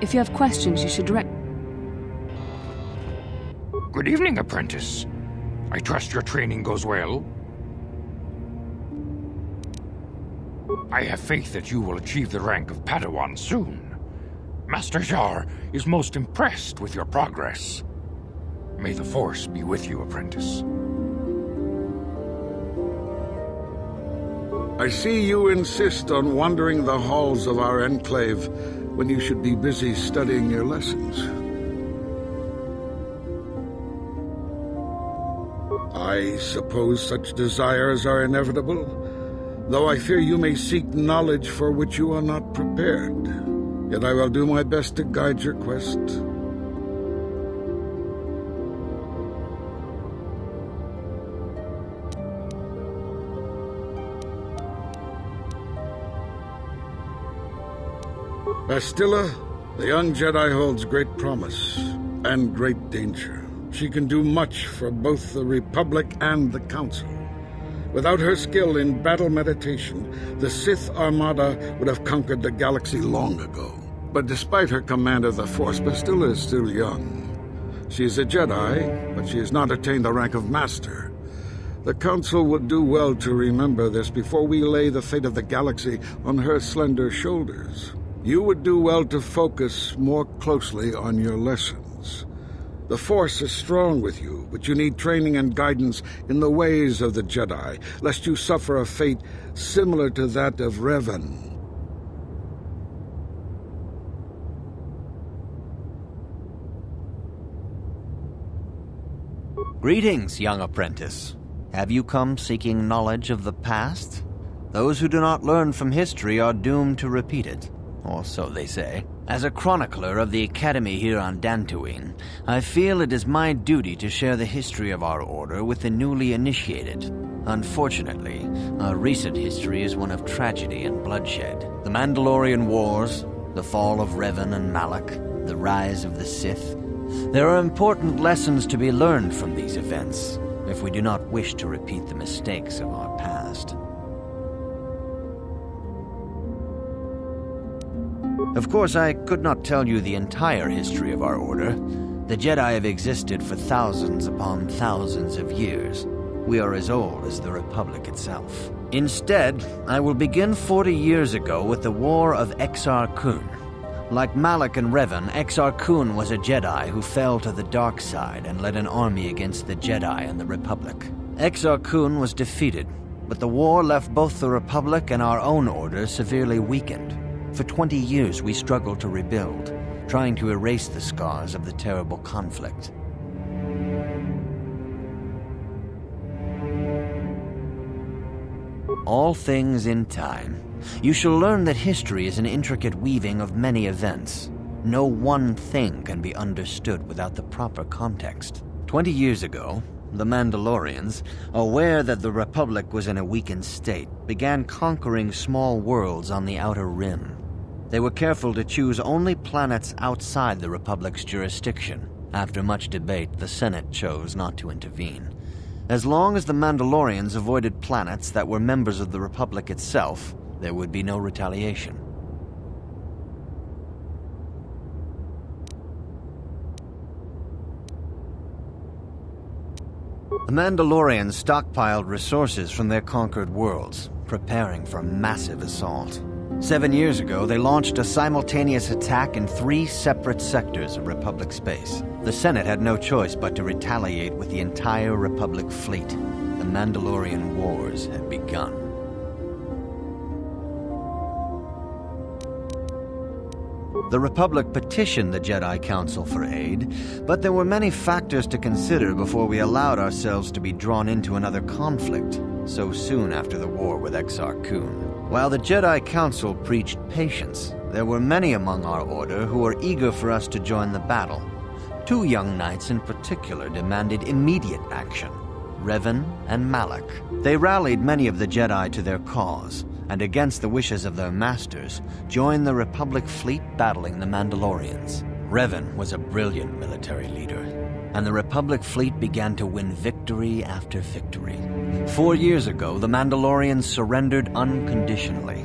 If you have questions, you should direct... Good evening, apprentice. I trust your training goes well. I have faith that you will achieve the rank of Padawan soon. Master Jar is most impressed with your progress. May the Force be with you, apprentice. I see you insist on wandering the halls of our enclave when you should be busy studying your lessons. I suppose such desires are inevitable, though I fear you may seek knowledge for which you are not prepared. Yet I will do my best to guide your quest. Bastilla, the young Jedi holds great promise and great danger. She can do much for both the Republic and the Council. Without her skill in battle meditation, the Sith Armada would have conquered the galaxy long ago. But despite her command of the Force, Bastilla is still young. She is a Jedi, but she has not attained the rank of Master. The Council would do well to remember this before we lay the fate of the galaxy on her slender shoulders. You would do well to focus more closely on your lessons. The Force is strong with you, but you need training and guidance in the ways of the Jedi, lest you suffer a fate similar to that of Revan. Greetings, young apprentice. Have you come seeking knowledge of the past? Those who do not learn from history are doomed to repeat it, or so they say. As a chronicler of the Academy here on Dantooine, I feel it is my duty to share the history of our order with the newly initiated. Unfortunately, our recent history is one of tragedy and bloodshed. The Mandalorian Wars, the fall of Revan and Malak, the rise of the Sith. There are important lessons to be learned from these events, if we do not wish to repeat the mistakes of our past. Of course, I could not tell you the entire history of our order. The Jedi have existed for thousands upon thousands of years. We are as old as the Republic itself. Instead, I will begin 40 years ago with the War of Exar Kun. Like Malak and Revan, Exar Kun was a Jedi who fell to the dark side and led an army against the Jedi and the Republic. Exar Kun was defeated, but the war left both the Republic and our own order severely weakened. For 20 years we struggled to rebuild, trying to erase the scars of the terrible conflict. All things in time. You shall learn that history is an intricate weaving of many events. No one thing can be understood without the proper context. 20 years ago, the Mandalorians, aware that the Republic was in a weakened state, began conquering small worlds on the Outer Rim. They were careful to choose only planets outside the Republic's jurisdiction. After much debate, the Senate chose not to intervene. As long as the Mandalorians avoided planets that were members of the Republic itself, there would be no retaliation. The Mandalorians stockpiled resources from their conquered worlds, preparing for a massive assault. 7 years ago, they launched a simultaneous attack in 3 separate sectors of Republic space. The Senate had no choice but to retaliate with the entire Republic fleet. The Mandalorian Wars had begun. The Republic petitioned the Jedi Council for aid, but there were many factors to consider before we allowed ourselves to be drawn into another conflict so soon after the war with Exar Kun. While the Jedi Council preached patience, there were many among our order who were eager for us to join the battle. 2 young knights in particular demanded immediate action, Revan and Malak. They rallied many of the Jedi to their cause, and against the wishes of their masters, joined the Republic fleet battling the Mandalorians. Revan was a brilliant military leader, and the Republic fleet began to win victory after victory. 4 years ago, the Mandalorians surrendered unconditionally.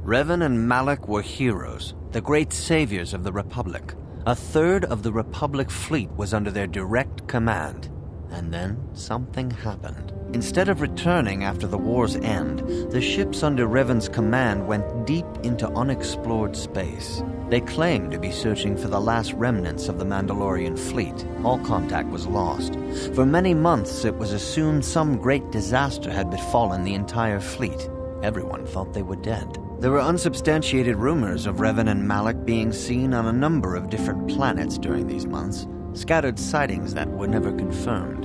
Revan and Malak were heroes, the great saviors of the Republic. A third of the Republic fleet was under their direct command. And then something happened. Instead of returning after the war's end, the ships under Revan's command went deep into unexplored space. They claimed to be searching for the last remnants of the Mandalorian fleet. All contact was lost. For many months, it was assumed some great disaster had befallen the entire fleet. Everyone thought they were dead. There were unsubstantiated rumors of Revan and Malak being seen on a number of different planets during these months, scattered sightings that were never confirmed.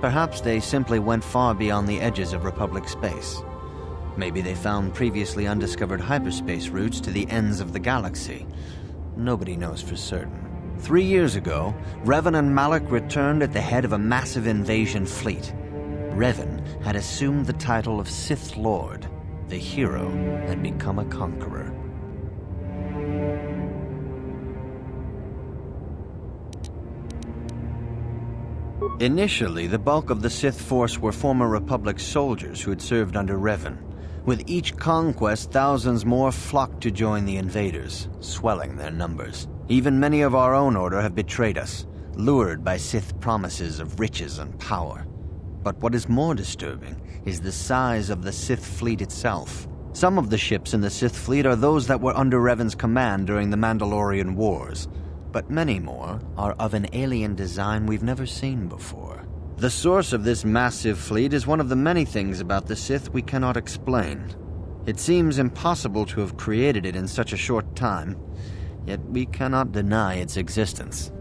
Perhaps they simply went far beyond the edges of Republic space. Maybe they found previously undiscovered hyperspace routes to the ends of the galaxy. Nobody knows for certain. 3 years ago, Revan and Malak returned at the head of a massive invasion fleet. Revan had assumed the title of Sith Lord. The hero had become a conqueror. Initially, the bulk of the Sith force were former Republic soldiers who had served under Revan. With each conquest, thousands more flocked to join the invaders, swelling their numbers. Even many of our own order have betrayed us, lured by Sith promises of riches and power. But what is more disturbing is the size of the Sith fleet itself. Some of the ships in the Sith fleet are those that were under Revan's command during the Mandalorian Wars, but many more are of an alien design we've never seen before. The source of this massive fleet is one of the many things about the Sith we cannot explain. It seems impossible to have created it in such a short time, yet we cannot deny its existence.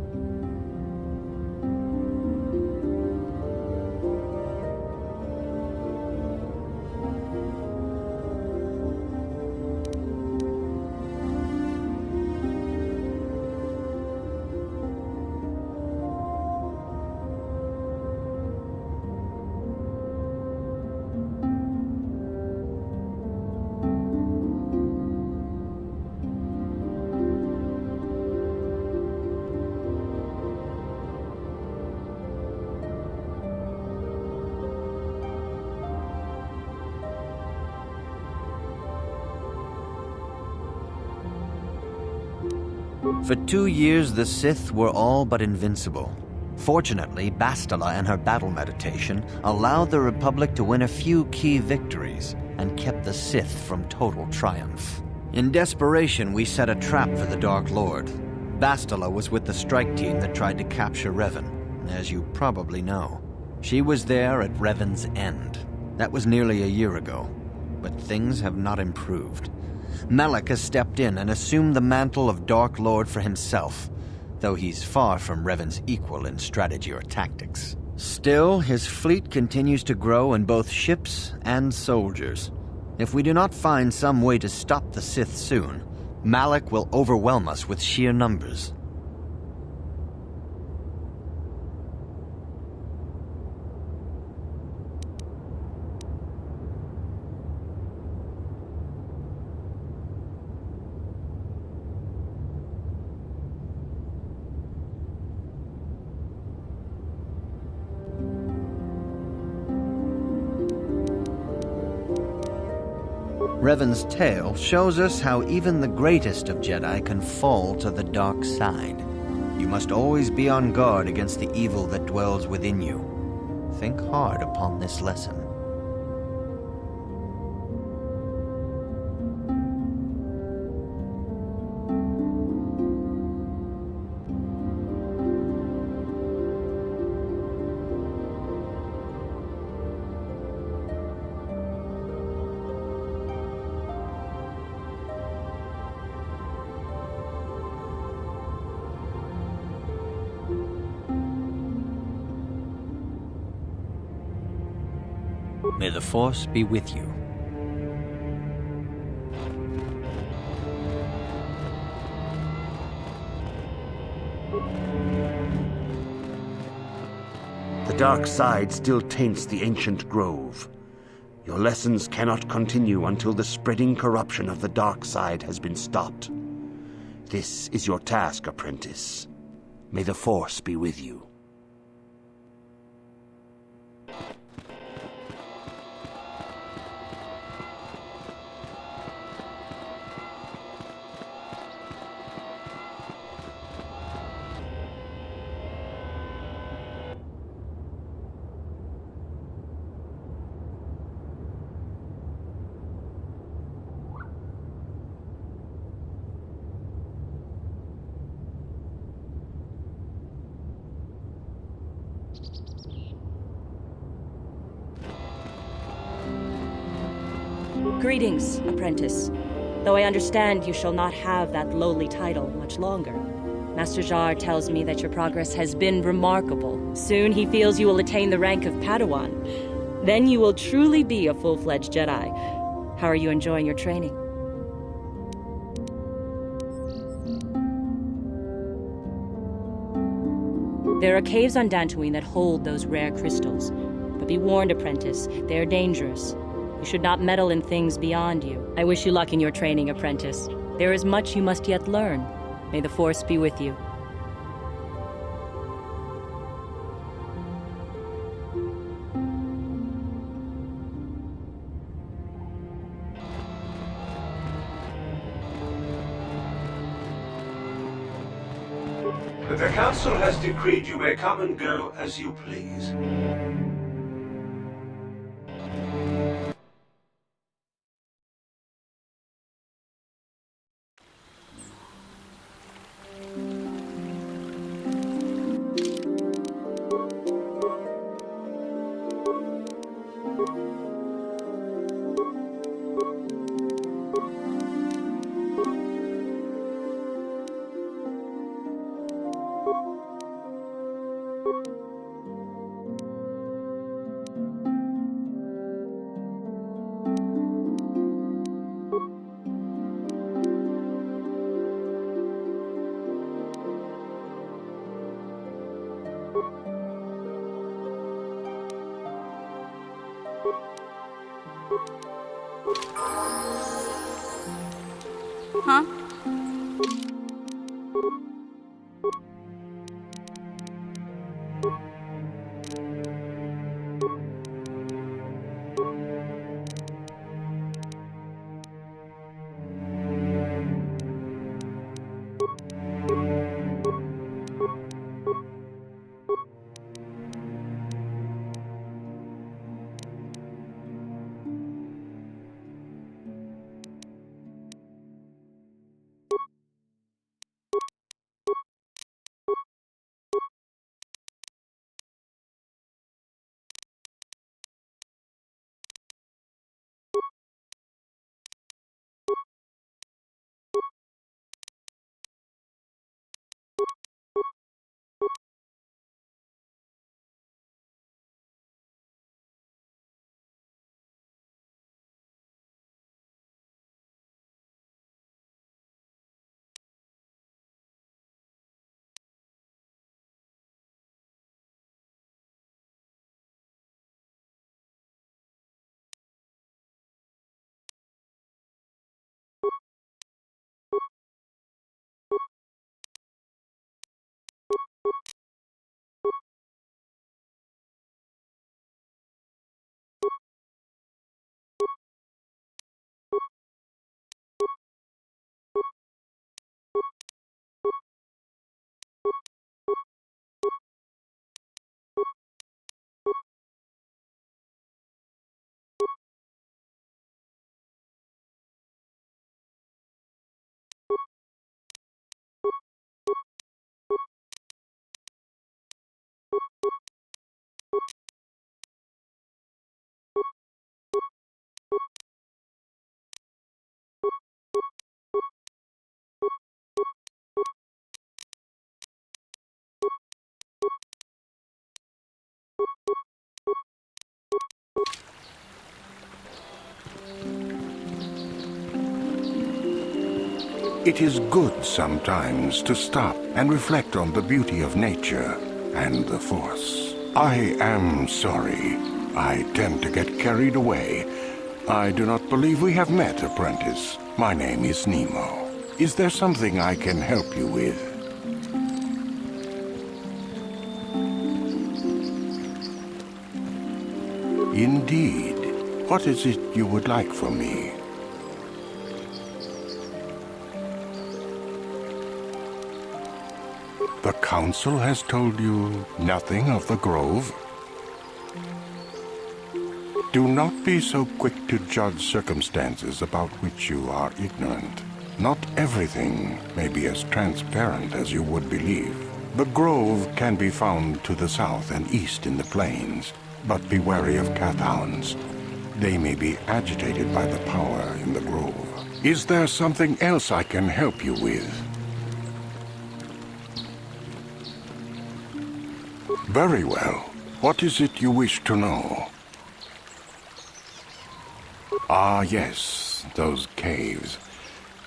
For 2 years, the Sith were all but invincible. Fortunately, Bastila and her battle meditation allowed the Republic to win a few key victories and kept the Sith from total triumph. In desperation, we set a trap for the Dark Lord. Bastila was with the strike team that tried to capture Revan, as you probably know. She was there at Revan's end. That was nearly a year ago, but things have not improved. Malak has stepped in and assumed the mantle of Dark Lord for himself, though he's far from Revan's equal in strategy or tactics. Still, his fleet continues to grow in both ships and soldiers. If we do not find some way to stop the Sith soon, Malak will overwhelm us with sheer numbers. Revan's tale shows us how even the greatest of Jedi can fall to the dark side. You must always be on guard against the evil that dwells within you. Think hard upon this lesson. May the Force be with you. The dark side still taints the ancient grove. Your lessons cannot continue until the spreading corruption of the dark side has been stopped. This is your task, apprentice. May the Force be with you. Greetings, apprentice. Though I understand you shall not have that lowly title much longer. Master Jar tells me that your progress has been remarkable. Soon he feels you will attain the rank of Padawan. Then you will truly be a full-fledged Jedi. How are you enjoying your training? There are caves on Dantooine that hold those rare crystals. But be warned, apprentice, they are dangerous. You should not meddle in things beyond you. I wish you luck in your training, apprentice. There is much you must yet learn. May the Force be with you. The Council has decreed you may come and go as you please. Huh? It is good sometimes to stop and reflect on the beauty of nature and the Force. I am sorry. I tend to get carried away. I do not believe we have met, apprentice. My name is Nemo. Is there something I can help you with? Indeed. What is it you would like from me? The Council has told you nothing of the Grove? Do not be so quick to judge circumstances about which you are ignorant. Not everything may be as transparent as you would believe. The Grove can be found to the south and east in the plains, but be wary of Cathhounds. They may be agitated by the power in the grove. Is there something else I can help you with? Very well. What is it you wish to know? Ah, yes, those caves.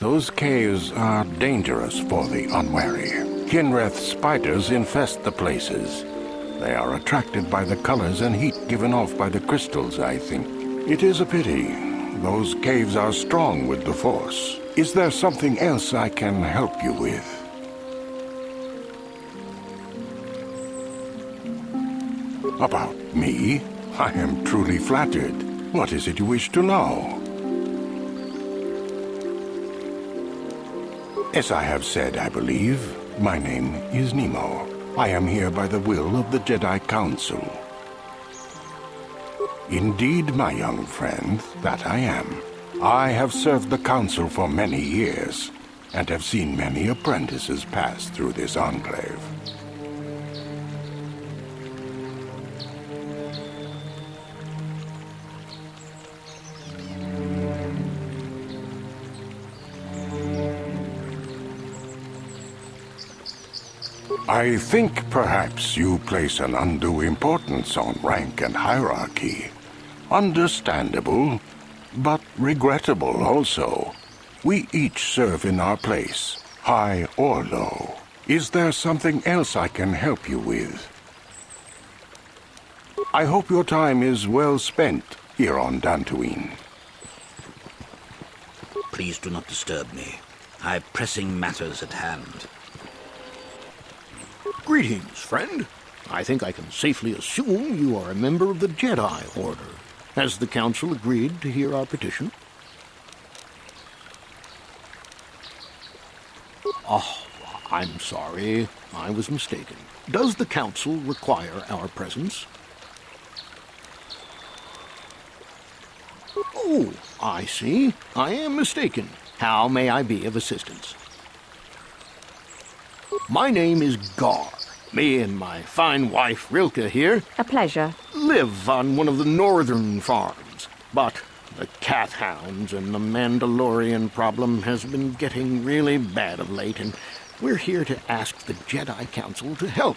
Those caves are dangerous for the unwary. Kinreth spiders infest the places. They are attracted by the colors and heat given off by the crystals, I think. It is a pity. Those caves are strong with the Force. Is there something else I can help you with? About me? I am truly flattered. What is it you wish to know? As I have said, I believe, my name is Nemo. I am here by the will of the Jedi Council. Indeed, my young friend, that I am. I have served the Council for many years, and have seen many apprentices pass through this enclave. I think perhaps you place an undue importance on rank and hierarchy. Understandable, but regrettable also. We each serve in our place, high or low. Is there something else I can help you with? I hope your time is well spent here on Dantooine. Please do not disturb me. I have pressing matters at hand. Greetings, friend. I think I can safely assume you are a member of the Jedi Order. Has the Council agreed to hear our petition? Oh, I'm sorry. I was mistaken. Does the Council require our presence? Oh, I see. I am mistaken. How may I be of assistance? My name is Gar. Me and my fine wife, Rilke, here... A pleasure. ...live on one of the northern farms. But the cat hounds and the Mandalorian problem has been getting really bad of late, and we're here to ask the Jedi Council to help.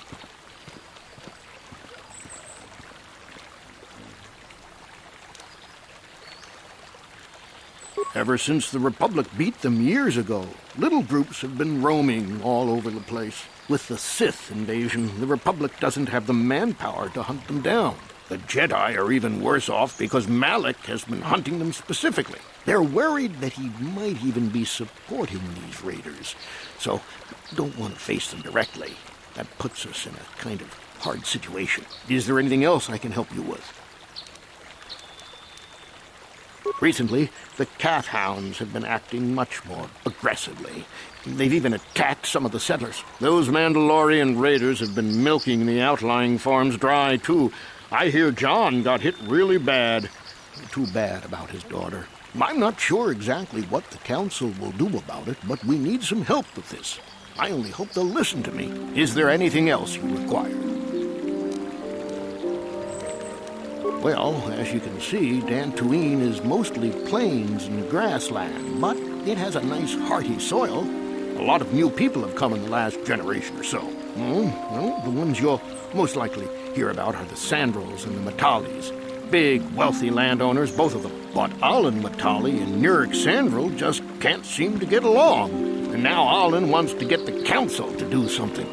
Ever since the Republic beat them years ago, little groups have been roaming all over the place. With the Sith invasion, the Republic doesn't have the manpower to hunt them down. The Jedi are even worse off because Malak has been hunting them specifically. They're worried that he might even be supporting these raiders, so don't want to face them directly. That puts us in a kind of hard situation. Is there anything else I can help you with? Recently, the cat hounds have been acting much more aggressively. They've even attacked some of the settlers. Those Mandalorian raiders have been milking the outlying farms dry, too. I hear John got hit really bad. Too bad about his daughter. I'm not sure exactly what the Council will do about it, but we need some help with this. I only hope they'll listen to me. Is there anything else you require? Well, as you can see, Dantooine is mostly plains and grassland, but it has a nice hearty soil. A lot of new people have come in the last generation or so. Well, the ones you'll most likely hear about are the Sandrils and the Matalis. Big, wealthy landowners, both of them. But Alan Matali and Nurik Sandril just can't seem to get along. And now Alan wants to get the Council to do something.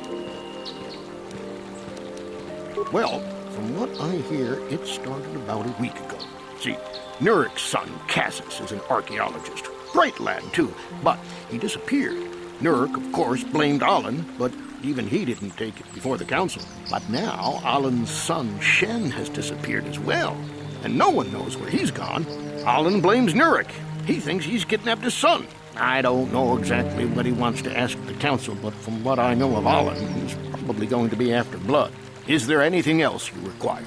Well, from what I hear, it started about a week ago. See, Nurik's son, Cassis, is an archaeologist. Bright lad, too, but he disappeared. Nurik, of course, blamed Alan, but even he didn't take it before the Council. But now, Alan's son, Shen, has disappeared as well. And no one knows where he's gone. Alan blames Nurik. He thinks he's kidnapped his son. I don't know exactly what he wants to ask the Council, but from what I know of Alan, he's probably going to be after blood. Is there anything else you require?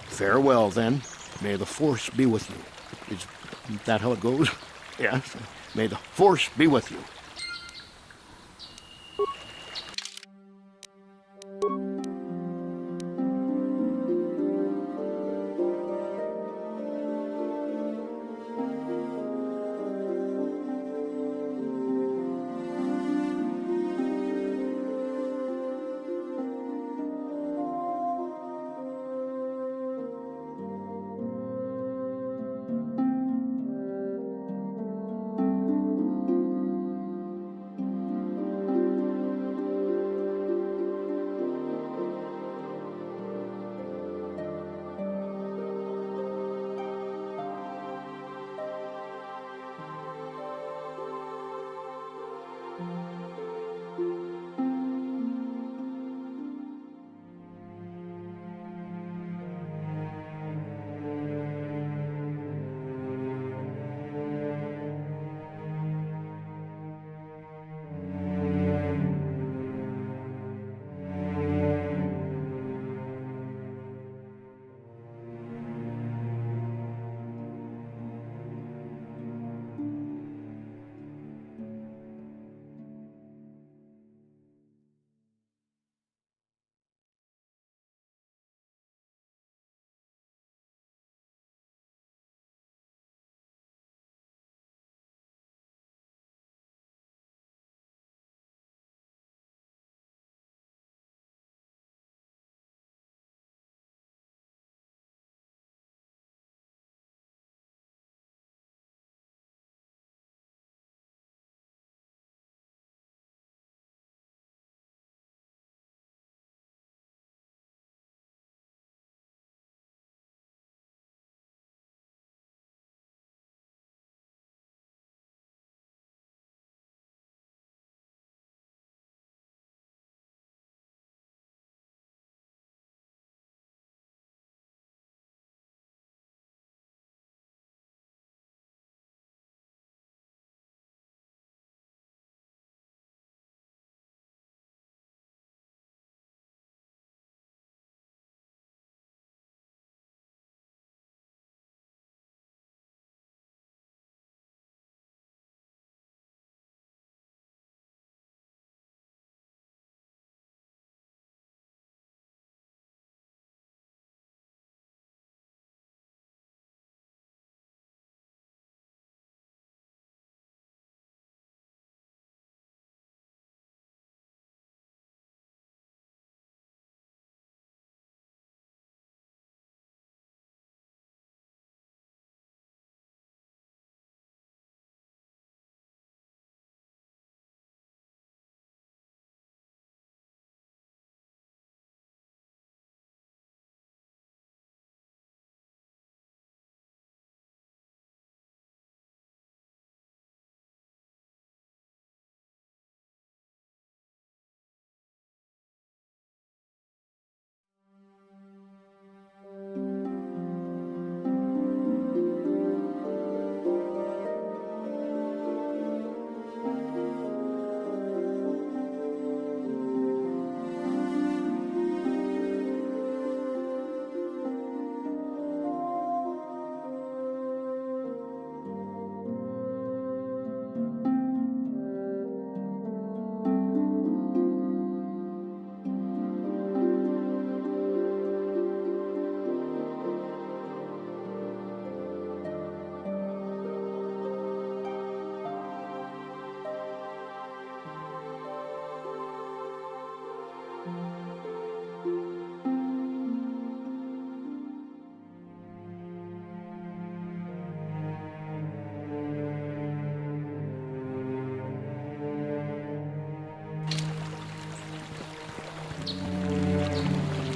Farewell, then. May the Force be with you. Is that how it goes? Yes. May the Force be with you.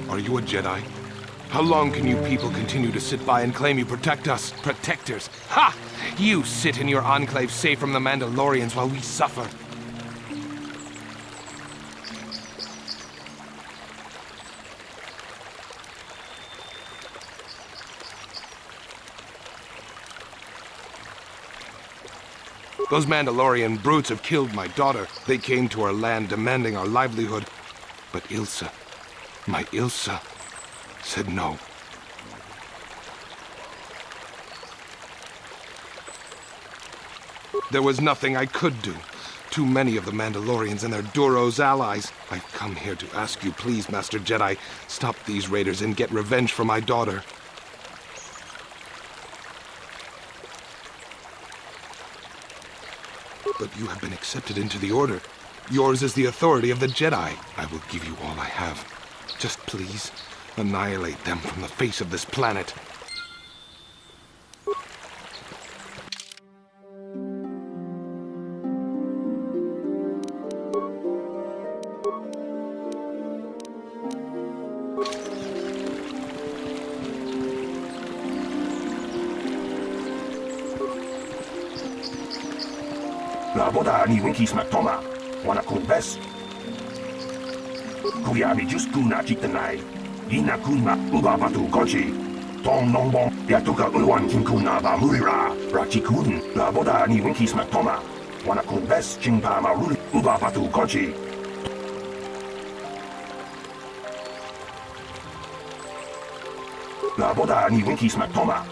Are you a Jedi? How long can you people continue to sit by and claim you protect us? Protectors? Ha! You sit in your enclave safe from the Mandalorians while we suffer. Those Mandalorian brutes have killed my daughter. They came to our land demanding our livelihood. But Ilsa, my Ilsa, said no. There was nothing I could do. Too many of the Mandalorians and their Duros allies. I've come here to ask you, please, Master Jedi, stop these raiders and get revenge for my daughter. But you have been accepted into the Order. Yours is the authority of the Jedi. I will give you all I have. Just please, annihilate them from the face of this planet. Laboda ni winkis matoma, wana kumbes. Kuya mi just kuna chiktanai, ina kuna uba batu kochi. Tong nongbong yatuka ulwan kinkuna ba murira, rachikun. Laboda ni winkis matoma, wana kumbes chingpa maruli uba batu kochi. Laboda ni winkis matoma.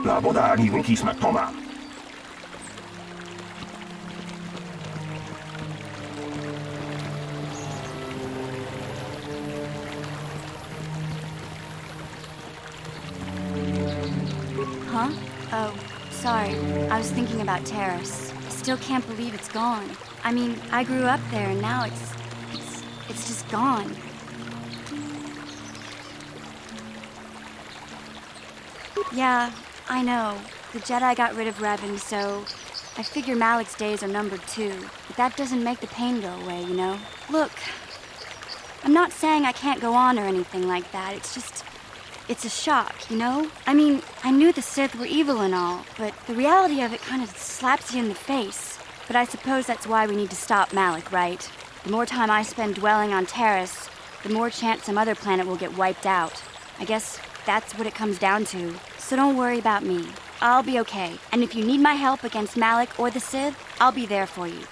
Laboda ni winkis matoma. Huh? Oh, sorry. I was thinking about Terrace. I still can't believe it's gone. I mean, I grew up there and now it's just gone. Yeah, I know. The Jedi got rid of Revan, so I figure Malik's days are numbered too. But that doesn't make the pain go away, you know? Look, I'm not saying I can't go on or anything like that. It's just, it's a shock, you know? I mean, I knew the Sith were evil and all, but the reality of it kind of slaps you in the face. But I suppose that's why we need to stop Malik, right? The more time I spend dwelling on Terrace, the more chance some other planet will get wiped out. I guess that's what it comes down to. So don't worry about me. I'll be okay. And if you need my help against Malik or the Sith, I'll be there for you.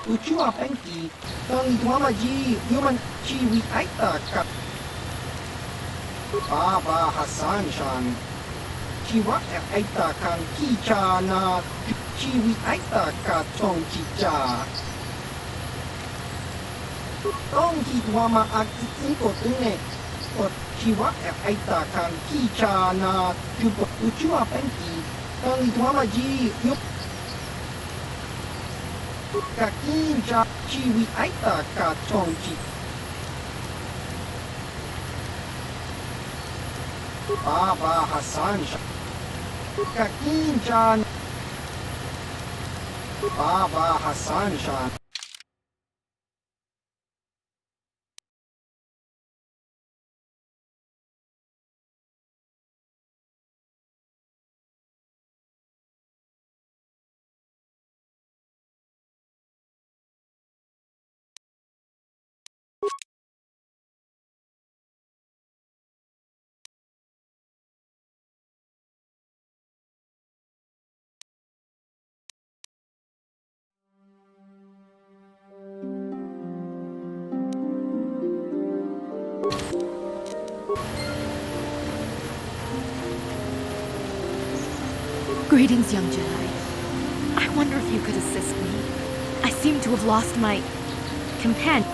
Ucua Penki, Tong Tuamaji, Human Chiwi Aita Kap Baba Hassan Shan Chiwa Aita Kan Kicha Na Chiwi Aita Ka Tong Kicha Tong Kitwama Akiko Tune Ot Chiwa Aita Kan Kicha Na Ucua Penki, Tong Tuamaji, Kakinja Chiwi Aita Ka Tongji Baba Hassan Kakinja Baba Hassan Shan Greetings, young Jedi. I wonder if you could assist me. I seem to have lost my companion.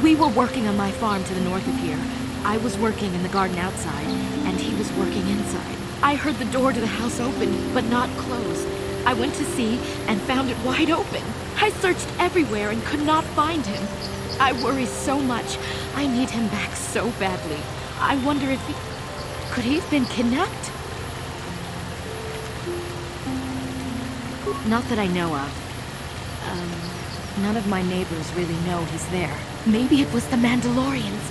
We were working on my farm to the north of here. I was working in the garden outside, and he was working inside. I heard the door to the house open, but not close. I went to see and found it wide open. I searched everywhere and could not find him. I worry so much. I need him back so badly. I wonder if he... Could he have been kidnapped? Not that I know of. None of my neighbors really know he's there. Maybe it was the Mandalorians.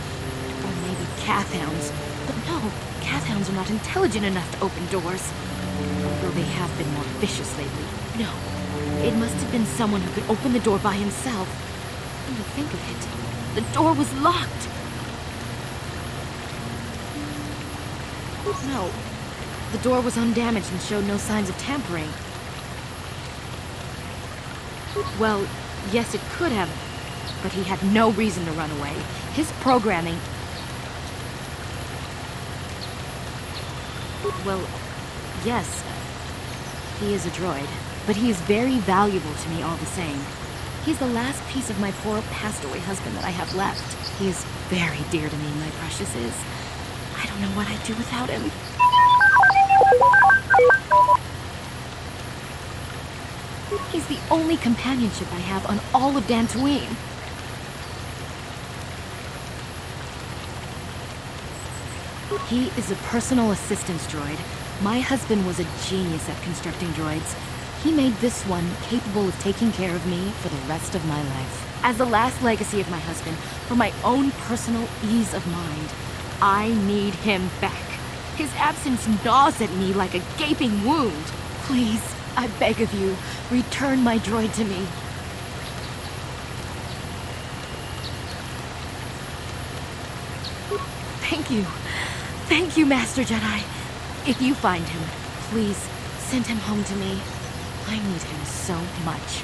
Or maybe Cathhounds. But no, Cathhounds are not intelligent enough to open doors. Although they have been more vicious lately. No, it must have been someone who could open the door by himself. Come to think of it, the door was locked. No, The door was undamaged and showed no signs of tampering. Well, yes, it could have, but he had no reason to run away. His programming... Well, yes, he is a droid, but he is very valuable to me all the same. He's the last piece of my poor passed-away husband that I have left. He is very dear to me, my precious is. I don't know what I'd do without him. He's the only companionship I have on all of Dantooine. He is a personal assistance droid. My husband was a genius at constructing droids. He made this one capable of taking care of me for the rest of my life. As the last legacy of my husband, for my own personal ease of mind, I need him back. His absence gnaws at me like a gaping wound. Please, I beg of you, return my droid to me. Thank you. Thank you, Master Jedi. If you find him, please send him home to me. I need him so much.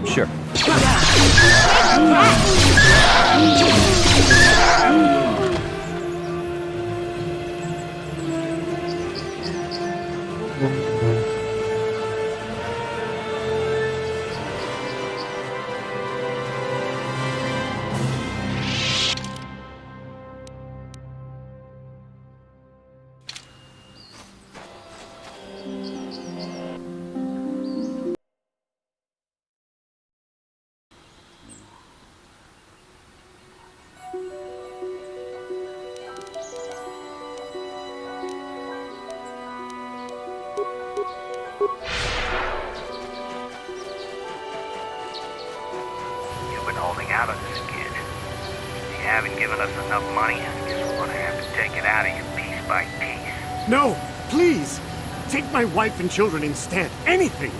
Sure. You've been holding out on this kid. You haven't given us enough money. I guess we're gonna have to take it out of you piece by piece. No, please! Take my wife and children instead. Anything!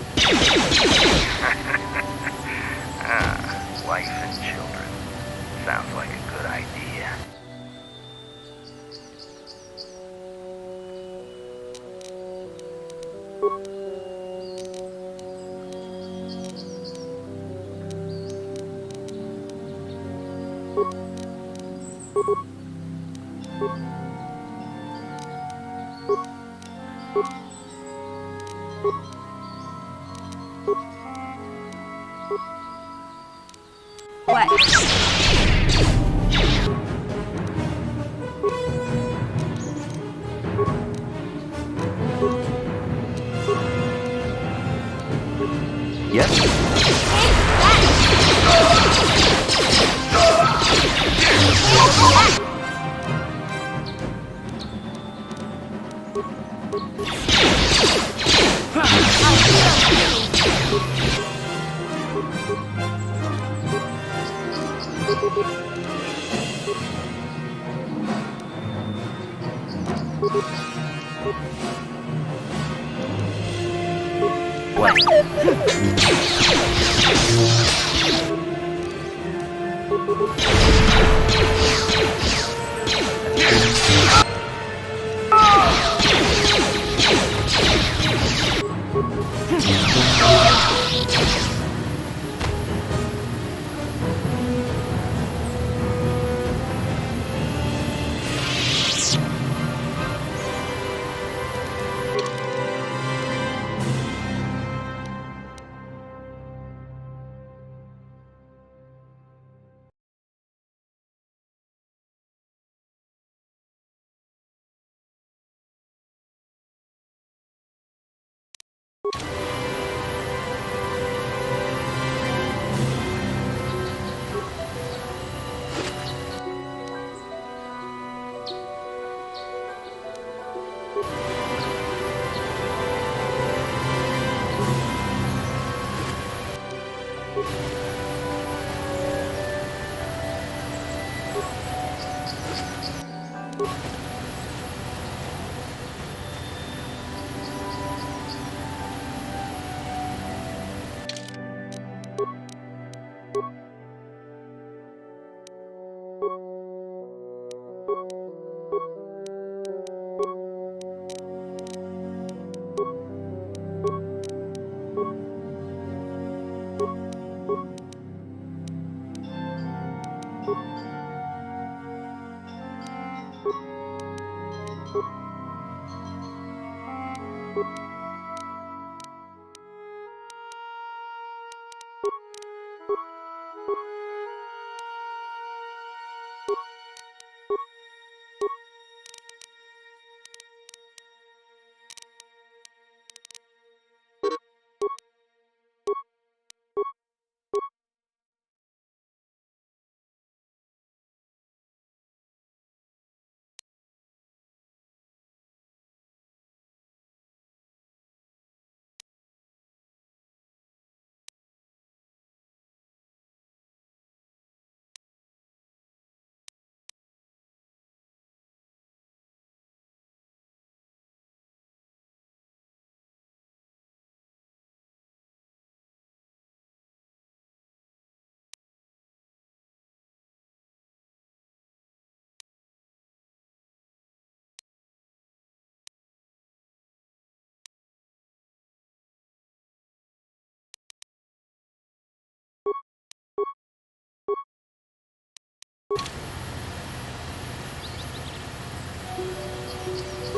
Wife and children. Sounds like a good idea.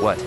What?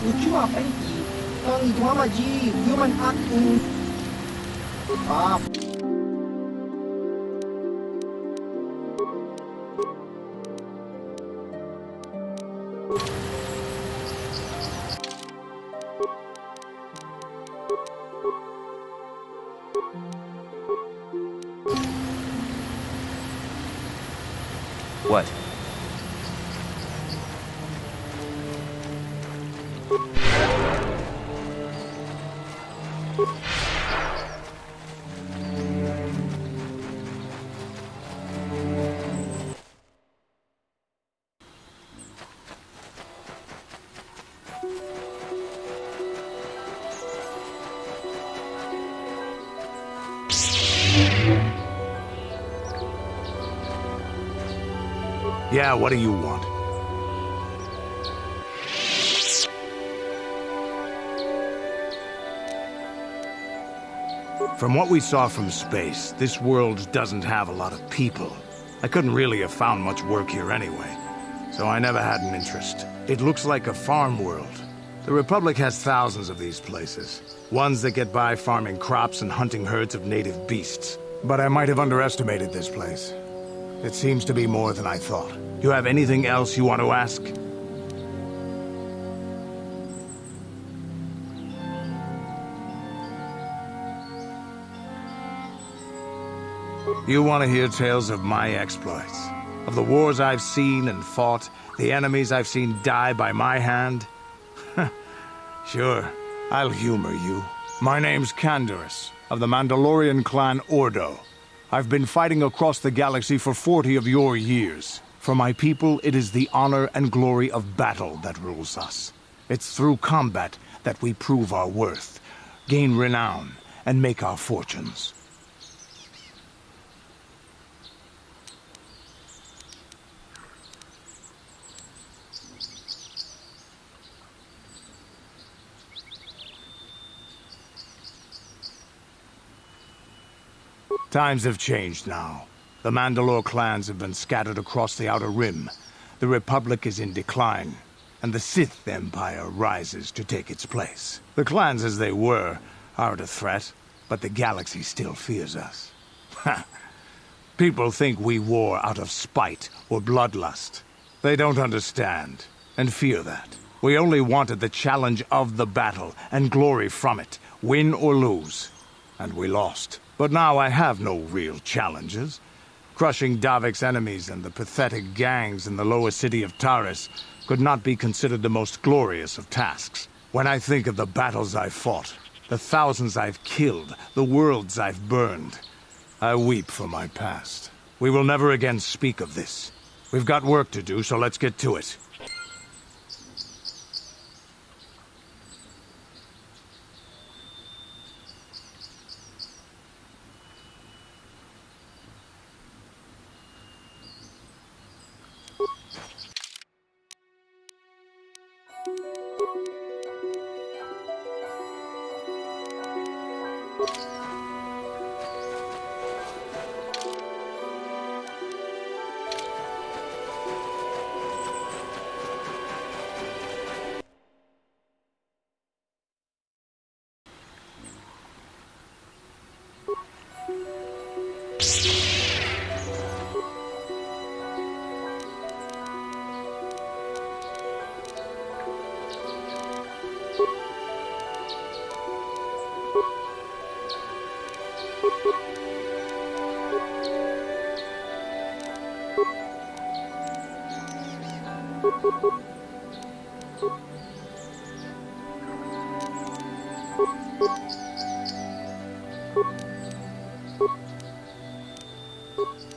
Uchiwa Fenki, Kang Iwamaji, Human Acting. What? Yeah, what do you want? From what we saw from space, this world doesn't have a lot of people. I couldn't really have found much work here anyway, so I never had an interest. It looks like a farm world. The Republic has thousands of these places. Ones that get by farming crops and hunting herds of native beasts. But I might have underestimated this place. It seems to be more than I thought. You have anything else you want to ask? You want to hear tales of my exploits? Of the wars I've seen and fought, the enemies I've seen die by my hand? Sure, I'll humor you. My name's Canderous, of the Mandalorian clan Ordo. I've been fighting across the galaxy for 40 of your years. For my people, it is the honor and glory of battle that rules us. It's through combat that we prove our worth, gain renown, and make our fortunes. Times have changed now. The Mandalore clans have been scattered across the Outer Rim. The Republic is in decline, and the Sith Empire rises to take its place. The clans as they were aren't a threat, but the galaxy still fears us. People think we war out of spite or bloodlust. They don't understand, and fear that. We only wanted the challenge of the battle, and glory from it, win or lose. And we lost. But now I have no real challenges. Crushing Davik's enemies and the pathetic gangs in the lower city of Taris could not be considered the most glorious of tasks. When I think of the battles I've fought, the thousands I've killed, the worlds I've burned, I weep for my past. We will never again speak of this. We've got work to do, so let's get to it.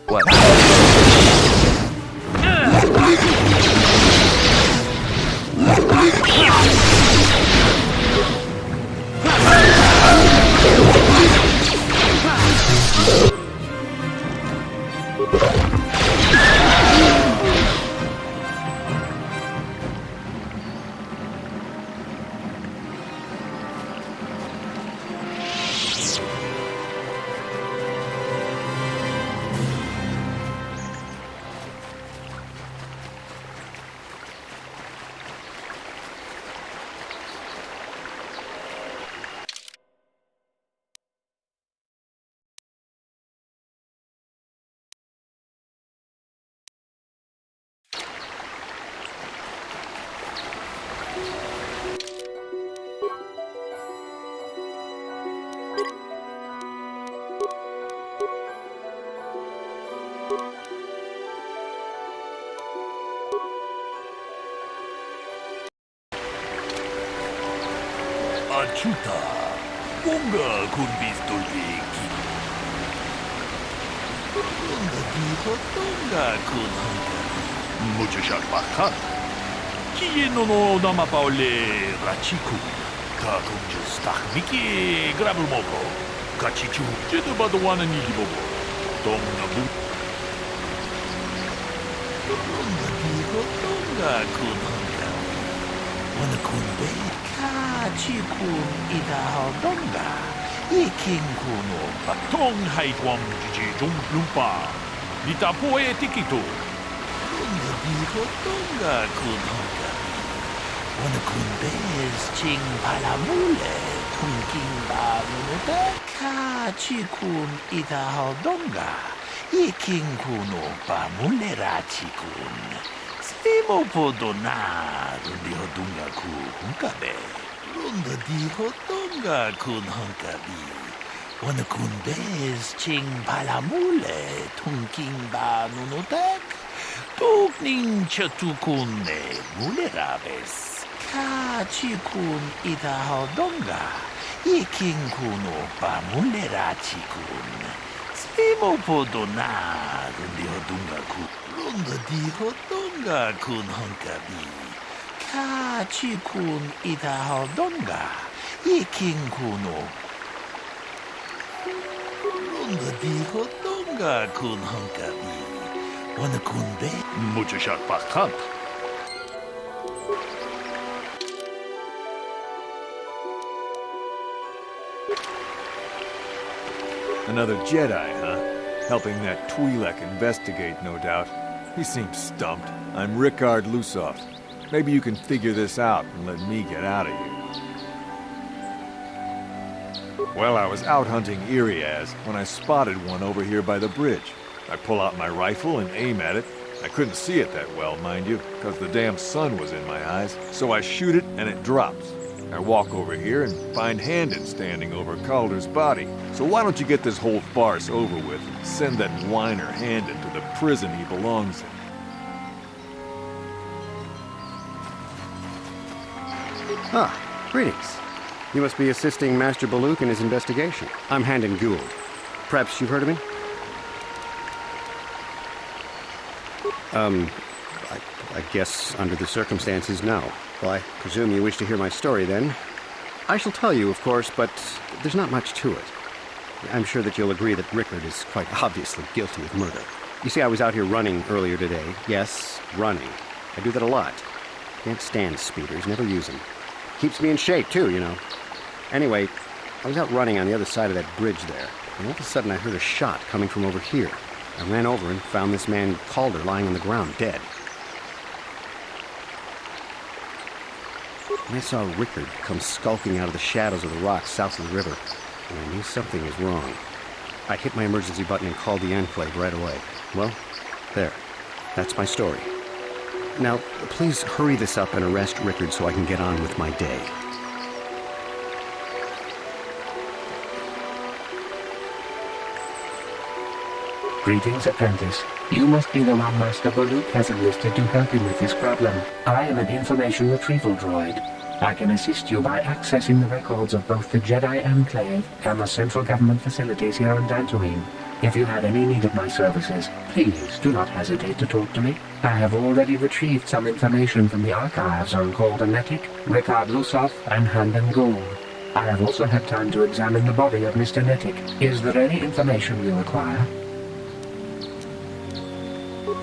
What? Achuta, bunga kun bistuliki. Bunga dijo tunga kun hunga. Muchachak bakan. Kieno no dama paule rachiku. Kakun justak miki grabul moko. Kachichu jedu badwana nigi bobo. Tonga bu. Bunga dijo tunga kun hunga. Wana kun be. Chikun idahaldonga, ikinkuno patong haitwam jijijung lumpa, ditapoe tikito. Unga diho tonga kunhonga, wana kunbez ching palamule, tungking bamuneta ka chikun idahaldonga, ikinkuno pamulera chikun. Simo podona, diho dunga ku hunkabe. Runda diho tonga kun hunkabi. Wanakundez ching palamule tunking ba nunutek. Tukning chatukune mulerabes. Ka chikun itahodonga. Iking kuno pa mulera chikun. Simo podona rundi hodunga ku. Runda di hodunga kun honkabi. Ka chikun itahodonga. Iking kuno. Runda di hodunga kun honkabi. Wanakunde muchashak bakant. Another Jedi, huh? Helping that Twi'lek investigate, no doubt. He seems stumped. I'm Rickard Lusoff. Maybe you can figure this out and let me get out of here. Well, I was out hunting Iriaz when I spotted one over here by the bridge. I pull out my rifle and aim at it. I couldn't see it that well, mind you, because the damn sun was in my eyes. So I shoot it and it drops. I walk over here and find Handon standing over Calder's body. So why don't you get this whole farce over with and send that whiner Handon to the prison he belongs in? Ah, greetings. You must be assisting Master Baluk in his investigation. I'm Handon Gould. Perhaps you've heard of me? I guess under the circumstances, no. Well, I presume you wish to hear my story, then. I shall tell you, of course, but there's not much to it. I'm sure that you'll agree that Rickard is quite obviously guilty of murder. You see, I was out here running earlier today. Yes, running. I do that a lot. Can't stand speeders, never use them. Keeps me in shape, too, you know. Anyway, I was out running on the other side of that bridge there, and all of a sudden I heard a shot coming from over here. I ran over and found this man Calder lying on the ground, dead. And I saw Rickard come skulking out of the shadows of the rocks south of the river, and I knew something was wrong. I hit my emergency button and called the Enclave right away. Well, there. That's my story. Now, please hurry this up and arrest Rickard so I can get on with my day. Greetings, apprentice. You must be the one Master Baluk has enlisted to help him with this problem. I am an information retrieval droid. I can assist you by accessing the records of both the Jedi Enclave and the central government facilities here on Dantooine. If you have any need of my services, please do not hesitate to talk to me. I have already retrieved some information from the archives on Calder Netic, Rickard Lusoff, and Handon Gould. I have also had time to examine the body of Mr. Netic. Is there any information you require?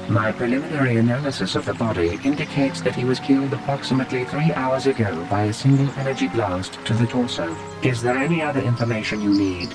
My preliminary analysis of the body indicates that he was killed approximately 3 hours ago by a single energy blast to the torso. Is there any other information you need?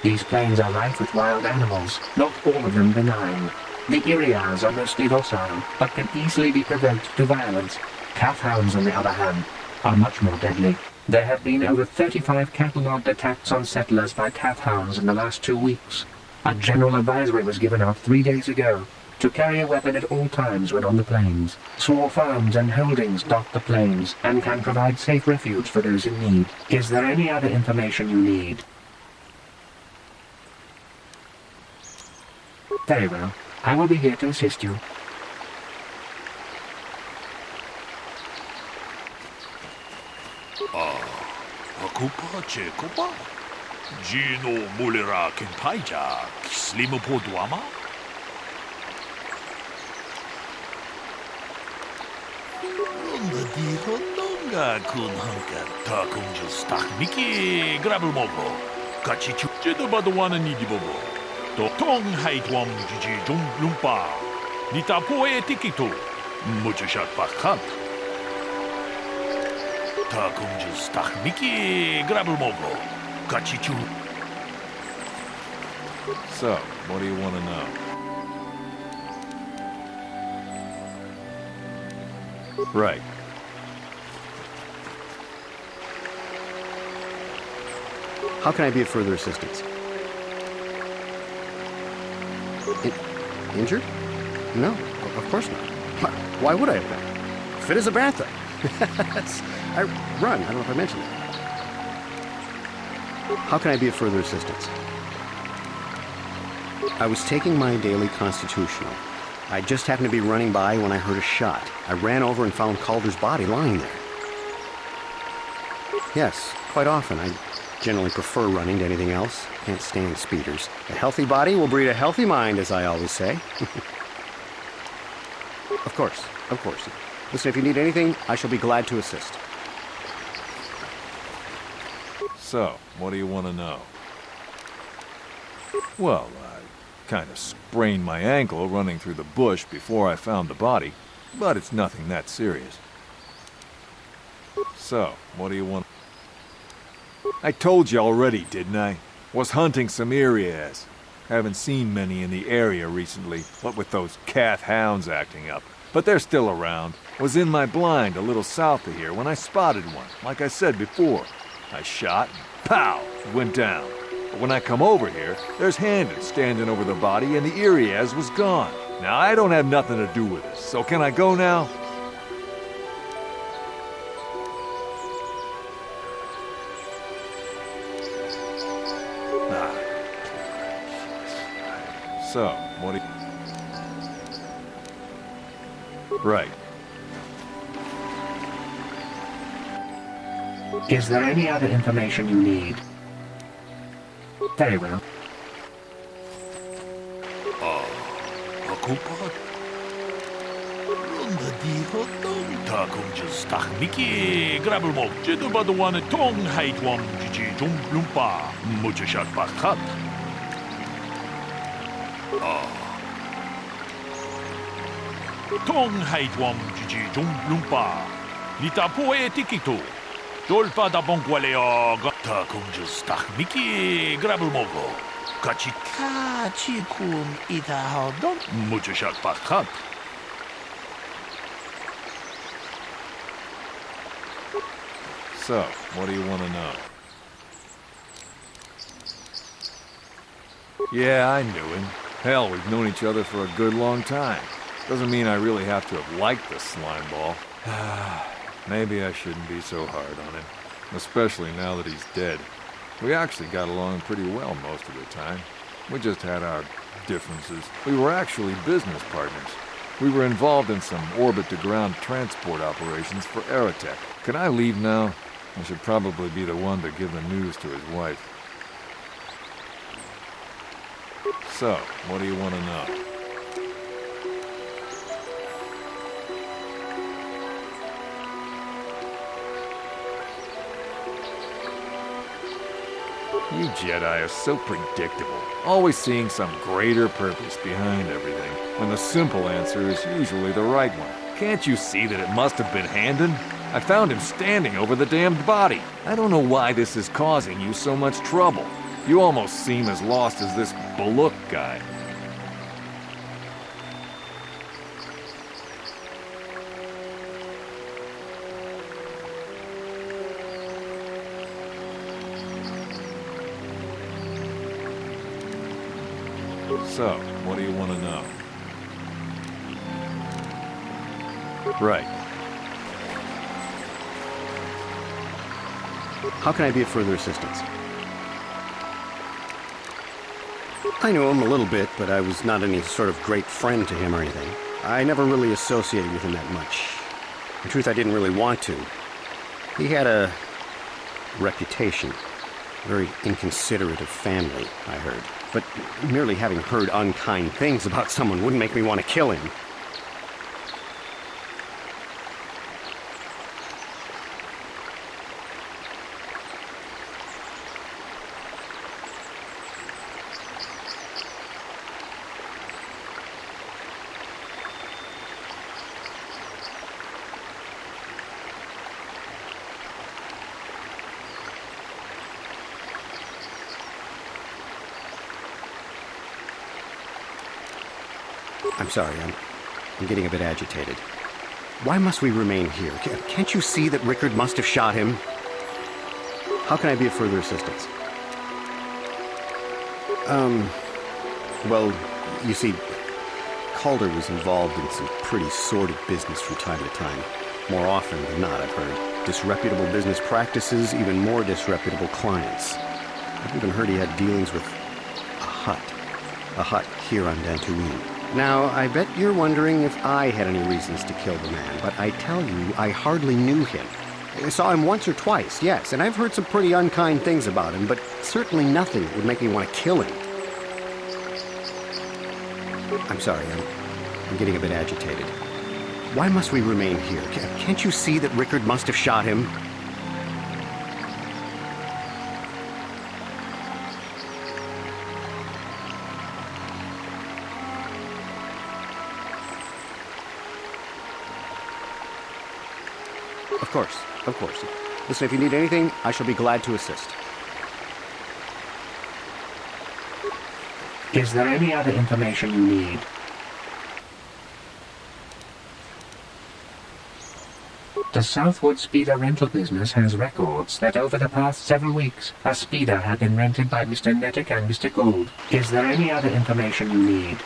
These plains are rife with wild animals, not all of them benign. The Iriaz are mostly docile, but can easily be provoked to violence. Calf hounds, on the other hand, are much more deadly. There have been over 35 catalogued attacks on settlers by calf hounds in the last 2 weeks. A general advisory was given out 3 days ago to carry a weapon at all times when on the plains. Small farms and holdings dot the plains and can provide safe refuge for those in need. Is there any other information you need? Very well. I will be here to assist you. Akupa Chekopa? Gino Mulera Kenpaija, Slimo Poduama? Runda di Hodonga kun hanka, Takunja Stak Miki, Grabelmobo, Kachichu Jedabadawana Nidibobo, Tong Haitwam Jiji Jum Lumpa, Nitapoe Tikito, Muchashat Bakant. Takunja Stak Miki, Grabelmobo. Kachichu. So, what do you want to know? Right. How can I be of further assistance? Injured? No, of course not. Why would I have been? Fit as a bantha. I run. I don't know if I mentioned that. How can I be of further assistance? I was taking my daily constitutional. I just happened to be running by when I heard a shot. I ran over and found Calder's body lying there. Yes, quite often. I generally prefer running to anything else. Can't stand speeders. A healthy body will breed a healthy mind, as I always say. Of course, of course. Listen, if you need anything, I shall be glad to assist. So, what do you want to know? Well, I kind of sprained my ankle running through the bush before I found the body, but it's nothing that serious. So, what do you want? I told you already, didn't I? Was hunting some Irias. Haven't seen many in the area recently, what with those Cath hounds acting up. But they're still around. Was in my blind a little south of here when I spotted one, like I said before. I shot, and pow, it went down. But when I come over here, there's Handon standing over the body and the Irias was gone. Now, I don't have nothing to do with this, so can I go now? So, what do you... Right. Is there any other information you need? Very well. Akupat. Runda diho tong ta kumjas tak miki grabel mo jedu baduan tong haitwam jiji jum lumpa mujashat bakat. Tong haitwam jiji jum lumpa. Nita poe tikito. Dolpa da bongwaleo ta kumjas tak miki grabel mogo. Kachika chikum ita hodon mujashat bakat. So, what do you want to know? Yeah, I knew him. Hell, we've known each other for a good long time. Doesn't mean I really have to have liked the slime ball. Maybe I shouldn't be so hard on him. Especially now that he's dead. We actually got along pretty well most of the time. We just had our differences. We were actually business partners. We were involved in some orbit-to-ground transport operations for Aerotech. Can I leave now? I should probably be the one to give the news to his wife. So, what do you want to know? You Jedi are so predictable, always seeing some greater purpose behind everything, when the simple answer is usually the right one. Can't you see that it must have been Handon? I found him standing over the damned body. I don't know why this is causing you so much trouble. You almost seem as lost as this Baluk guy. So, what do you want to know? Right. How can I be of further assistance? I knew him a little bit, but I was not any sort of great friend to him or anything. I never really associated with him that much. In truth, I didn't really want to. He had a reputation. Very inconsiderate of family, I heard. But merely having heard unkind things about someone wouldn't make me want to kill him. I'm sorry, I'm getting a bit agitated. Why must we remain here? Can't you see that Rickard must have shot him? How can I be of further assistance? Well, you see, Calder was involved in some pretty sordid business from time to time. More often than not, I've heard. Disreputable business practices, even more disreputable clients. I've even heard he had dealings with a hut here on Dantooine. Now, I bet you're wondering if I had any reasons to kill the man, but I tell you, I hardly knew him. I saw him once or twice, yes, and I've heard some pretty unkind things about him, but certainly nothing that would make me want to kill him. I'm sorry, I'm getting a bit agitated. Why must we remain here? Can't you see that Rickard must have shot him? Of course. Listen, if you need anything, I shall be glad to assist. Is there any other information you need? The Southwood Speeder rental business has records that over the past several weeks, a speeder had been rented by Mr. Nettic and Mr. Gould. Is there any other information you need?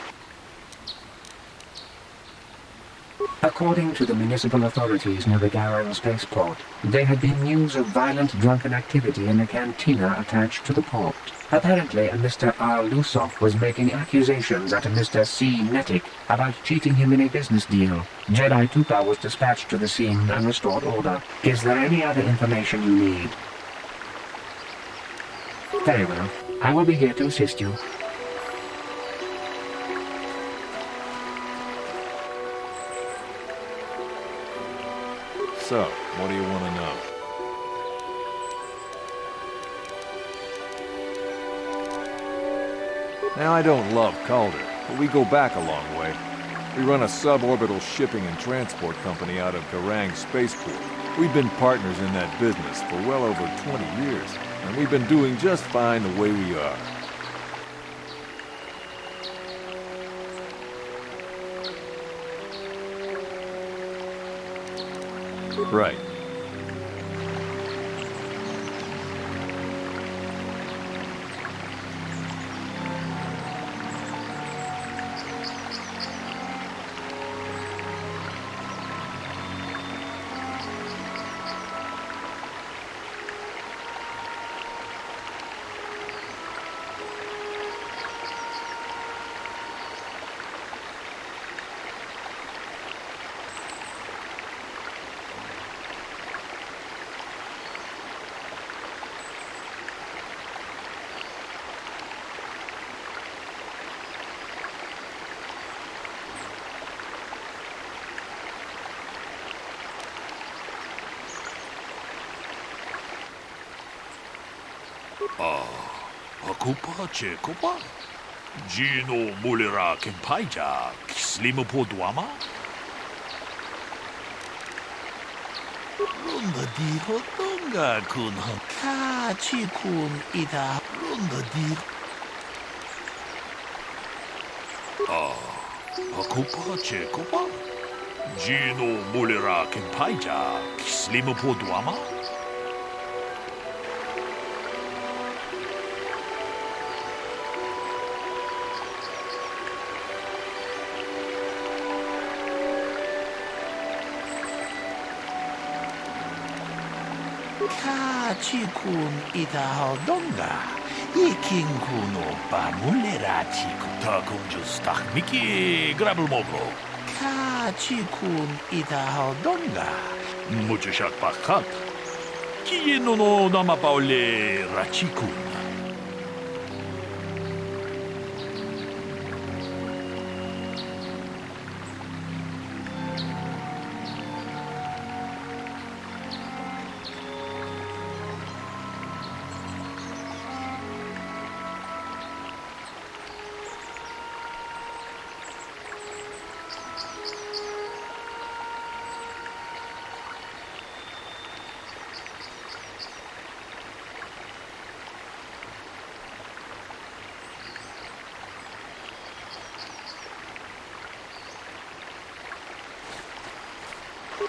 According to the municipal authorities near the Garan spaceport, there had been news of violent drunken activity in a cantina attached to the port. Apparently, a Mr. R. Lusoff was making accusations at a Mr. C. Nettic about cheating him in a business deal. Jedi Tupa was dispatched to the scene and restored order. Is there any other information you need? Very well. I will be here to assist you. So, what do you want to know? Now, I don't love Calder, but we go back a long way. We run a suborbital shipping and transport company out of Garang Spaceport. We've been partners in that business for well over 20 years, and we've been doing just fine the way we are. Right. Akupa Chekopa? Gino Mulira Kempaija, Slimapo Dwama? Runda di Hotonga kun Kachi kun ida Runda di. Akupa Chekopa? Gino Mulira Kempaija, Slimapo Dwama? Chikun ida donga, ikin kuno ba mulera chiku ta kunjustach miki grabel mogo. Ka chikun ida donga, muchashak pakat. Kieno no namapaule rachikun.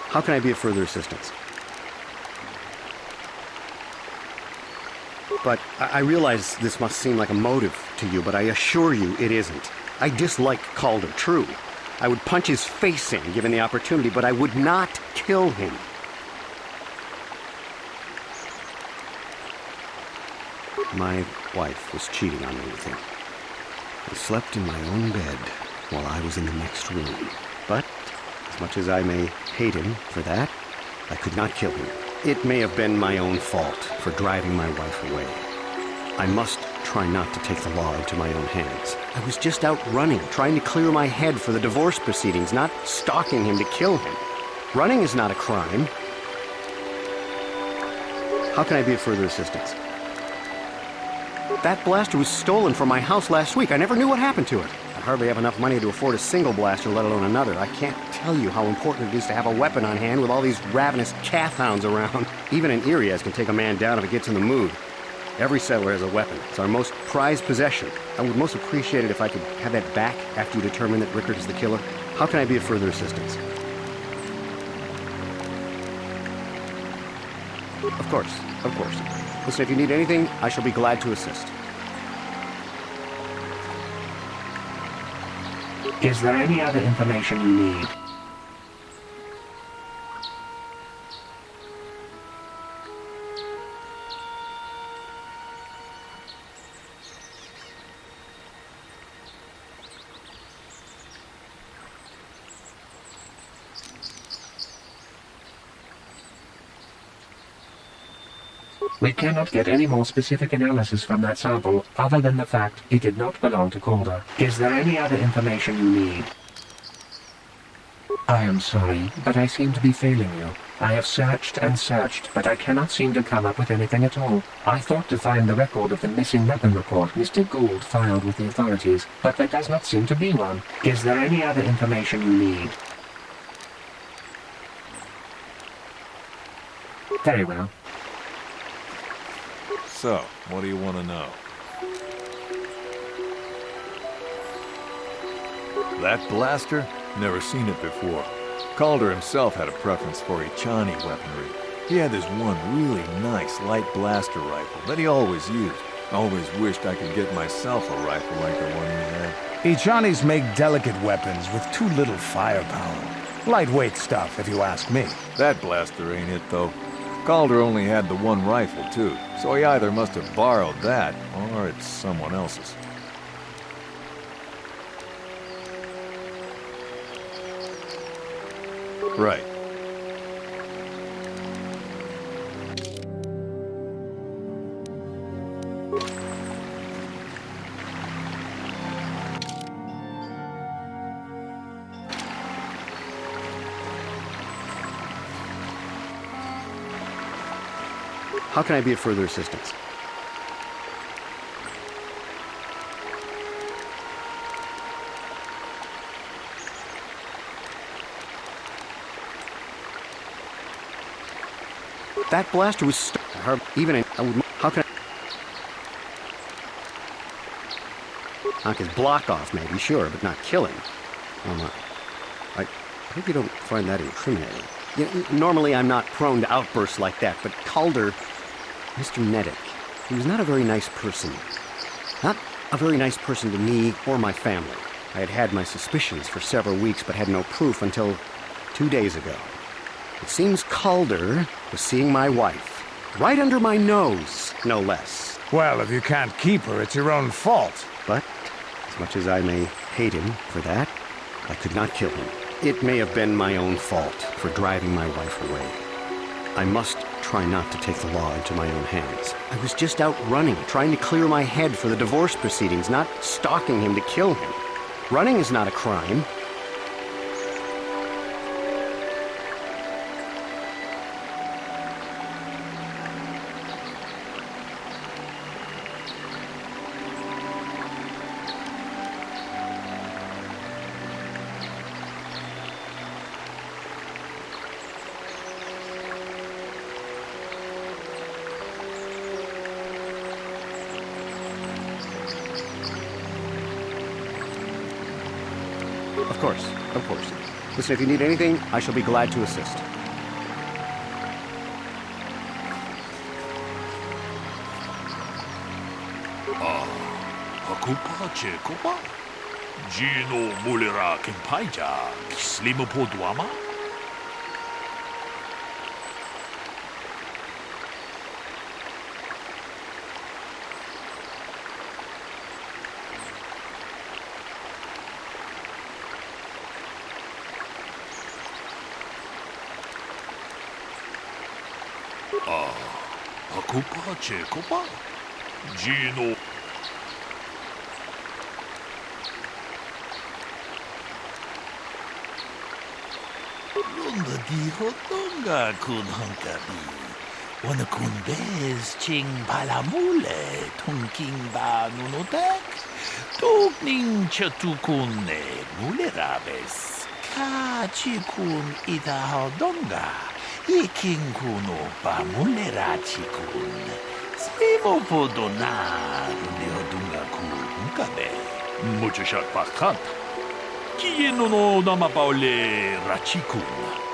How can I be of further assistance? But I realize this must seem like a motive to you, but I assure you it isn't. I dislike Calder, true. I would punch his face in, given the opportunity, but I would not kill him. My wife was cheating on me with him. I slept in my own bed while I was in the next room. But, as much as I may hate him for that, I could not kill him. It may have been my own fault for driving my wife away. I must try not to take the law into my own hands. I was just out running, trying to clear my head for the divorce proceedings, not stalking him to kill him. Running is not a crime. How can I be of further assistance? That blaster was stolen from my house last week. I never knew what happened to it. I hardly have enough money to afford a single blaster, let alone another. I can't tell you how important it is to have a weapon on hand with all these ravenous calf hounds around. Even an Irias can take a man down if it gets in the mood. Every settler has a weapon. It's our most prized possession. I would most appreciate it if I could have that back after you determine that Rickard is the killer. How can I be of further assistance? Of course, of course. Listen, if you need anything, I shall be glad to assist. Is there any other information you need? We cannot get any more specific analysis from that sample other than the fact it did not belong to Calder. Is there any other information you need? I am sorry, but I seem to be failing you. I have searched and searched, but I cannot seem to come up with anything at all. I thought to find the record of the missing weapon report Mr. Gould filed with the authorities, but there does not seem to be one. Is there any other information you need? Very well. So, what do you want to know? That blaster? Never seen it before. Calder himself had a preference for Echani weaponry. He had this one really nice light blaster rifle that he always used. Always wished I could get myself a rifle like the one he had. Echanis make delicate weapons with too little firepower. Lightweight stuff, if you ask me. That blaster ain't it, though. Calder only had the one rifle, too, so he either must have borrowed that, or it's someone else's. Right. How can I be of further assistance? That blaster was even in. How can I knock his block off? Maybe, sure, but not kill him. I hope you don't find that incriminating. You know, normally, I'm not prone to outbursts like that, but Calder, Mr. Nedick, he was not a very nice person. Not a very nice person to me or my family. I had had my suspicions for several weeks, but had no proof until 2 days ago. It seems Calder was seeing my wife. Right under my nose, no less. Well, if you can't keep her, it's your own fault. But, as much as I may hate him for that, I could not kill him. It may have been my own fault for driving my wife away. I must try not to take the law into my own hands. I was just out running, trying to clear my head for the divorce proceedings, not stalking him to kill him. Running is not a crime. Of course, of course. Listen, if you need anything, I shall be glad to assist. Hakupa Chekopa? Gino Mulera Kenpaija, Slimopo Duama? Ako pa, Cheko pa. Gino. Lunda di hotonga kun hunkabi. Wana kun bez ching palamule tunking ba nunotek. Tugning chatukune mulerabes. Ka chikun ita hodonga. Iking kuno ba mulera chikun. Simo podona ne hodunga kun hunkabe. Mucho shot bakan. Kieno no namapaole rachikun.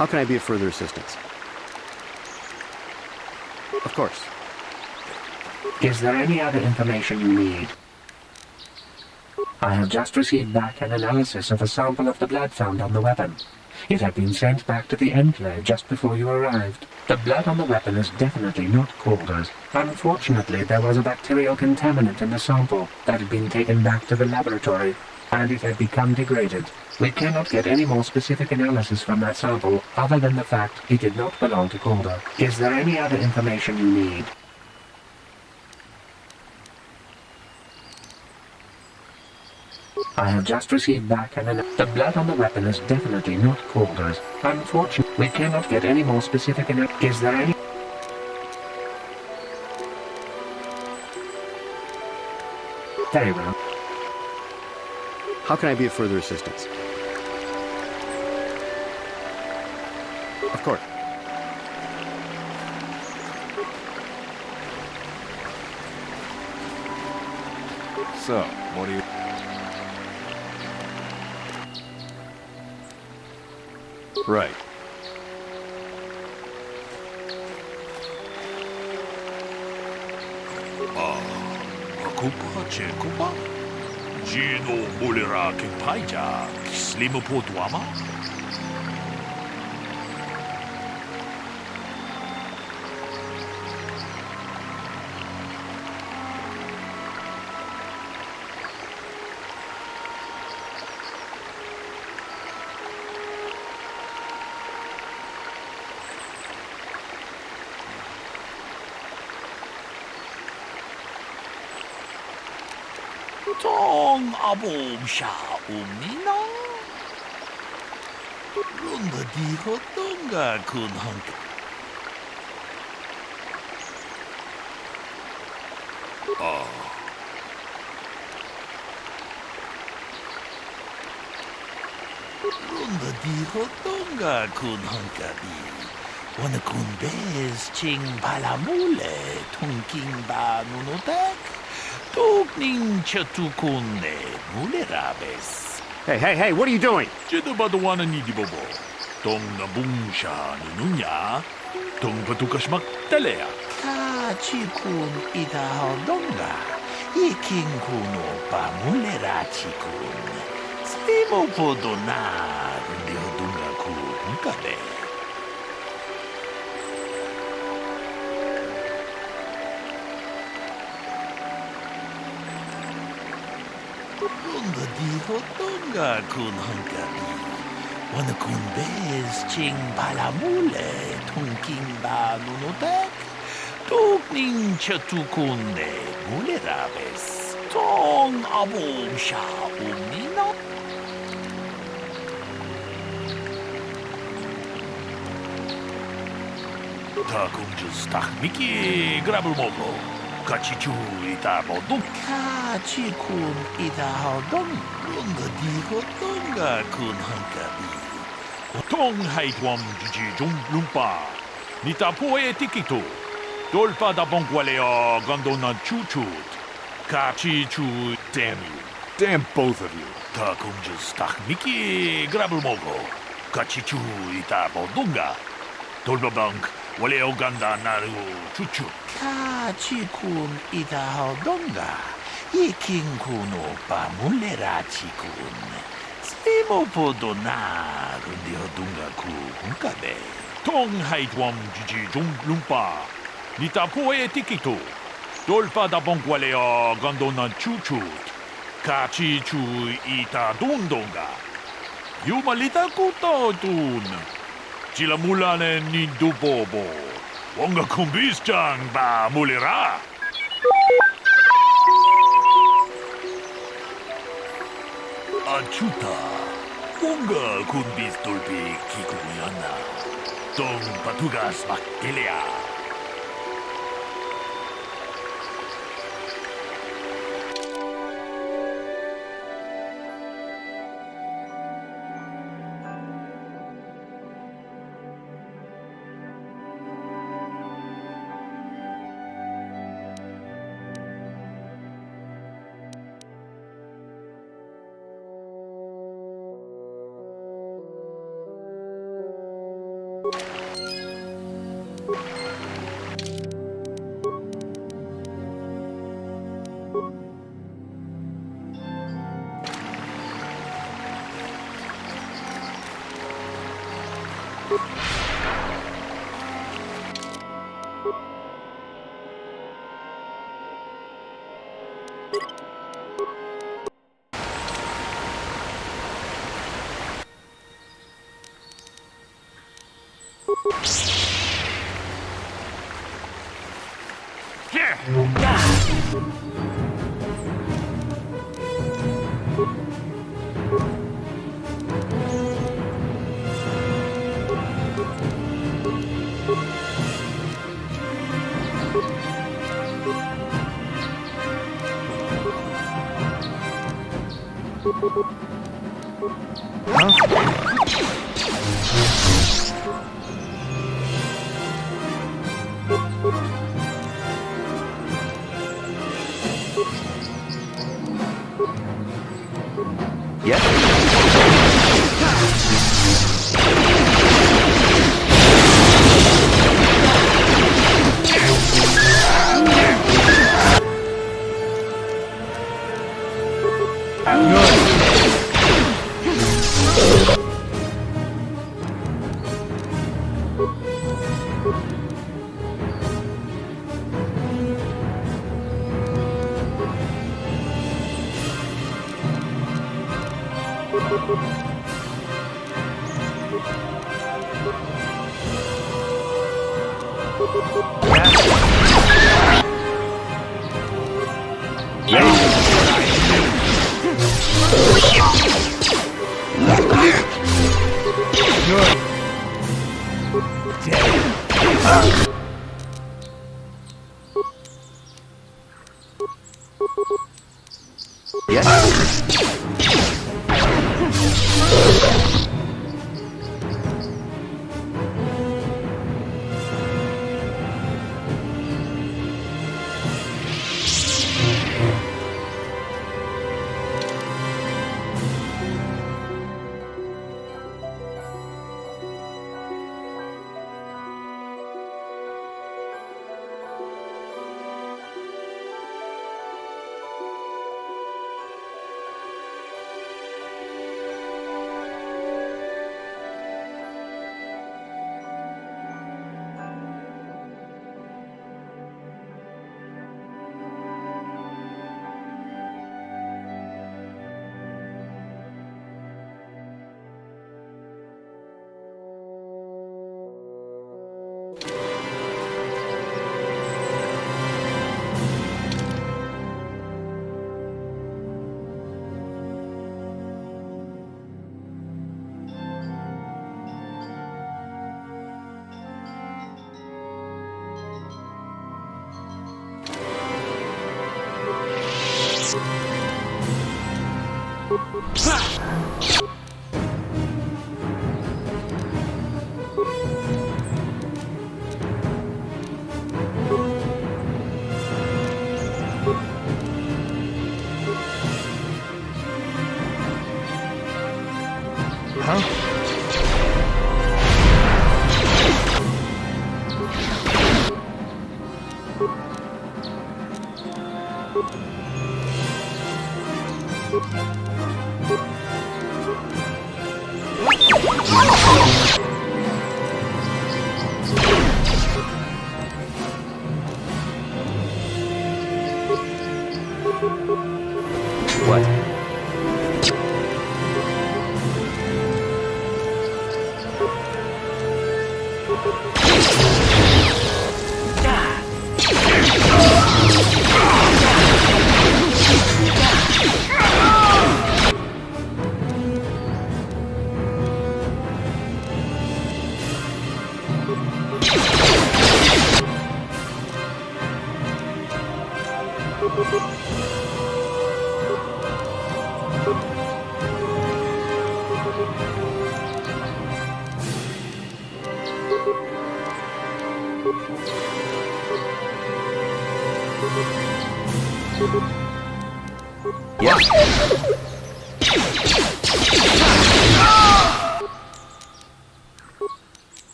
How can I be of further assistance? Of course. Is there any other information you need? I have just received back an analysis of a sample of the blood found on the weapon. It had been sent back to the Enclave just before you arrived. The blood on the weapon is definitely not Calder's. Unfortunately, there was a bacterial contaminant in the sample that had been taken back to the laboratory, and it had become degraded. We cannot get any more specific analysis from that sample other than the fact it did not belong to Calder. Is there any other information you need? I have just received back the blood on the weapon is definitely not Calder's. Unfortunately, we cannot get any more specific Is there any... Very well. How can I be of further assistance? Of course. So, what do you... Right. Ako pa, Cheko pa. Gino mulera king paija, slimo po duama. 동 아봄샤 옵니나? 론더 디호 동가 군한가. 론더 디호 동가 군한가비. Wanna kun bes ching palamule tungking ba nunotek tukning chatukune mulerabes. Hey, what are you doing? Jeda badawana ni di bobo. Tong nabungsha nununya. Tong patukasmak talea. Ka chikun ida hodonga. Iking kuno pa mulera chikun. Stimo podona di hodonga kun kade. Ronda di hodonga kun hangabi. Wana kun bez ching palamule tungking ba nunotek. Tukning chatukune mulerabes. Tong abom sha umnina. Takung just takmiki grabul mogo. Kachichu ita modong. Kachikun ita hodong. Ronda di hodonga kun hangabi. Tong haitwam jiji jung lumpa. Nita poe tikito. Dolpa da bongwaleo gondona chuchut. Kachichu damn you. Damn both of you. Takung just takmiki grabul mogo. Kachichu ita modonga. Dolpa bank. Waleo ganda naru chuchu. Kachikun ita hodonga. Iking kuno pa mulera chikun. Stimo podona rundi hodonga ku hunkabe. Tong haitwam jiji jung lumpa. Nita poe tikito. Dolpa da bongwaleo gondona chuchut. Kachichu ita dundonga. Yumalita kuto dun. Sila mulane ni dubobo. Wonga kumbis chang ba mulira. Achuta. Wonga kumbis dolbi kikuyana. Tong patugas makelea. dead.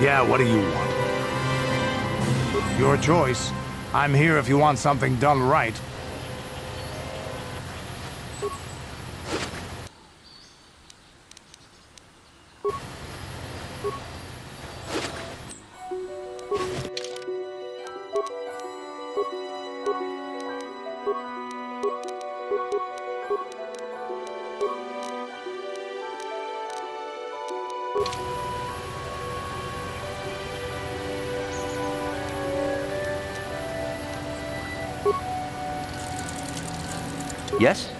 Yeah, what do you want? Your choice. I'm here if you want something done right. Yes?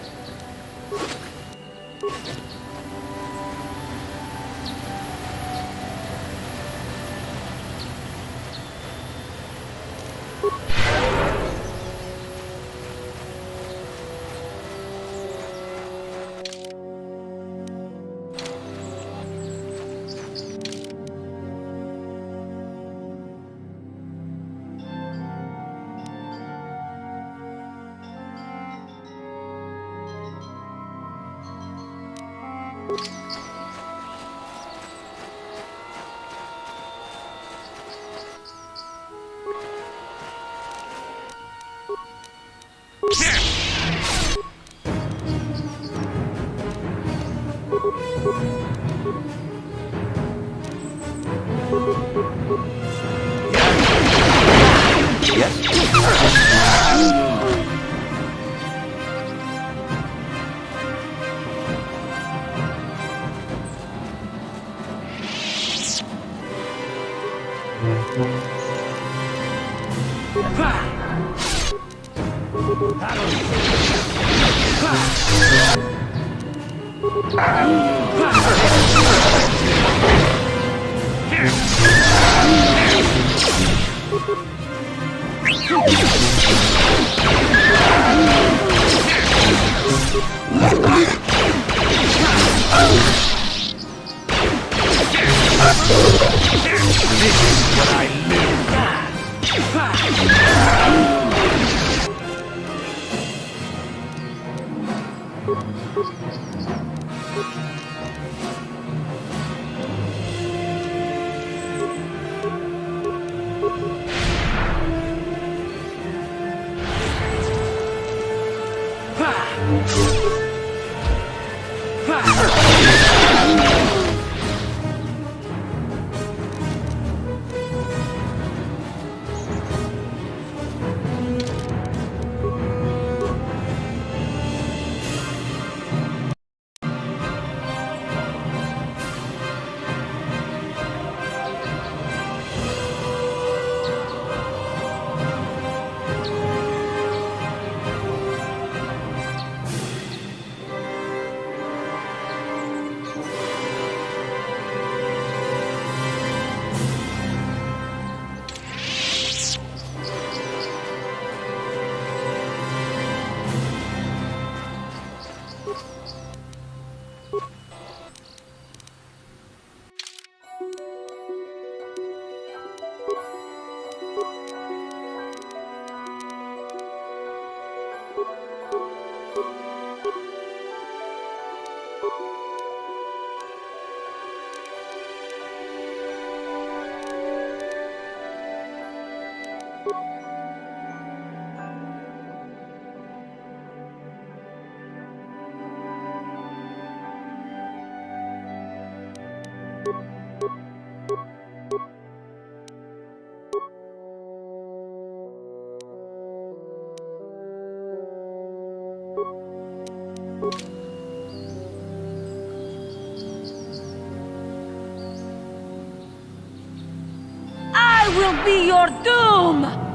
I will be your doom!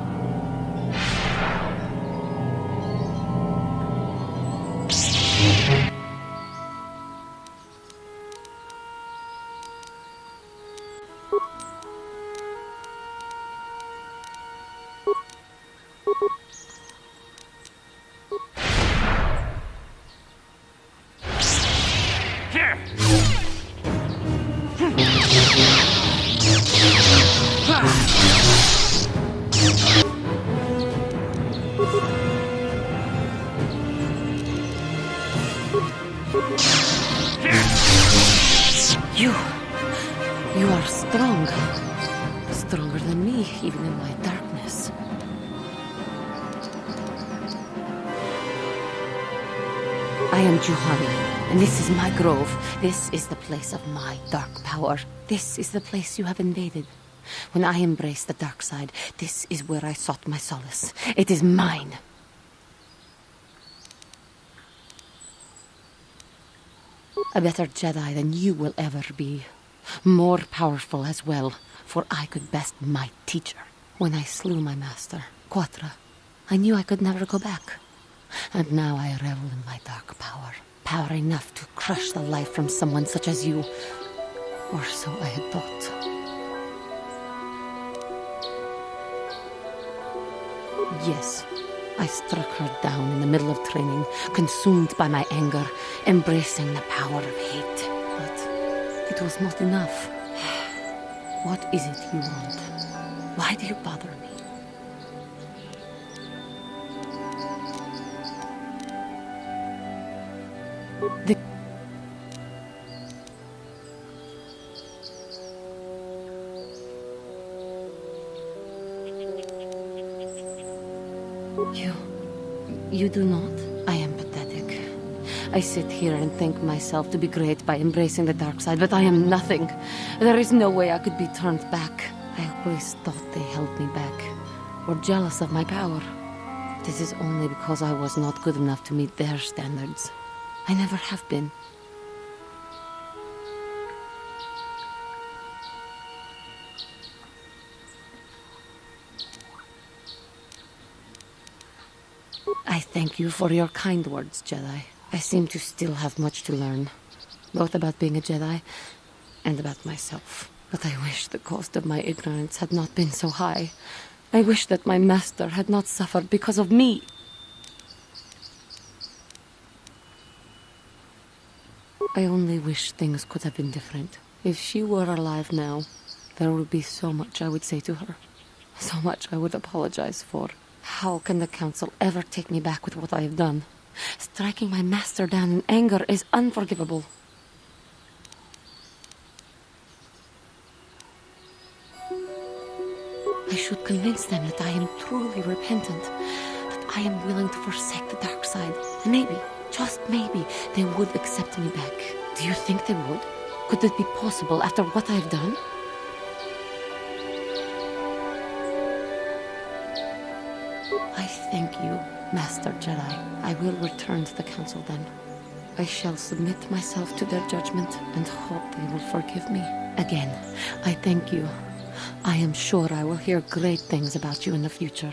You are strong. Stronger than me, even in my darkness. I am Juhani, and this is my grove. This is the place of my dark power. This is the place you have invaded. When I embraced the dark side, this is where I sought my solace. It is mine. A better Jedi than you will ever be. More powerful as well, for I could best my teacher. When I slew my master, Quatra, I knew I could never go back. And now I revel in my dark power. Power enough to crush the life from someone such as you. Or so I had thought. Yes, I struck her down in the middle of training, consumed by my anger, embracing the power of hate. But it was not enough. What is it you want? Why do you bother me? You do not? I am pathetic. I sit here and think myself to be great by embracing the dark side, but I am nothing. There is no way I could be turned back. I always thought they held me back. or jealous of my power. This is only because I was not good enough to meet their standards. I never have been. I thank you for your kind words, Jedi. I seem to still have much to learn, both about being a Jedi and about myself. But I wish the cost of my ignorance had not been so high. I wish that my master had not suffered because of me. I only wish things could have been different. If she were alive now, there would be so much I would say to her. So much I would apologize for. How can the Council ever take me back with what I have done? Striking my master down in anger is unforgivable. I should convince them that I am truly repentant, that I am willing to forsake the dark side, and maybe, just maybe, they would accept me back. Do you think they would? Could it be possible after what I have done? I thank you, Master Jedi. I will return to the Council then. I shall submit myself to their judgment and hope they will forgive me. Again, I thank you. I am sure I will hear great things about you in the future.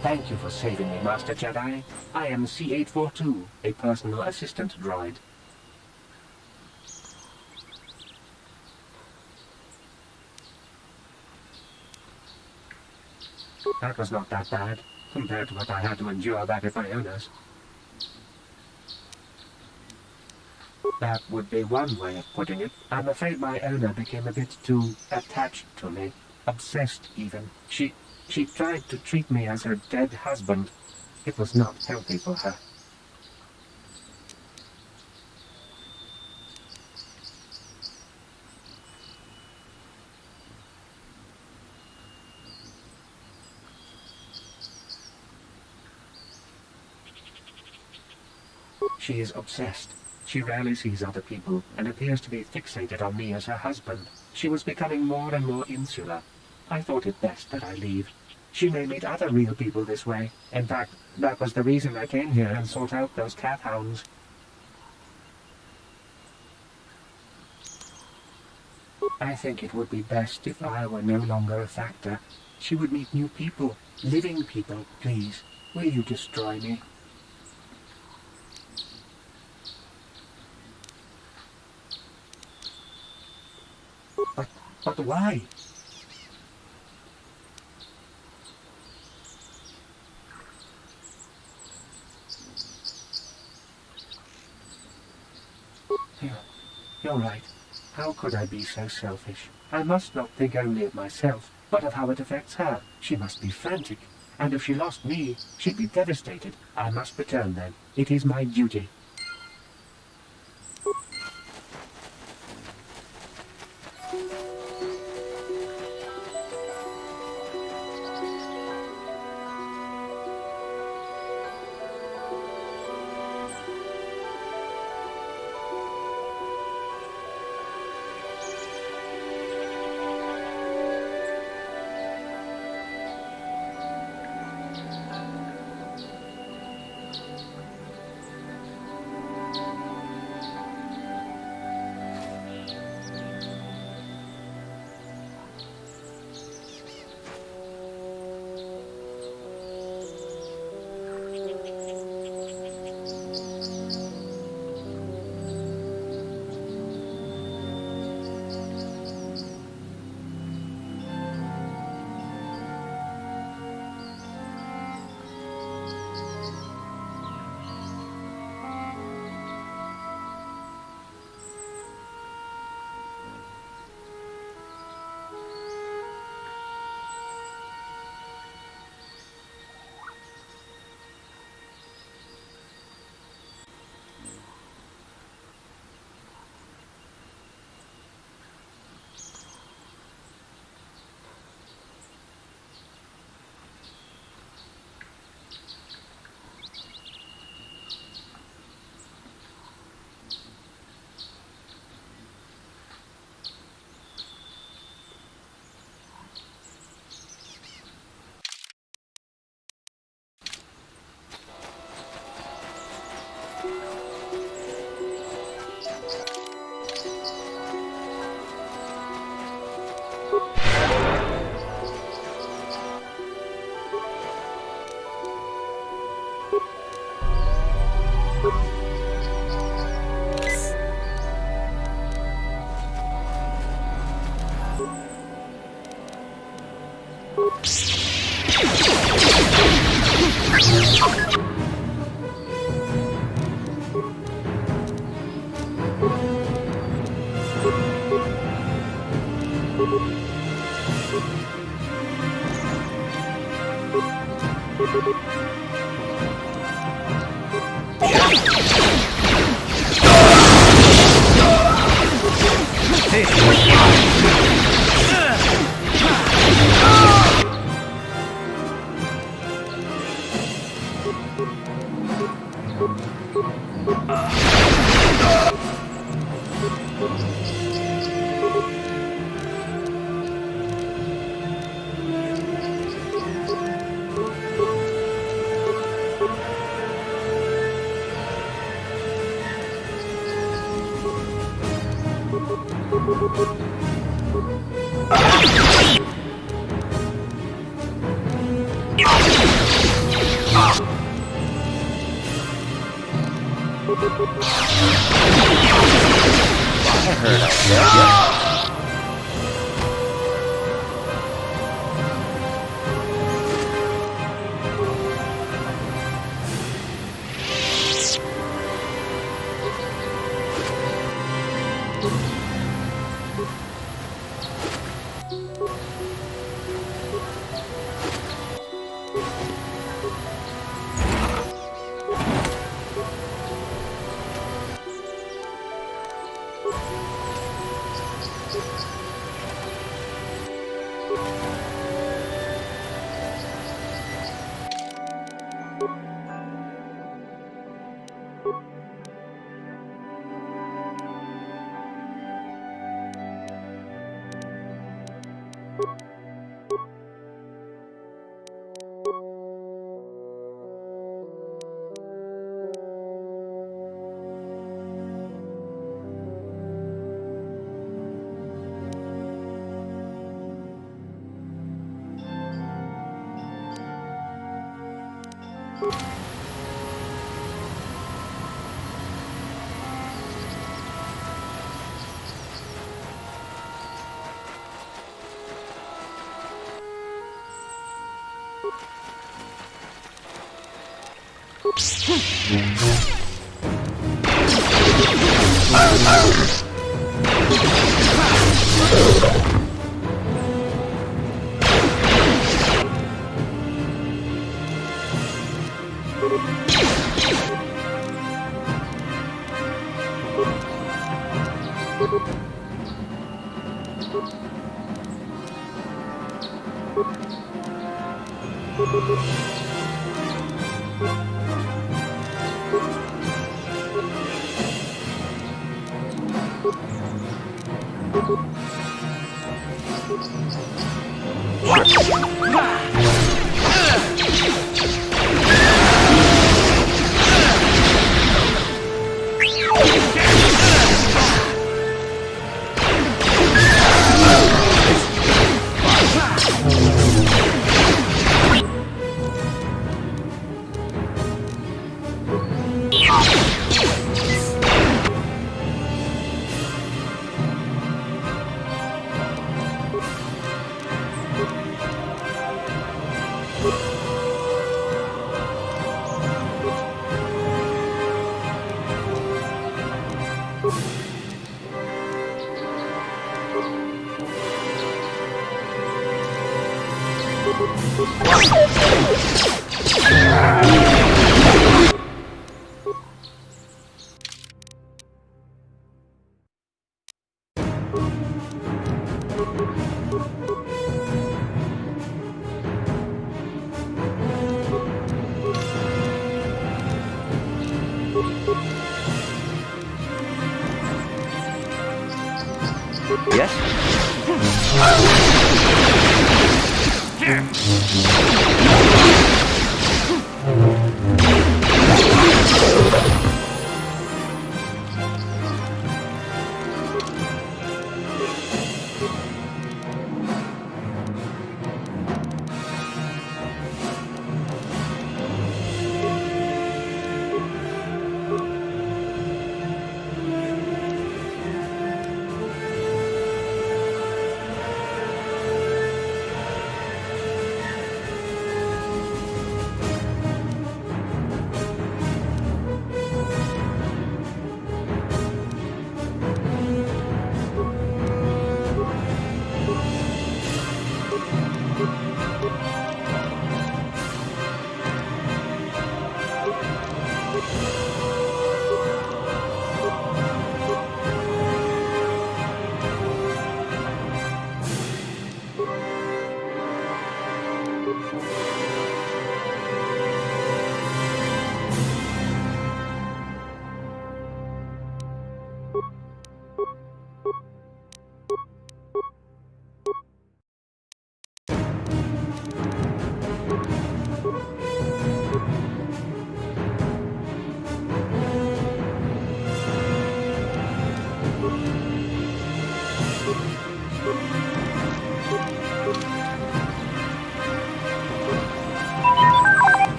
Thank you for saving me, Master Jedi. I am C-842, a personal assistant droid. That was not that bad, compared to what I had to endure back at my owner's. That would be one way of putting it. I'm afraid my owner became a bit too attached to me. Obsessed, even. She tried to treat me as her dead husband. It was not healthy for her. She is obsessed. She rarely sees other people and appears to be fixated on me as her husband. She was becoming more and more insular. I thought it best that I leave. She may meet other real people this way. In fact, that was the reason I came here and sought out those cat hounds. I think it would be best if I were no longer a factor. She would meet new people, living people. Please, will you destroy me? But why? You're right. How could I be so selfish? I must not think only of myself, but of how it affects her. She must be frantic, and if she lost me, she'd be devastated. I must return then. It is my duty.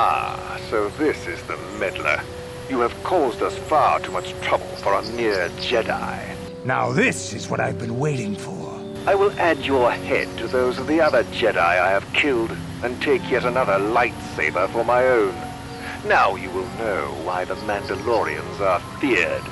Ah, so this is the meddler. You have caused us far too much trouble for a mere Jedi. Now this is what I've been waiting for. I will add your head to those of the other Jedi I have killed, and take yet another lightsaber for my own. Now you will know why the Mandalorians are feared.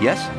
Yes?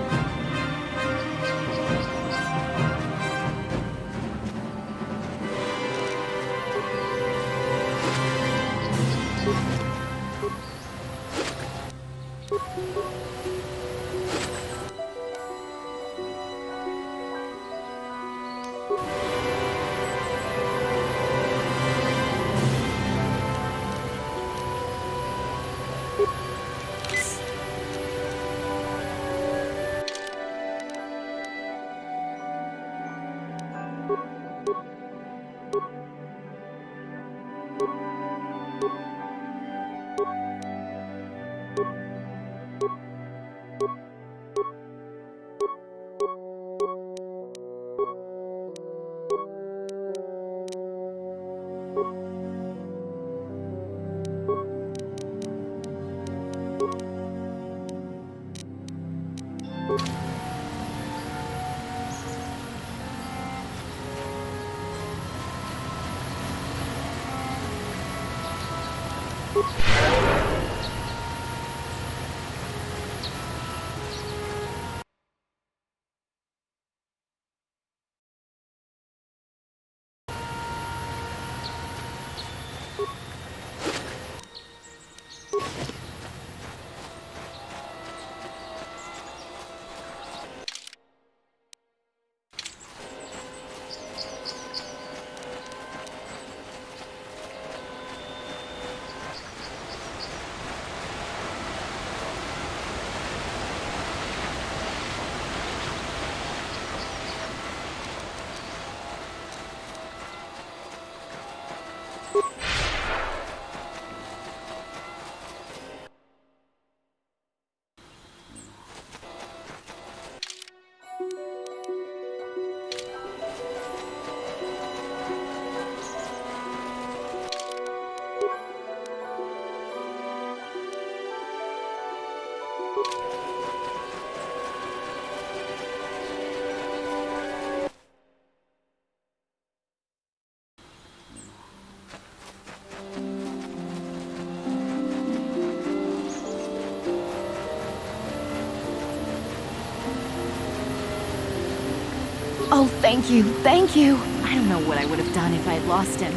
Oh, thank you, thank you. I don't know what I would have done if I had lost him.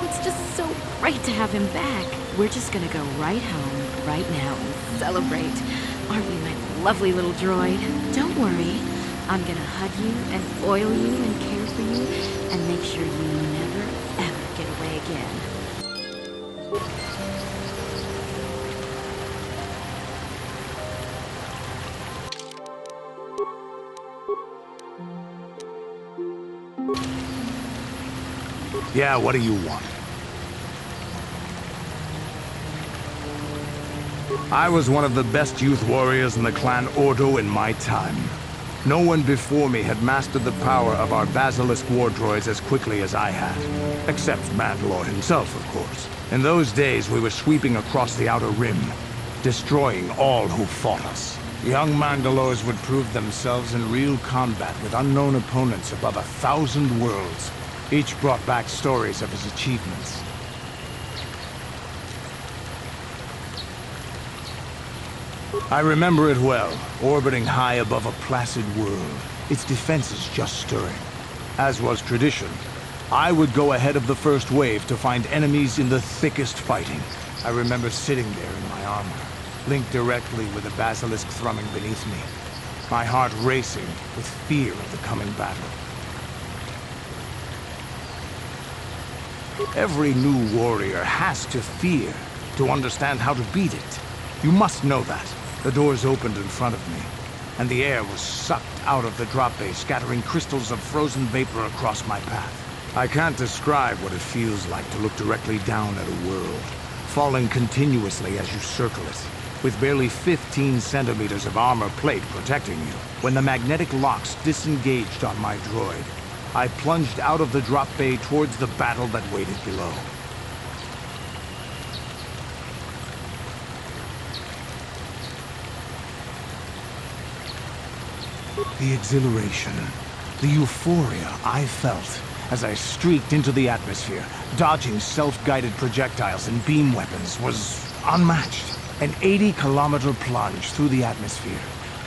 It's just so great to have him back. We're just gonna go right home, right now, and celebrate. Aren't we, my lovely little droid? Don't worry. I'm gonna hug you and oil you and care for you and make sure you never, ever get away again. Yeah, what do you want? I was one of the best youth warriors in the clan Ordo in my time. No one before me had mastered the power of our Basilisk war droids as quickly as I had. Except Mandalore himself, of course. In those days, we were sweeping across the Outer Rim, destroying all who fought us. Young Mandalores would prove themselves in real combat with unknown opponents above 1,000 worlds. Each brought back stories of his achievements. I remember it well, orbiting high above a placid world, its defenses just stirring. As was tradition, I would go ahead of the first wave to find enemies in the thickest fighting. I remember sitting there in my armor, linked directly with the basilisk thrumming beneath me, my heart racing with fear of the coming battle. Every new warrior has to fear to understand how to beat it. You must know that. The doors opened in front of me, and the air was sucked out of the drop bay, scattering crystals of frozen vapor across my path. I can't describe what it feels like to look directly down at a world, falling continuously as you circle it, with barely 15 centimeters of armor plate protecting you. When the magnetic locks disengaged on my droid, I plunged out of the drop bay towards the battle that waited below. The exhilaration, the euphoria I felt as I streaked into the atmosphere, dodging self-guided projectiles and beam weapons, was unmatched. An 80-kilometer plunge through the atmosphere,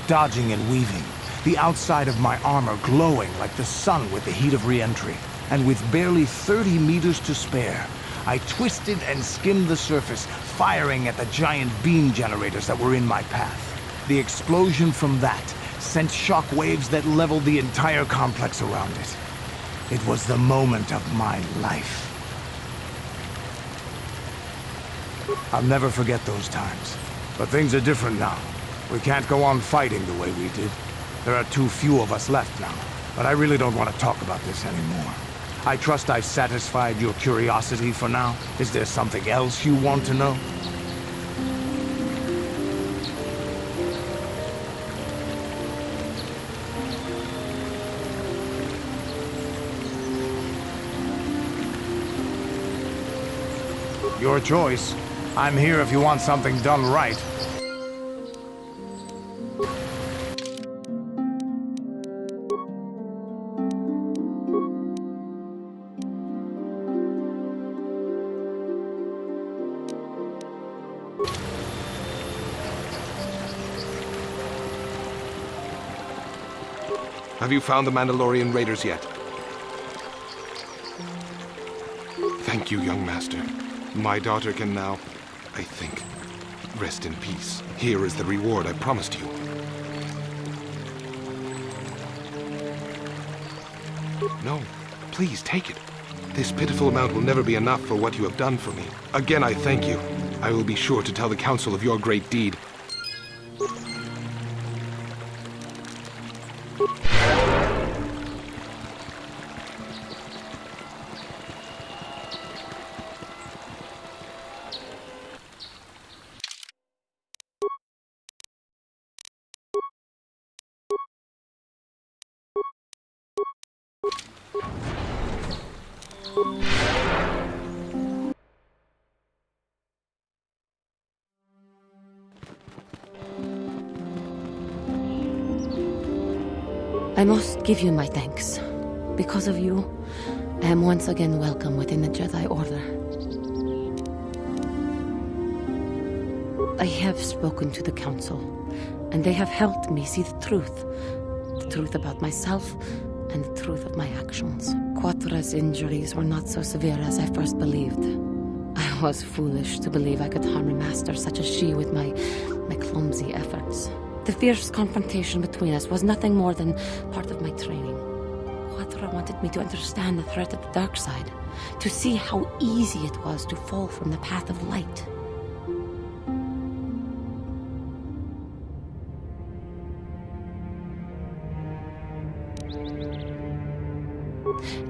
dodging and weaving, the outside of my armor glowing like the sun with the heat of re-entry. And with barely 30 meters to spare, I twisted and skimmed the surface, firing at the giant beam generators that were in my path. The explosion from that sent shock waves that leveled the entire complex around it. It was the moment of my life. I'll never forget those times. But things are different now. We can't go on fighting the way we did. There are too few of us left now. But I really don't want to talk about this anymore. I trust I've satisfied your curiosity for now. Is there something else you want to know? Your choice. I'm here if you want something done right. Have you found the Mandalorian raiders yet? Thank you, young master. My daughter can now, I think, rest in peace. Here is the reward I promised you. No, please take it. This pitiful amount will never be enough for what you have done for me. Again, I thank you. I will be sure to tell the Council of your great deed. I must give you my thanks. Because of you, I am once again welcome within the Jedi Order. I have spoken to the Council, and they have helped me see the truth. the truth about myself and the truth of my actions. Quatra's injuries were not so severe as I first believed. I was foolish to believe I could harm a master such as she with my clumsy efforts. The fierce confrontation between us was nothing more than part of my training. Quatra wanted me to understand the threat of the dark side, to see how easy it was to fall from the path of light.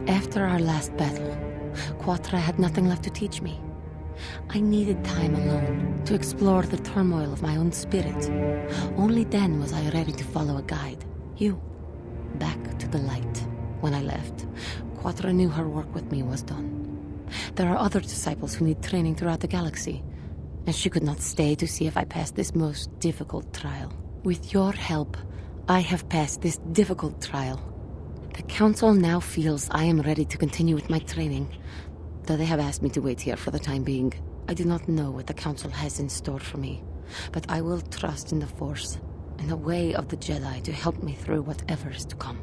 After our last battle, Quatra had nothing left to teach me. I needed time alone to explore the turmoil of my own spirit. Only then was I ready to follow a guide. You. Back to the light. When I left, Quatra knew her work with me was done. There are other disciples who need training throughout the galaxy, and she could not stay to see if I passed this most difficult trial. With your help, I have passed this difficult trial. The Council now feels I am ready to continue with my training, though they have asked me to wait here for the time being. I do not know what the Council has in store for me, but I will trust in the Force and the way of the Jedi to help me through whatever is to come.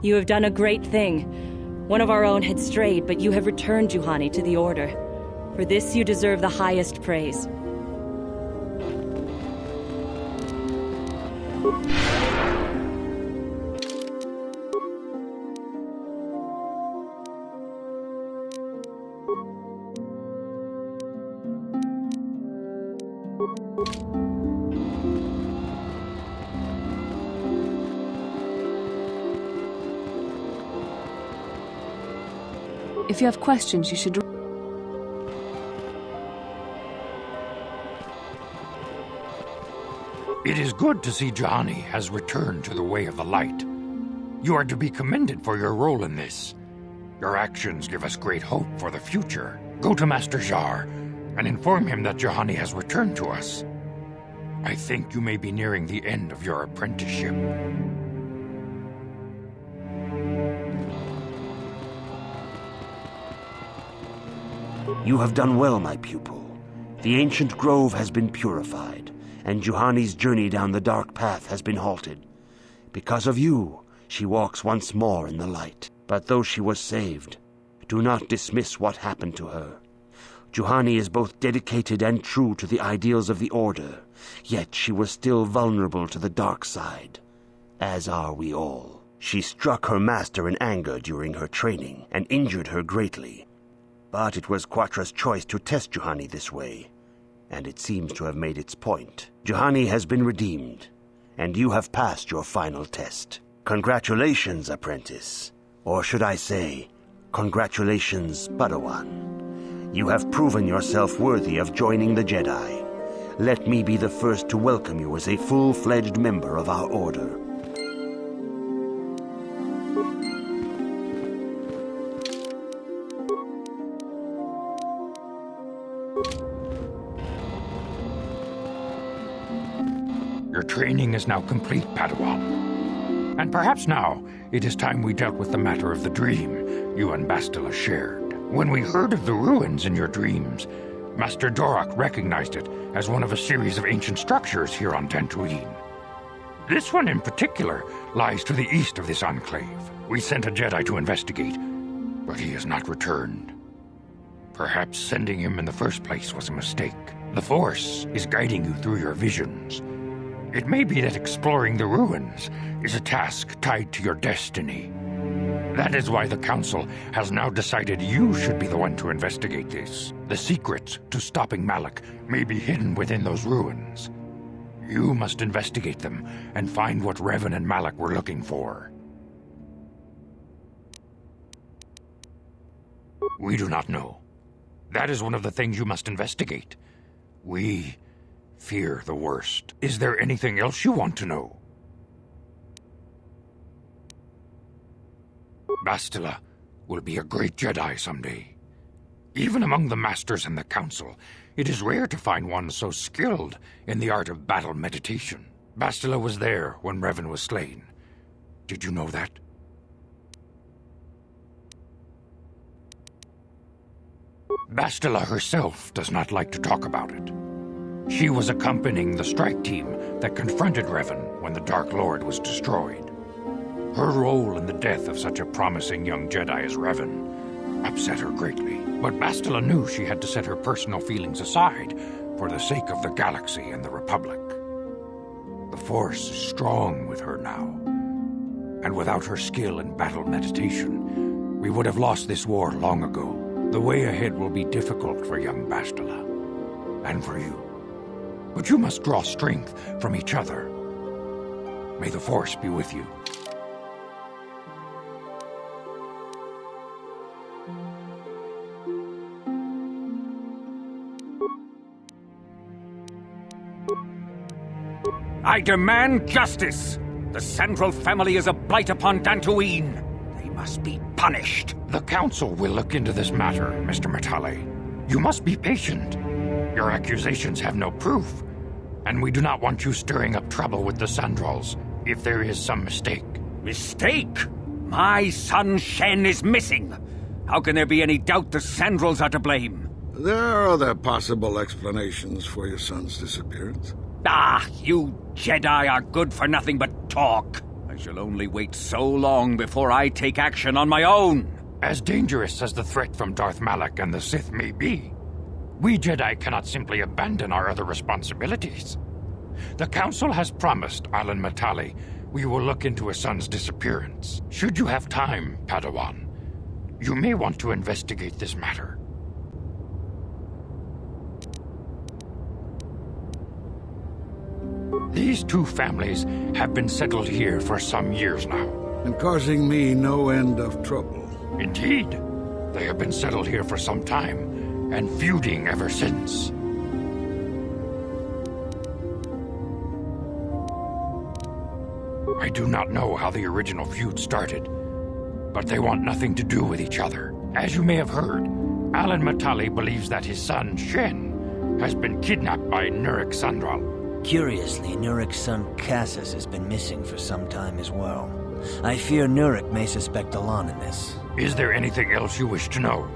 You have done a great thing. One of our own had strayed, but you have returned Juhani to the Order. For this you deserve the highest praise. If you have questions, you should... It is good to see Juhani has returned to the way of the light. You are to be commended for your role in this. Your actions give us great hope for the future. Go to Master Jar and inform him that Juhani has returned to us. I think you may be nearing the end of your apprenticeship. You have done well, my pupil. The ancient grove has been purified, and Juhani's journey down the dark path has been halted. Because of you, she walks once more in the light. But though she was saved, do not dismiss what happened to her. Juhani is both dedicated and true to the ideals of the Order, yet she was still vulnerable to the dark side, as are we all. She struck her master in anger during her training and injured her greatly. But it was Quatra's choice to test Juhani this way, and it seems to have made its point. Juhani has been redeemed, and you have passed your final test. Congratulations, apprentice. Or should I say, congratulations, Padawan. You have proven yourself worthy of joining the Jedi. Let me be the first to welcome you as a full-fledged member of our Order. Your training is now complete, Padawan. And perhaps now, it is time we dealt with the matter of the dream you and Bastila shared. When we heard of the ruins in your dreams, Master Dorak recognized it as one of a series of ancient structures here on Dantooine. This one in particular lies to the east of this enclave. We sent a Jedi to investigate, but he has not returned. Perhaps sending him in the first place was a mistake. The Force is guiding you through your visions. It may be that exploring the ruins is a task tied to your destiny. That is why the Council has now decided you should be the one to investigate this. The secrets to stopping Malak may be hidden within those ruins. You must investigate them and find what Revan and Malak were looking for. We do not know. That is one of the things you must investigate. We fear the worst. Is there anything else you want to know? Bastila will be a great Jedi someday. Even among the Masters and the Council, it is rare to find one so skilled in the art of battle meditation. Bastila was there when Revan was slain. Did you know that? Bastila herself does not like to talk about it. She was accompanying the strike team that confronted Revan when the Dark Lord was destroyed. Her role in the death of such a promising young Jedi as Revan upset her greatly, but Bastila knew she had to set her personal feelings aside for the sake of the galaxy and the Republic. The Force is strong with her now, and without her skill in battle meditation, we would have lost this war long ago. The way ahead will be difficult for young Bastila, and for you. But you must draw strength from each other. May the Force be with you. I demand justice! The Central family is a blight upon Dantooine. They must be punished. The Council will look into this matter, Mr. Matale. You must be patient. Your accusations have no proof, and we do not want you stirring up trouble with the Sandrals if there is some mistake. Mistake? My son Shen is missing. How can there be any doubt the Sandrals are to blame? There are other possible explanations for your son's disappearance. Ah, you Jedi are good for nothing but talk. I shall only wait so long before I take action on my own. As dangerous as the threat from Darth Malak and the Sith may be, we Jedi cannot simply abandon our other responsibilities. The Council has promised Alan Matale we will look into his son's disappearance. Should you have time, Padawan, you may want to investigate this matter. These two families have been settled here for some years now. And causing me no end of trouble. Indeed. They have been settled here for some time, and feuding ever since. I do not know how the original feud started, but they want nothing to do with each other. As you may have heard, Alan Matale believes that his son, Shen, has been kidnapped by Nurik Sandral. Curiously, Nurik's son Cassius has been missing for some time as well. I fear Nurik may suspect Alan in this. Is there anything else you wish to know?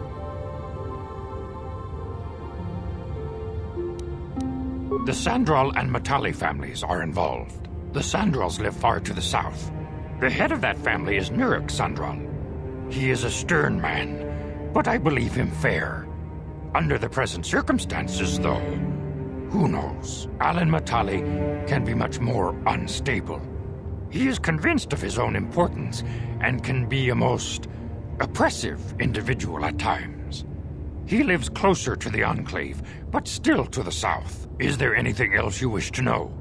The Sandral and Matale families are involved. The Sandrals live far to the south. The head of that family is Nurik Sandral. He is a stern man, but I believe him fair. Under the present circumstances, though, who knows? Alan Matale can be much more unstable. He is convinced of his own importance and can be a most oppressive individual at times. He lives closer to the Enclave, but still to the south. Is there anything else you wish to know?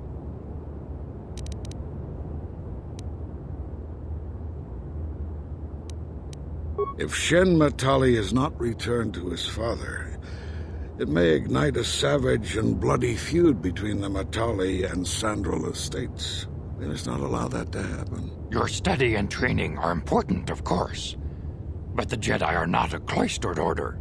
If Shen Matale is not returned to his father, it may ignite a savage and bloody feud between the Matale and Sandral estates. We must not allow that to happen. Your study and training are important, of course, but the Jedi are not a cloistered order.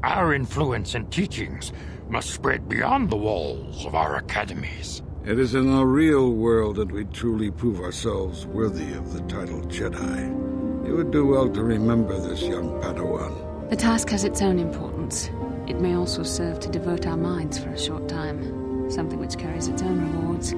Our influence and teachings must spread beyond the walls of our academies. It is in the real world that we truly prove ourselves worthy of the title Jedi. You would do well to remember this, young Padawan. The task has its own importance. It may also serve to divert our minds for a short time, something which carries its own rewards.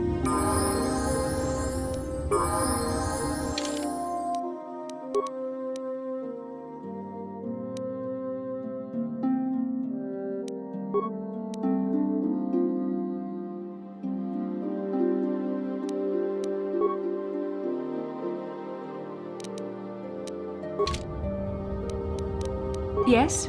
Yes?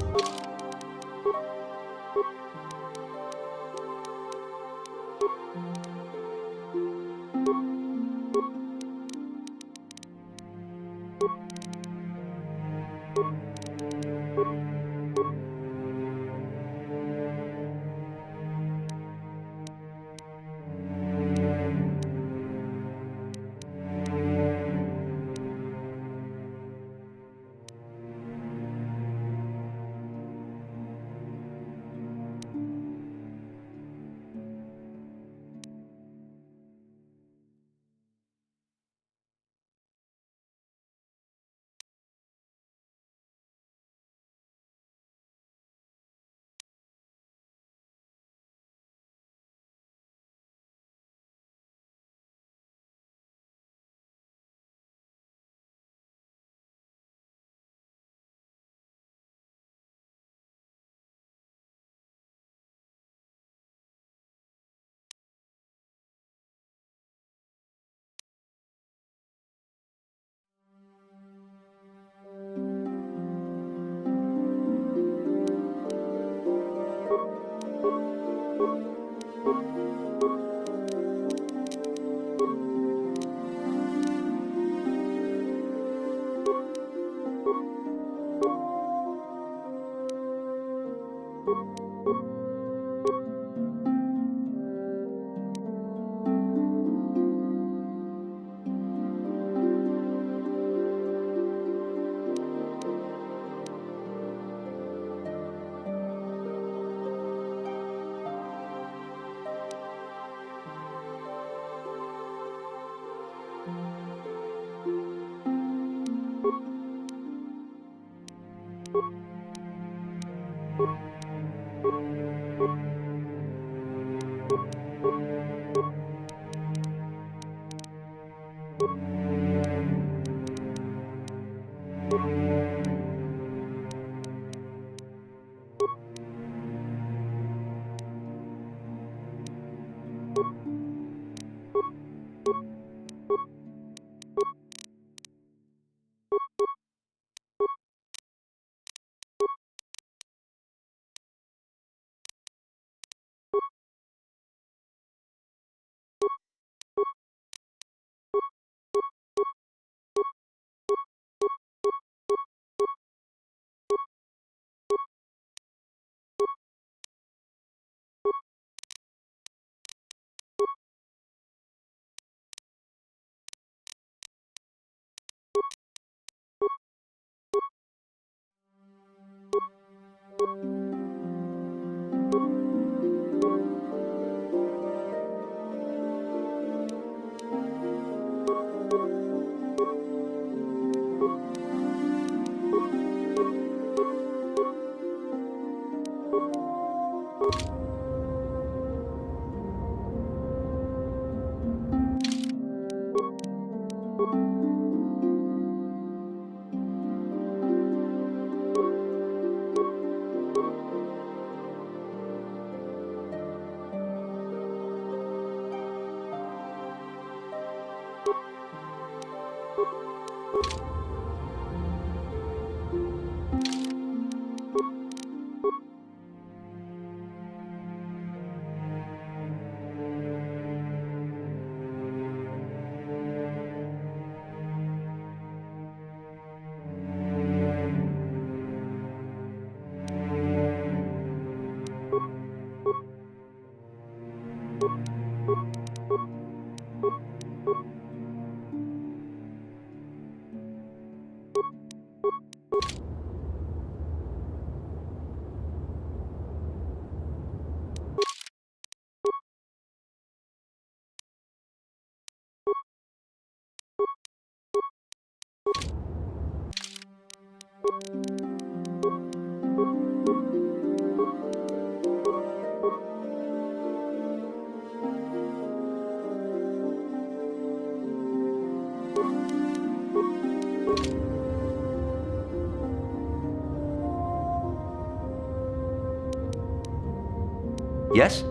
Yes?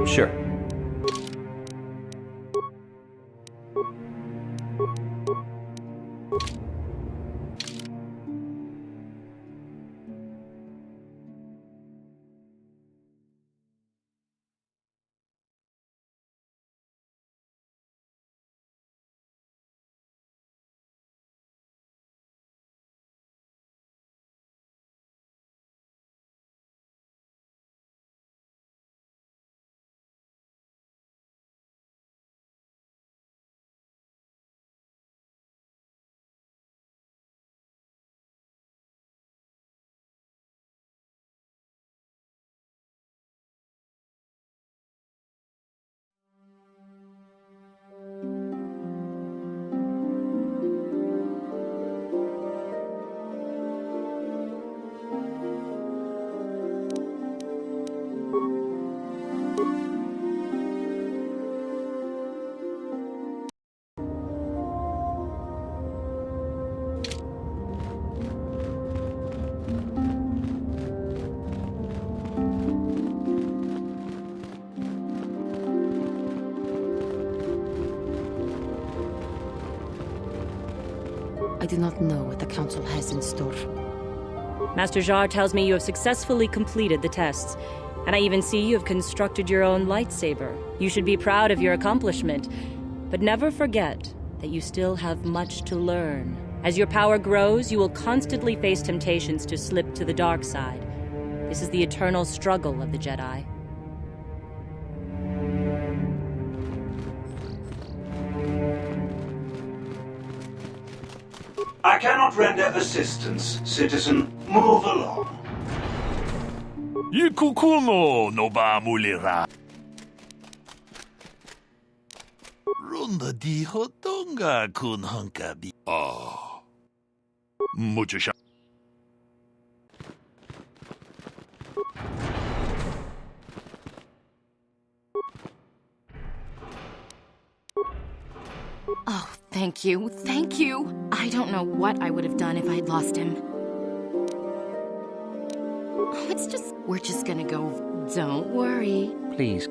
Sure. I do not know what the Council has in store. Master Jar tells me you have successfully completed the tests, and I even see you have constructed your own lightsaber. You should be proud of your accomplishment, but never forget that you still have much to learn. As your power grows, you will constantly face temptations to slip to the dark side. This is the eternal struggle of the Jedi. I cannot render assistance, citizen. Move along. Yikukuno no ba mulira. Ronda di hotonga kun hunkabi. Ah. Mucho sha. Oh, thank you. Thank you. I don't know what I would have done if I'd lost him. Oh, we're just gonna go. Don't worry. Please.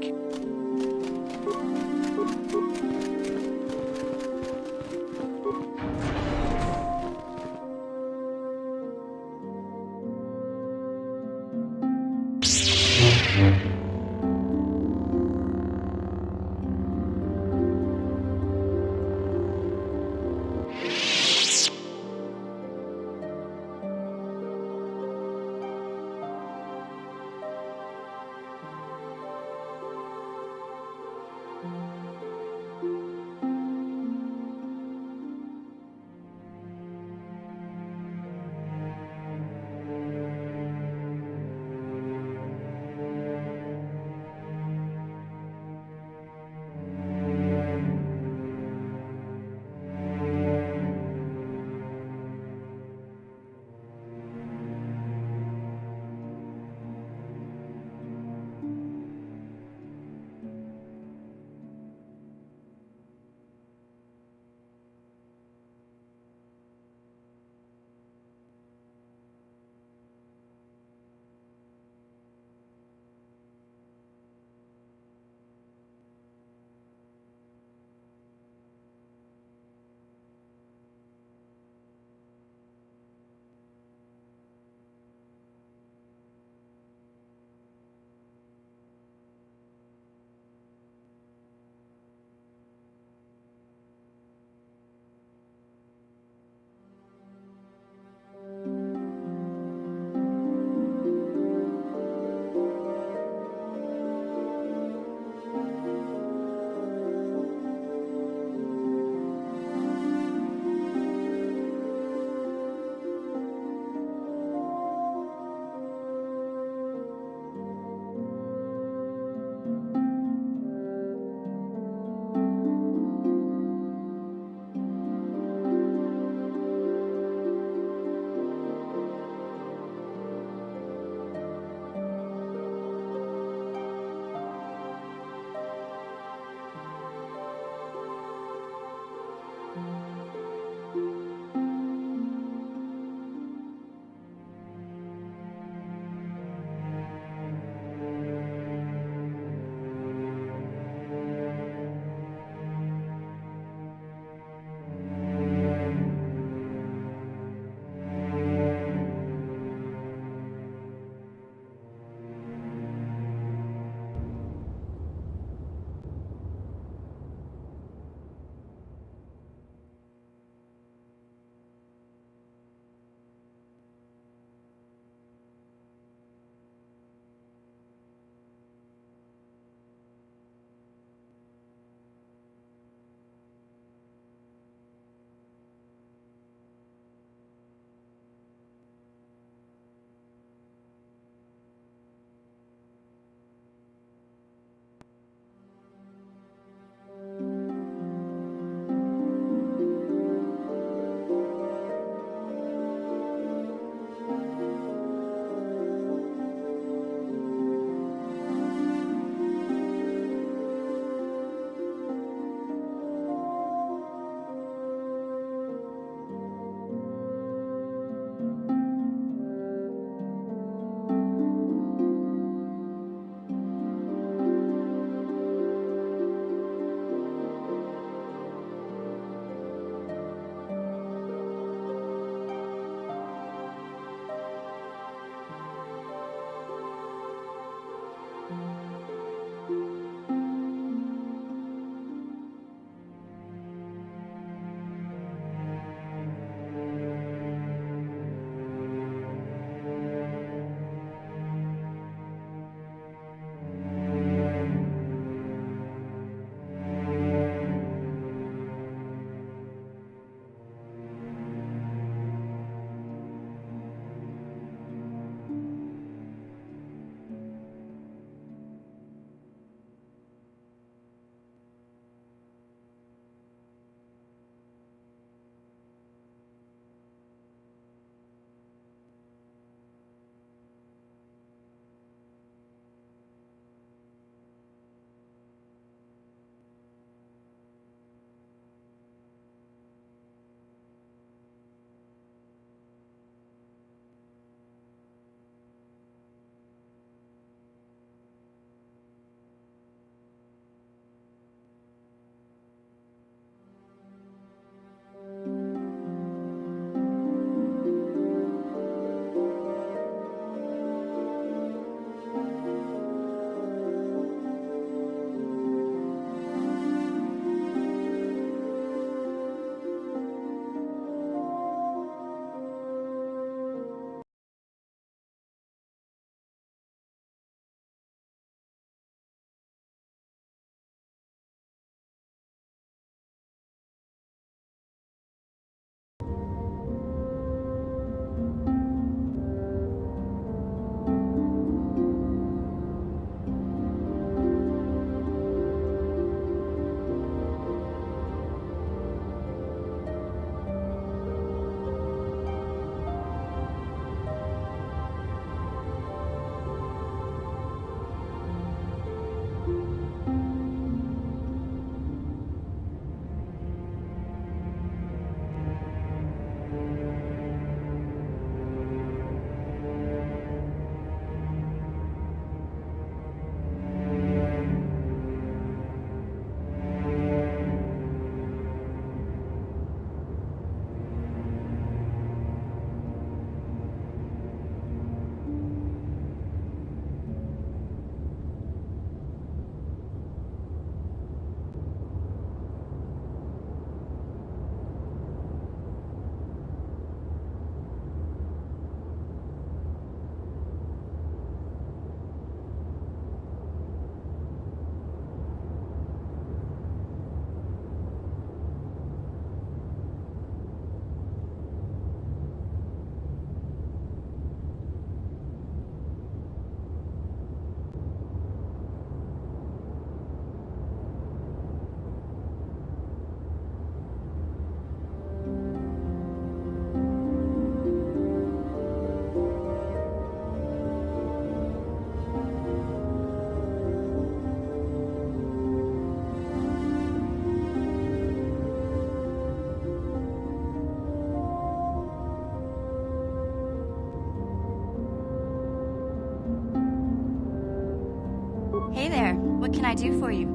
What can I do for you?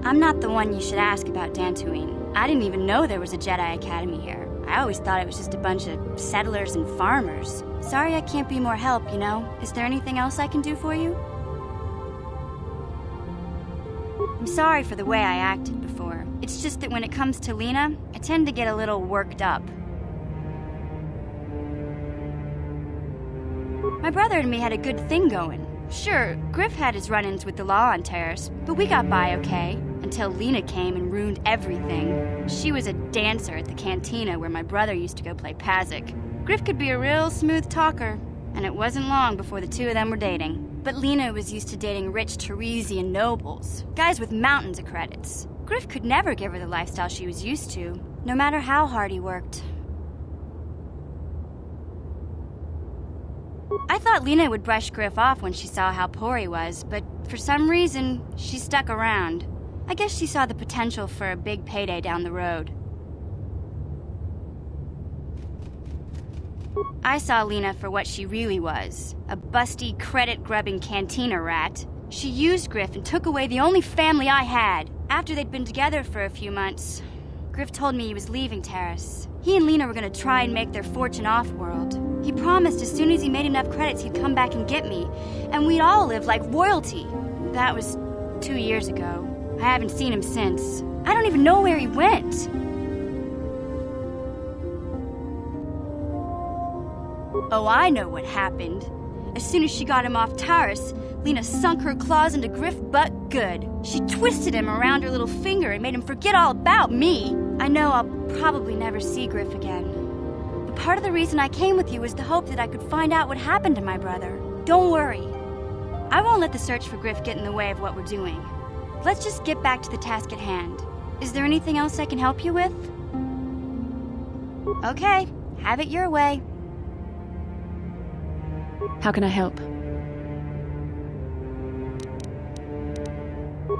I'm not the one you should ask about Dantooine. I didn't even know there was a Jedi Academy here. I always thought it was just a bunch of settlers and farmers. Sorry I can't be more help, you know? Is there anything else I can do for you? I'm sorry for the way I acted before. It's just that when it comes to Lena, I tend to get a little worked up. My brother and me had a good thing going. Sure, Griff had his run-ins with the law on Terrace, but we got by okay. Until Lena came and ruined everything. She was a dancer at the cantina where my brother used to go play Pazik. Griff could be a real smooth talker, and it wasn't long before the two of them were dating. But Lena was used to dating rich Teresian nobles, guys with mountains of credits. Griff could never give her the lifestyle she was used to, no matter how hard he worked. I thought Lena would brush Griff off when she saw how poor he was, but for some reason, she stuck around. I guess she saw the potential for a big payday down the road. I saw Lena for what she really was, a busty, credit-grubbing cantina rat. She used Griff and took away the only family I had. After they'd been together for a few months, Griff told me he was leaving Terrace. He and Lena were gonna try and make their fortune off-world. He promised as soon as he made enough credits he'd come back and get me, and we'd all live like royalty. That was 2 years ago. I haven't seen him since. I don't even know where he went. Oh, I know what happened. As soon as she got him off Taurus, Lena sunk her claws into Griff butt good. She twisted him around her little finger and made him forget all about me. I know I'll probably never see Griff again. But part of the reason I came with you was the hope that I could find out what happened to my brother. Don't worry. I won't let the search for Griff get in the way of what we're doing. Let's just get back to the task at hand. Is there anything else I can help you with? Okay, have it your way. How can I help?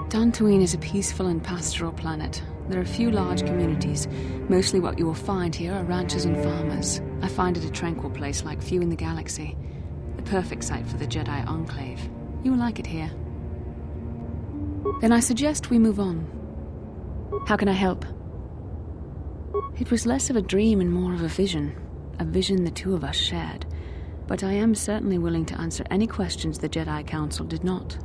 Dantooine is a peaceful and pastoral planet. There are few large communities. Mostly what you will find here are ranchers and farmers. I find it a tranquil place like few in the galaxy. The perfect site for the Jedi Enclave. You will like it here. Then I suggest we move on. How can I help? It was less of a dream and more of a vision the two of us shared. But I am certainly willing to answer any questions the Jedi Council did not.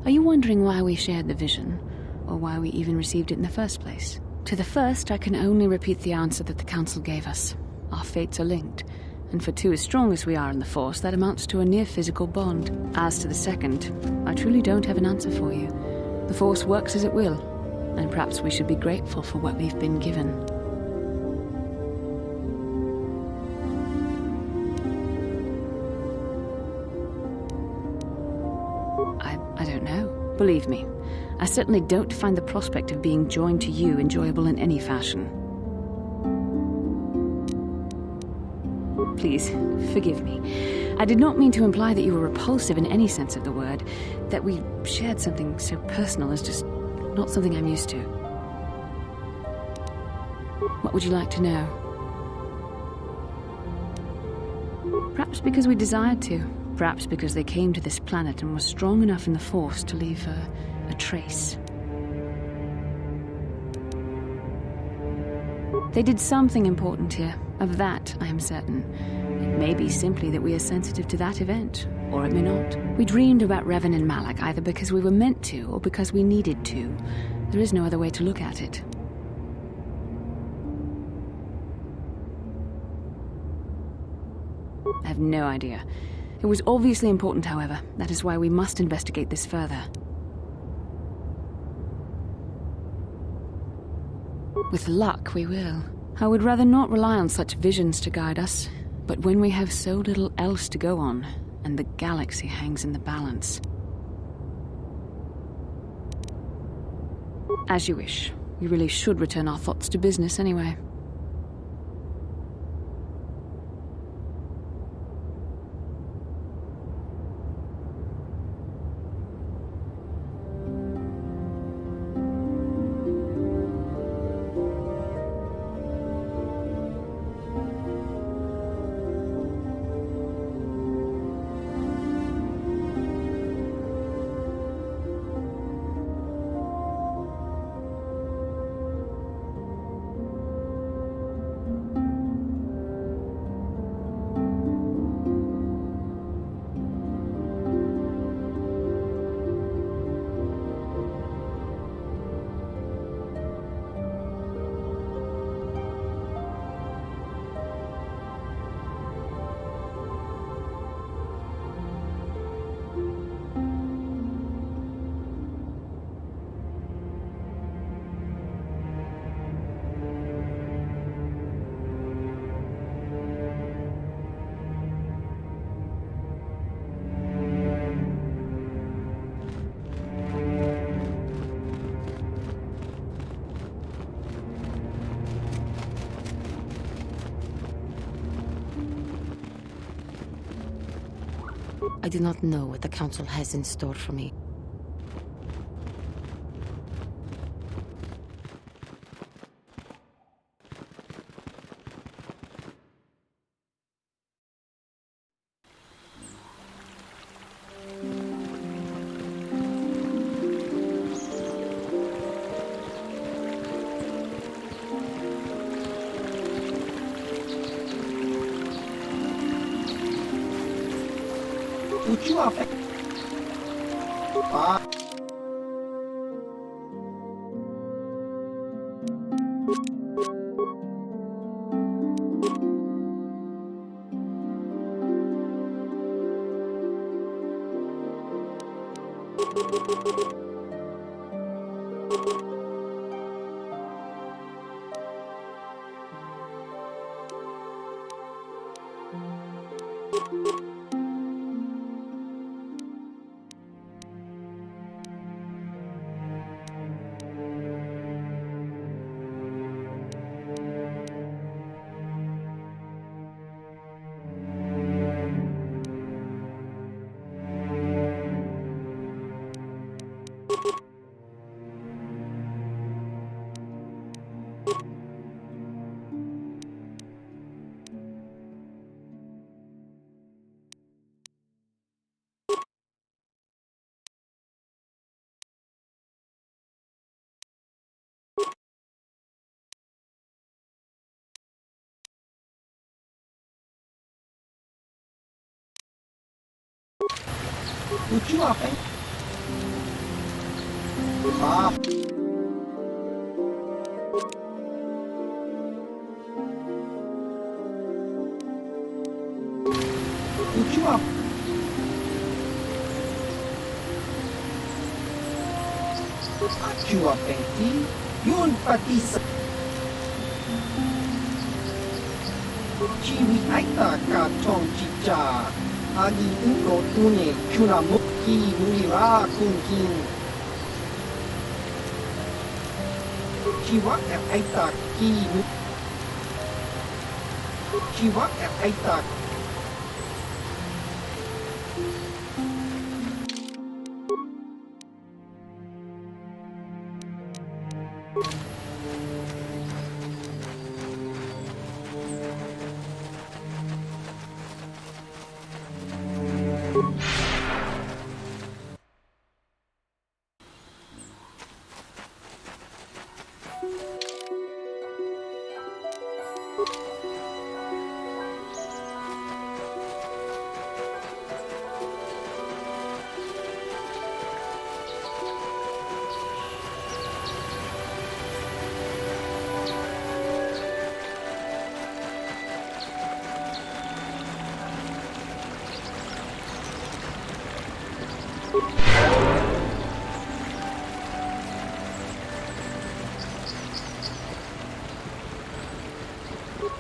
Are you wondering why we shared the vision? Or why we even received it in the first place? To the first, I can only repeat the answer that the Council gave us. Our fates are linked, and for two as strong as we are in the Force, that amounts to a near-physical bond. As to the second, I truly don't have an answer for you. The Force works as it will, and perhaps we should be grateful for what we've been given. I don't know. Believe me, I certainly don't find the prospect of being joined to you enjoyable in any fashion. Please, forgive me. I did not mean to imply that you were repulsive in any sense of the word. That we shared something so personal is just not something I'm used to. What would you like to know? Perhaps because we desired to. Perhaps because they came to this planet and were strong enough in the Force to leave a trace. They did something important here. Of that, I am certain. It may be simply that we are sensitive to that event, or it may not. We dreamed about Revan and Malak either because we were meant to, or because we needed to. There is no other way to look at it. I have no idea. It was obviously important, however. That is why we must investigate this further. With luck, we will. I would rather not rely on such visions to guide us, but when we have so little else to go on, and the galaxy hangs in the balance. As you wish. We really should return our thoughts to business anyway. I do not know what the Council has in store for me.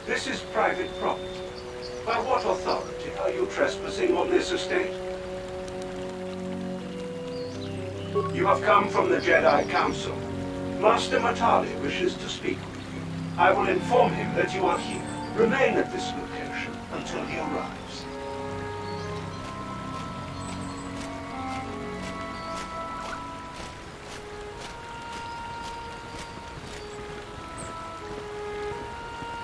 This is private property. By what authority are you trespassing on this estate? You have come from the Jedi Council. Master Matali wishes to speak with you. I will inform him that you are here. Remain at this location until he arrives.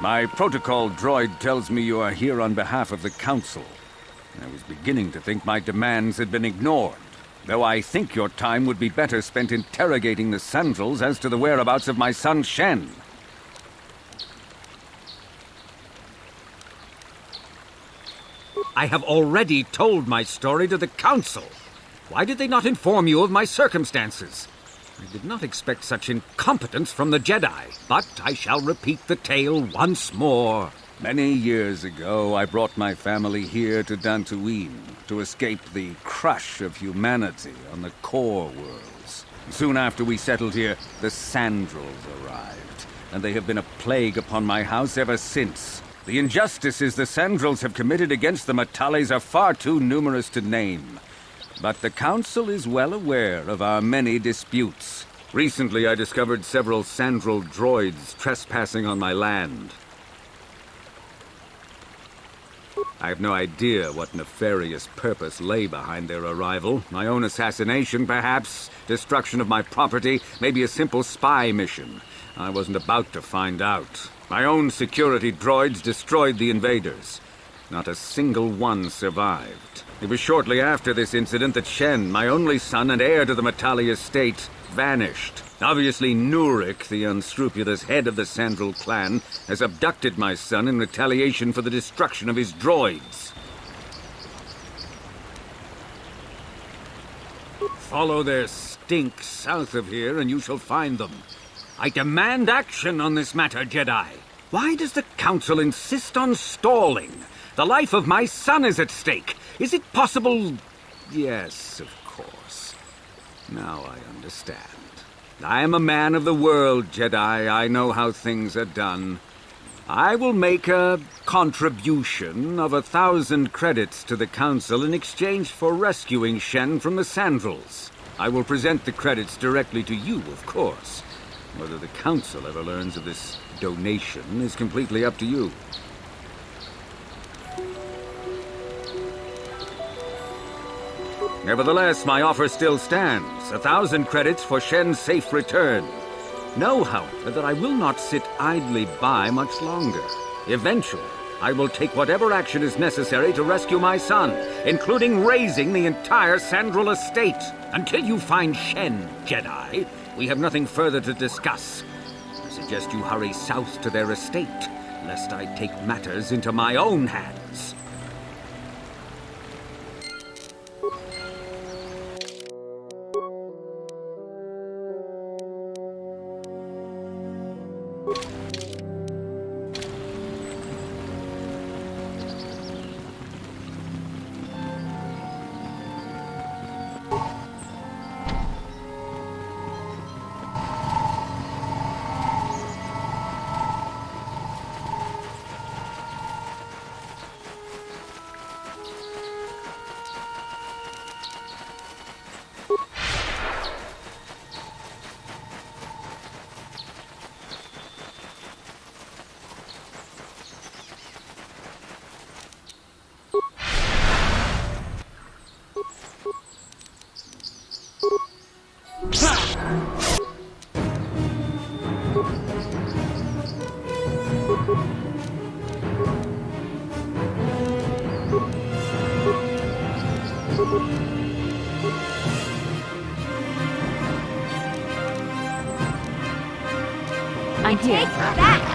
My protocol droid tells me you are here on behalf of the Council. I was beginning to think my demands had been ignored, though I think your time would be better spent interrogating the Sandrels as to the whereabouts of my son Shen. I have already told my story to the Council. Why did they not inform you of my circumstances? I did not expect such incompetence from the Jedi, but I shall repeat the tale once more. Many years ago, I brought my family here to Dantooine to escape the crush of humanity on the core worlds. Soon after we settled here, the Sandrels arrived, and they have been a plague upon my house ever since. The injustices the Sandrels have committed against the Matales are far too numerous to name. But the Council is well aware of our many disputes. Recently, I discovered several Sandrel droids trespassing on my land. I have no idea what nefarious purpose lay behind their arrival. My own assassination, perhaps. Destruction of my property. Maybe a simple spy mission. I wasn't about to find out. My own security droids destroyed the invaders. Not a single one survived. It was shortly after this incident that Shen, my only son and heir to the Matali estate, vanished. Obviously, Nurik, the unscrupulous head of the Sandral clan, has abducted my son in retaliation for the destruction of his droids. Follow their stink south of here and you shall find them. I demand action on this matter, Jedi. Why does the Council insist on stalling? The life of my son is at stake. Is it possible? Yes, of course. Now I understand. I am a man of the world, Jedi. I know how things are done. I will make a contribution of 1,000 credits to the Council in exchange for rescuing Shen from the Sandrals. I will present the credits directly to you, of course. Whether the Council ever learns of this donation is completely up to you. Nevertheless, my offer still stands. 1,000 credits for Shen's safe return. Know, however, that I will not sit idly by much longer. Eventually, I will take whatever action is necessary to rescue my son, including raising the entire Sandral estate. Until you find Shen, Jedi, we have nothing further to discuss. I suggest you hurry south to their estate, lest I take matters into my own hands. I'm here. Take that!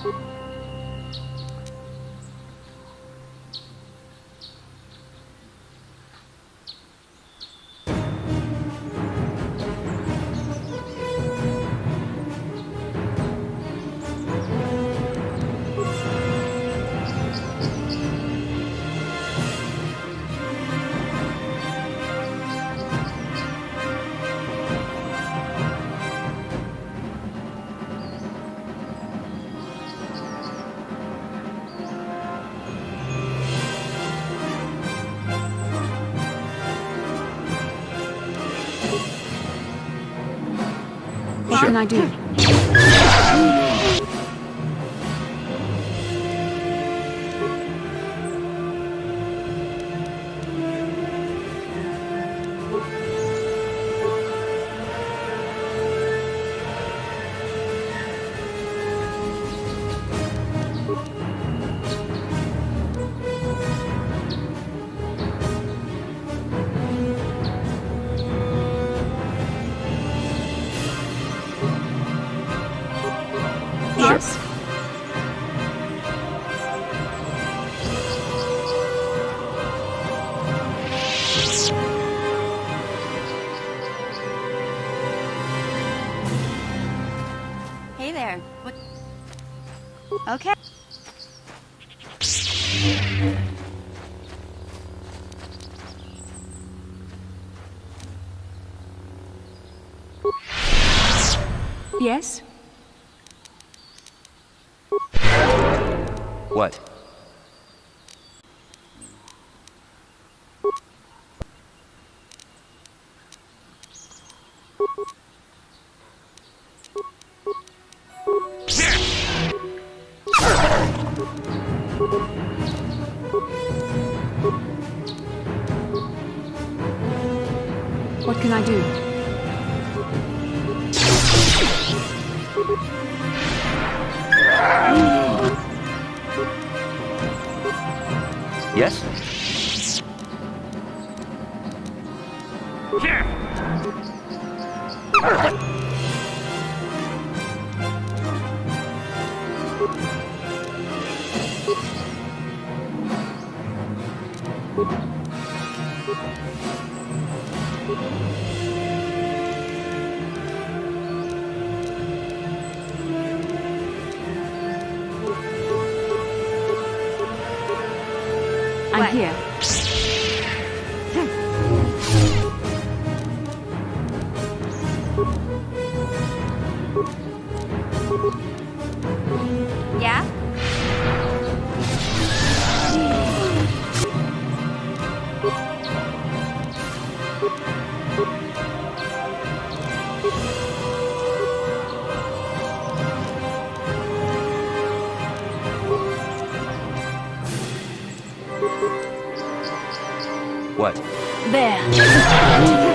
What can I do? Yes. Hey there. What? Okay. Yes? What? What can I do? Yes? I'm here. Yeah? What? There.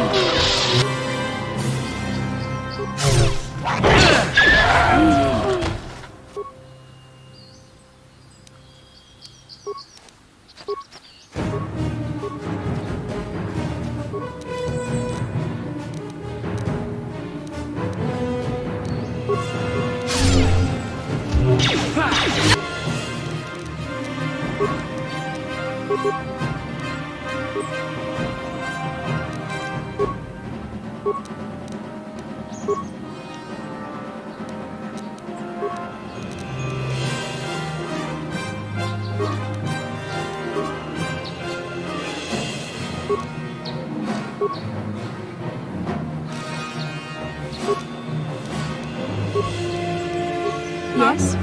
Yes?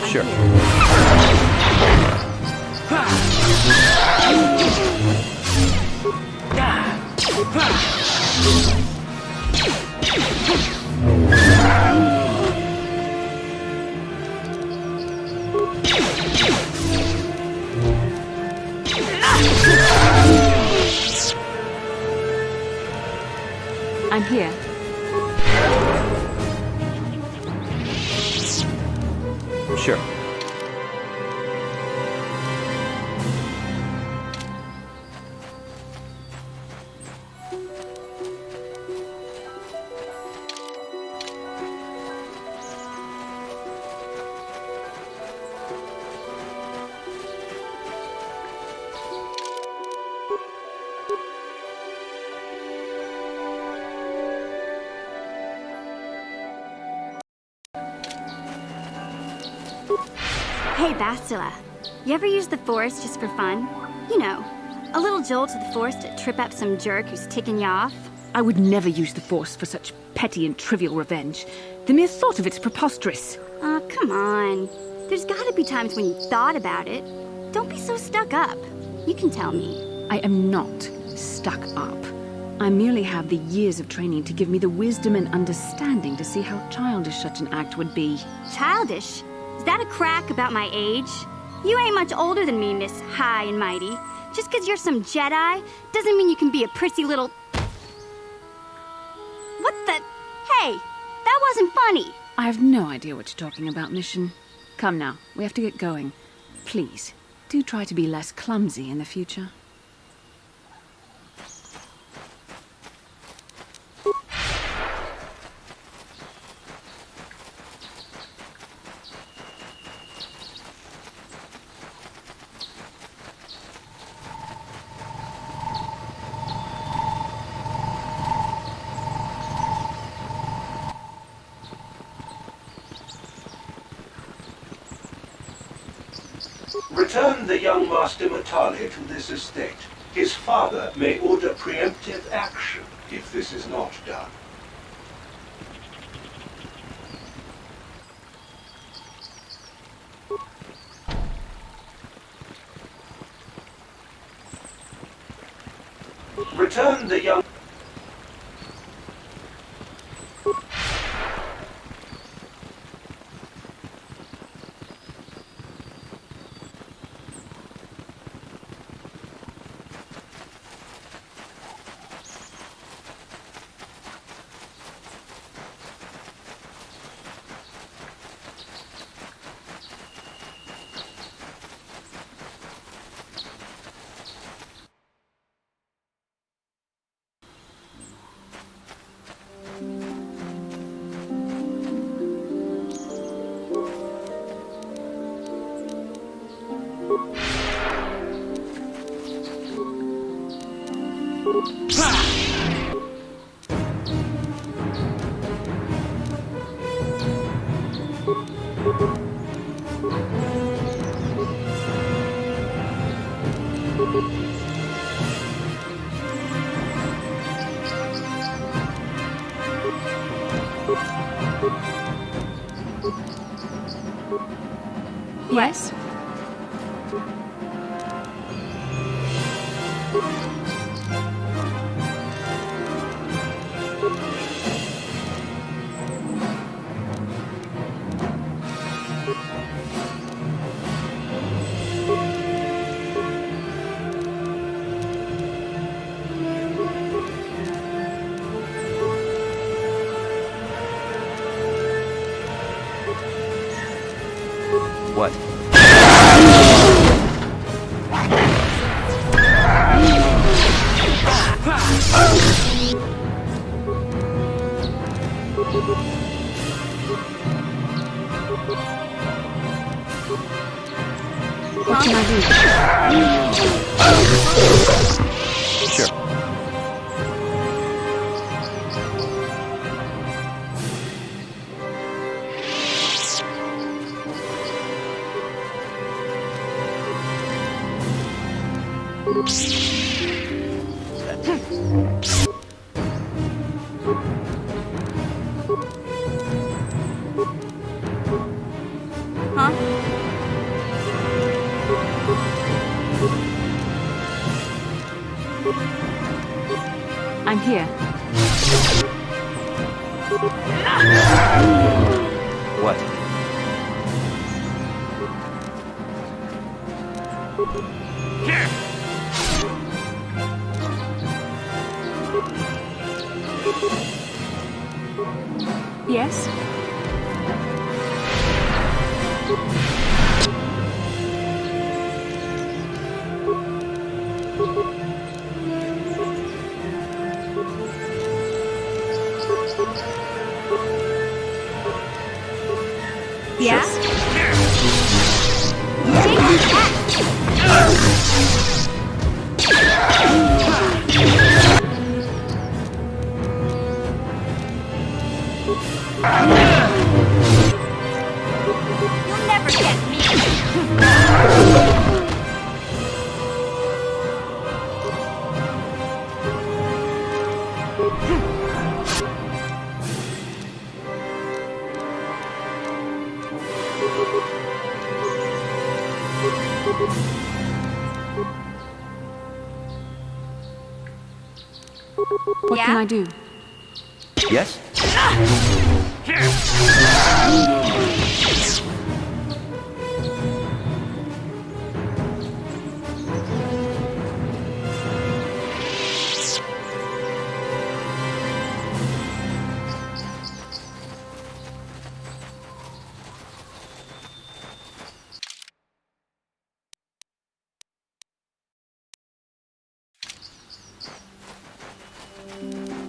Sure. I'm here. Sure. Hey, Bastila. You ever use the Force just for fun? You know, a little jolt to the Force to trip up some jerk who's ticking you off? I would never use the Force for such petty and trivial revenge. The mere thought of it's preposterous. Aw, come on. There's gotta be times when you thought about it. Don't be so stuck up. You can tell me. I am not stuck up. I merely have the years of training to give me the wisdom and understanding to see how childish such an act would be. Childish? Is that a crack about my age? You ain't much older than me, Miss High and Mighty. Just 'cause you're some Jedi doesn't mean you can be a prissy little... What the... Hey, that wasn't funny. I have no idea what you're talking about, Mission. Come now, we have to get going. Please, do try to be less clumsy in the future. Return the young Master Matali to this estate. His father may order preemptive action if this is not done. Return the young... Yes? What? What can I do? Sure. here. What? Yes? Yeah? You'll never get me. What can I do? Yes?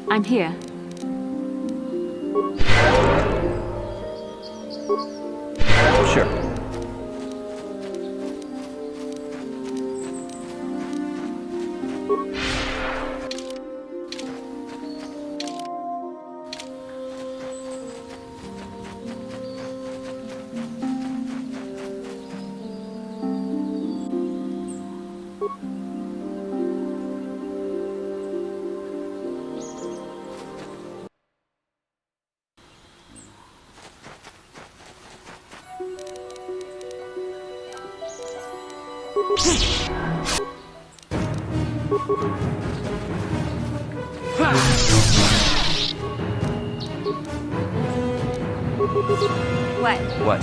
I'm here. Sure. What? What?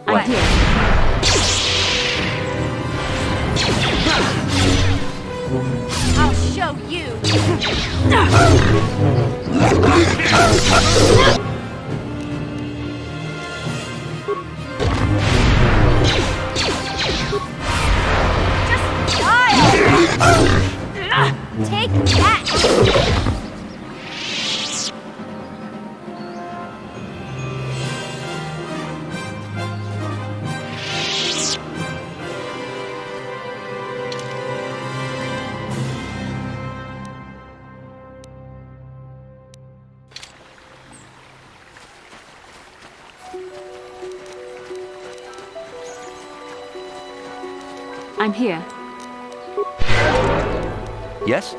I'm here. I'll show you. Just die. Take that. I'm here. Yes?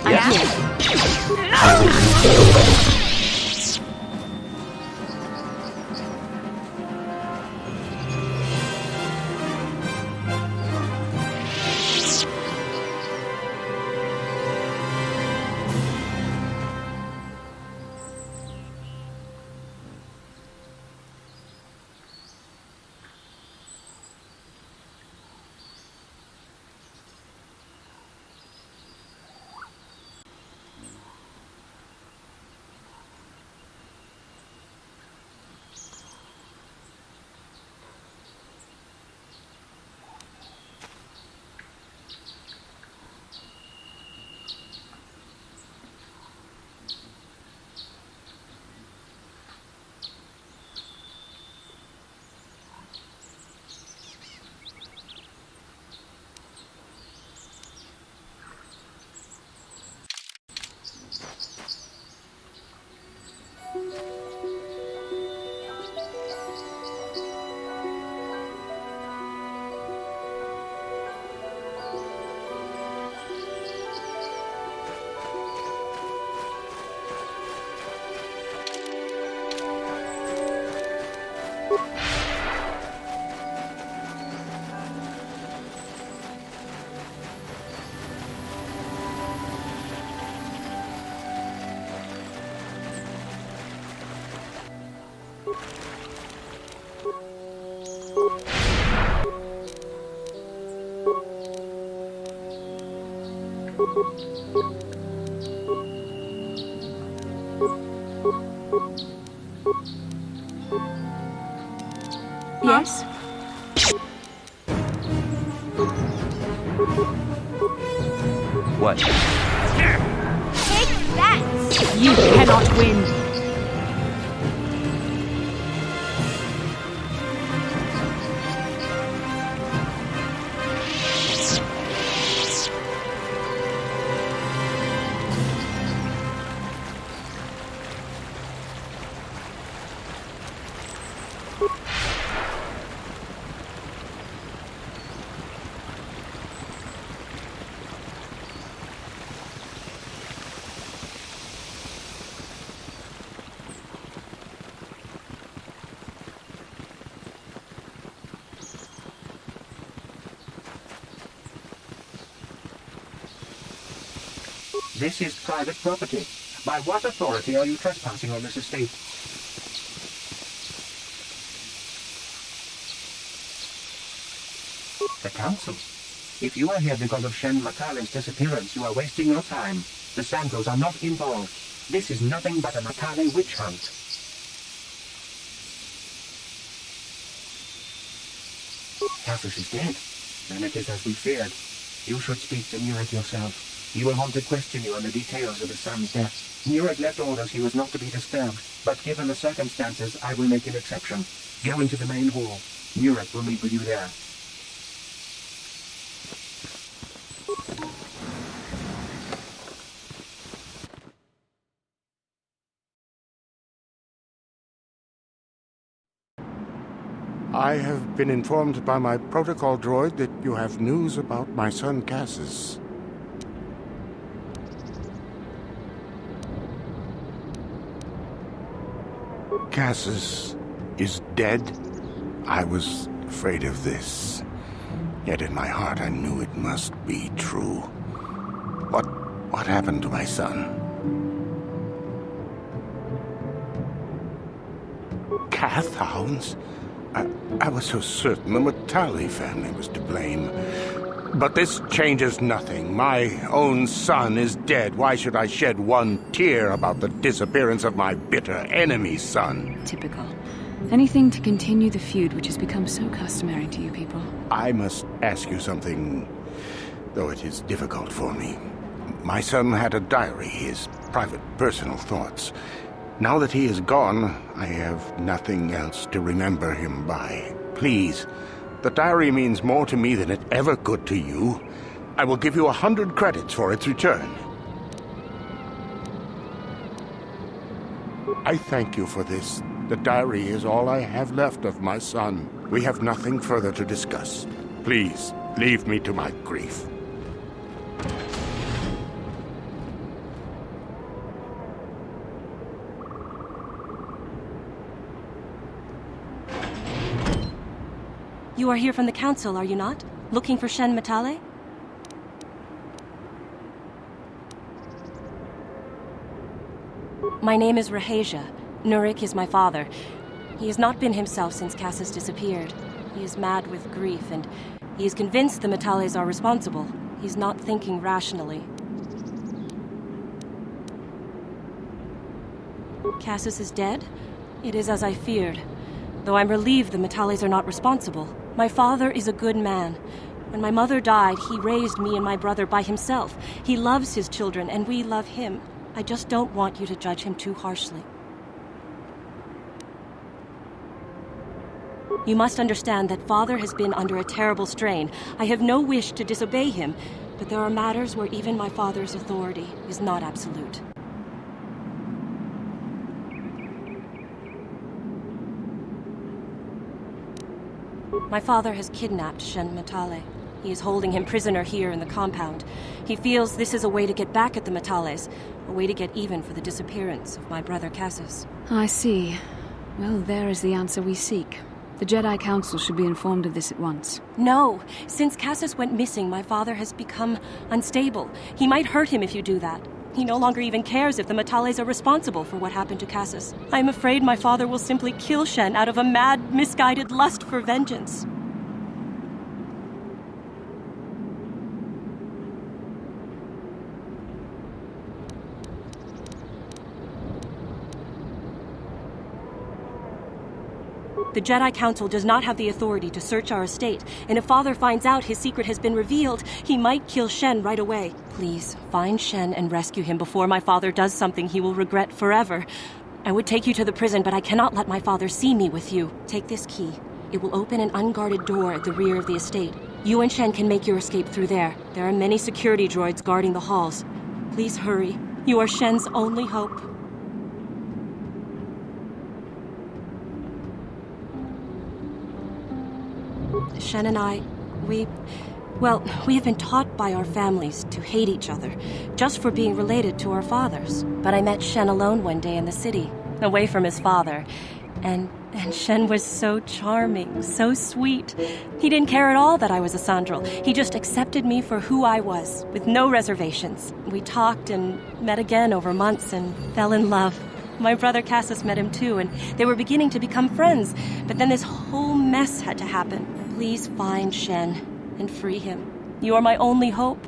Yes? What? Take that! You cannot win! This is private property. By what authority are you trespassing on this estate? The Council. If you are here because of Shen Matale's disappearance, you are wasting your time. The Sandros are not involved. This is nothing but a Matale witch hunt. Cassius is dead. Then it is as we feared. You should speak to Nureg yourself. He will want to question you on the details of his son's death. Nureg left orders he was not to be disturbed, but given the circumstances, I will make an exception. Go into the main hall. Nureg will meet with you there. I have been informed by my protocol droid that you have news about my son Cassius. Cassius is dead? I was afraid of this. Yet in my heart I knew it must be true. What happened to my son? Cath hounds? I was so certain the Matale family was to blame. But this changes nothing. My own son is dead. Why should I shed one tear about the disappearance of my bitter enemy's son? Typical. Anything to continue the feud which has become so customary to you people. I must ask you something, though it is difficult for me. My son had a diary, his private, personal thoughts. Now that he is gone, I have nothing else to remember him by. Please, the diary means more to me than it ever could to you. I will give you 100 credits for its return. I thank you for this. The diary is all I have left of my son. We have nothing further to discuss. Please, leave me to my grief. You are here from the Council, are you not? Looking for Shen Matale? My name is Rahasia. Nurik is my father. He has not been himself since Cassis disappeared. He is mad with grief, and he is convinced the Matales are responsible. He's not thinking rationally. Cassis is dead? It is as I feared. Though I'm relieved the Matales are not responsible. My father is a good man. When my mother died, he raised me and my brother by himself. He loves his children, and we love him. I just don't want you to judge him too harshly. You must understand that Father has been under a terrible strain. I have no wish to disobey him, but there are matters where even my father's authority is not absolute. My father has kidnapped Shen Matale. He is holding him prisoner here in the compound. He feels this is a way to get back at the Matales, a way to get even for the disappearance of my brother Cassis. I see. Well, there is the answer we seek. The Jedi Council should be informed of this at once. No! Since Cassis went missing, my father has become unstable. He might hurt him if you do that. He no longer even cares if the Matales are responsible for what happened to Cassis. I'm afraid my father will simply kill Shen out of a mad, misguided lust for vengeance. The Jedi Council does not have the authority to search our estate, and if Father finds out his secret has been revealed, he might kill Shen right away. Please, find Shen and rescue him before my father does something he will regret forever. I would take you to the prison, but I cannot let my father see me with you. Take this key. It will open an unguarded door at the rear of the estate. You and Shen can make your escape through there. There are many security droids guarding the halls. Please hurry. You are Shen's only hope. Shen and I, we have been taught by our families to hate each other, just for being related to our fathers. But I met Shen alone one day in the city, away from his father, and Shen was so charming, so sweet. He didn't care at all that I was a Sandral. He just accepted me for who I was, with no reservations. We talked and met again over months and fell in love. My brother Cassis met him too, and they were beginning to become friends, but then this whole mess had to happen. Please find Shen and free him. You are my only hope.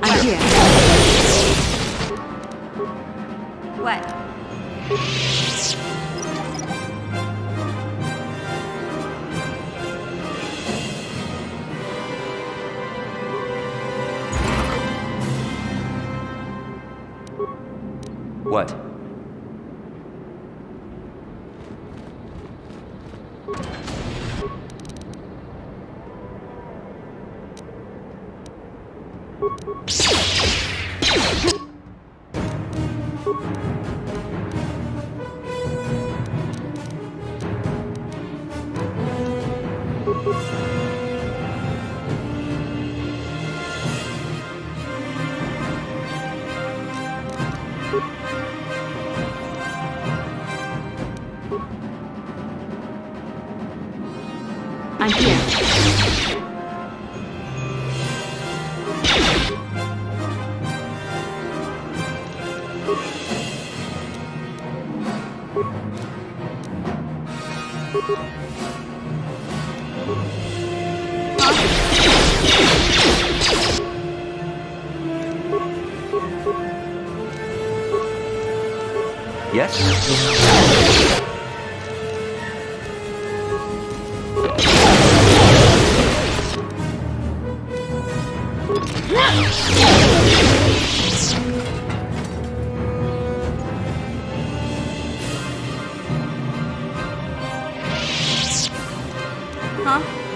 I'm here. What? What? I'm here. Yes? Huh?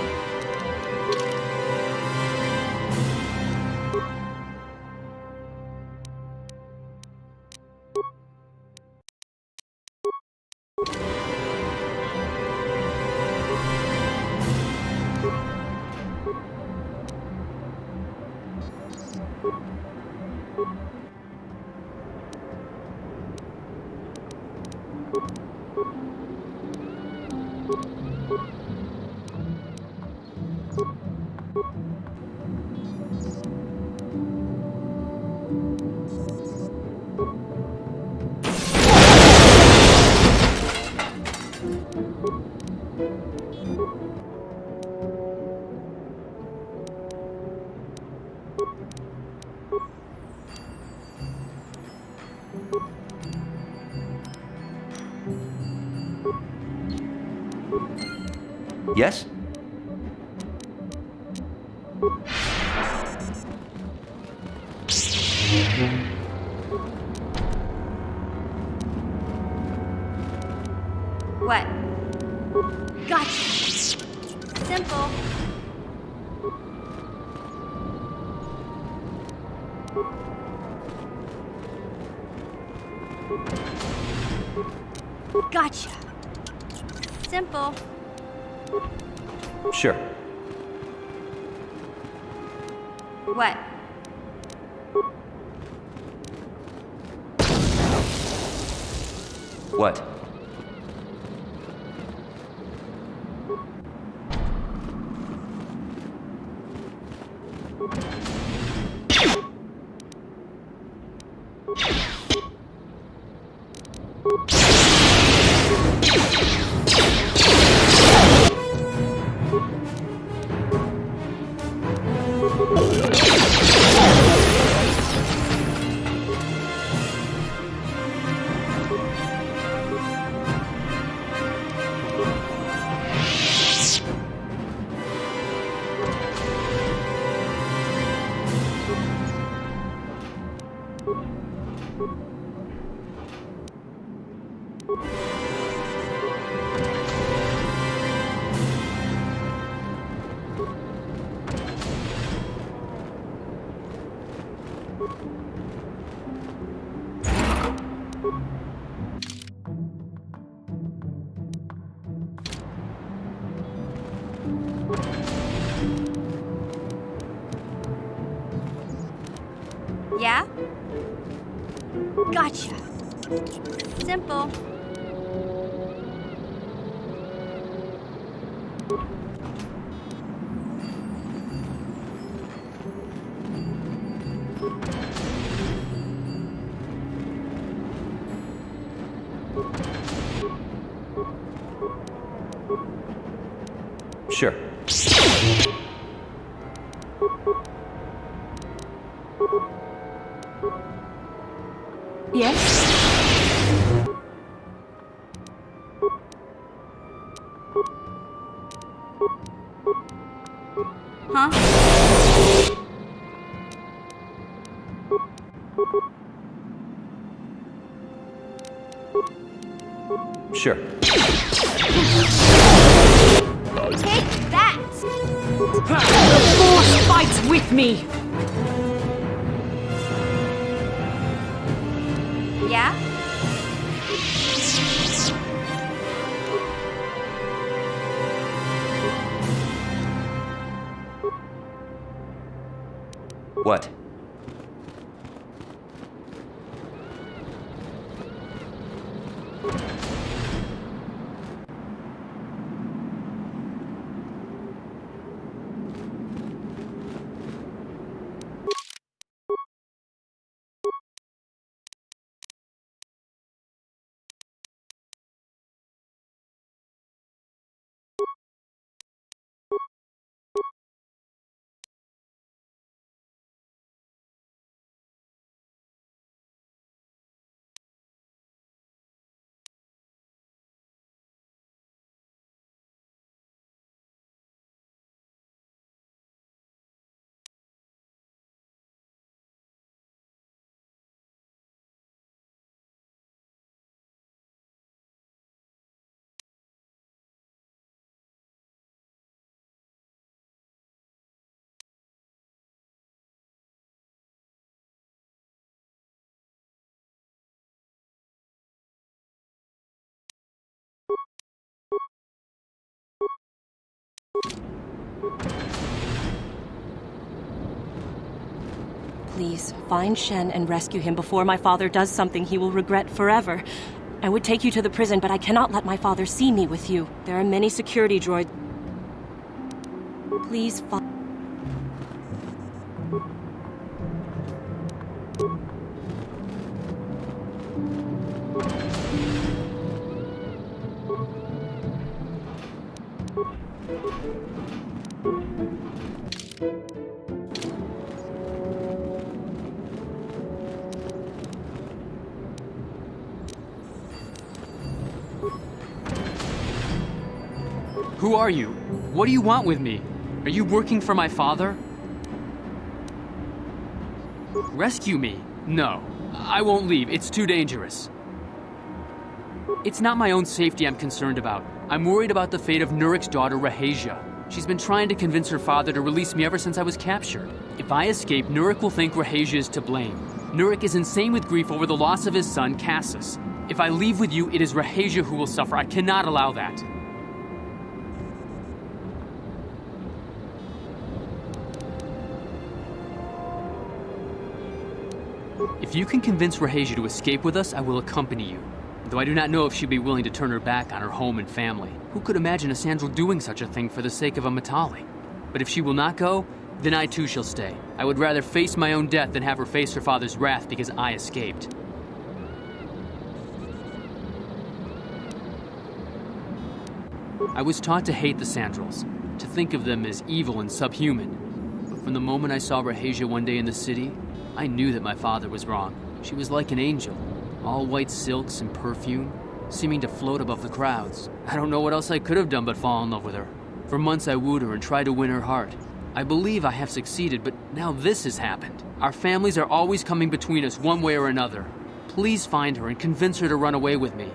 Yes? What? Gotcha. Simple. Gotcha. Simple. Sure. What? What? Yeah? Gotcha. Simple. Sure. Yes? Huh? Sure. Take that! The Force fights with me! Yeah? What? Please, find Shen and rescue him before my father does something he will regret forever. I would take you to the prison, but I cannot let my father see me with you. There are many security droids. Please find... Who are you? What do you want with me? Are you working for my father? Rescue me? No. I won't leave. It's too dangerous. It's not my own safety I'm concerned about. I'm worried about the fate of Nurik's daughter, Rahasia. She's been trying to convince her father to release me ever since I was captured. If I escape, Nurik will think Rahasia is to blame. Nurik is insane with grief over the loss of his son, Cassus. If I leave with you, it is Rahasia who will suffer. I cannot allow that. If you can convince Rahasia to escape with us, I will accompany you. Though I do not know if she'd be willing to turn her back on her home and family. Who could imagine a Sandral doing such a thing for the sake of a Matali? But if she will not go, then I too shall stay. I would rather face my own death than have her face her father's wrath because I escaped. I was taught to hate the Sandrals, to think of them as evil and subhuman. But from the moment I saw Rahasia one day in the city, I knew that my father was wrong. She was like an angel, all white silks and perfume, seeming to float above the crowds. I don't know what else I could have done but fall in love with her. For months I wooed her and tried to win her heart. I believe I have succeeded, but now this has happened. Our families are always coming between us one way or another. Please find her and convince her to run away with me.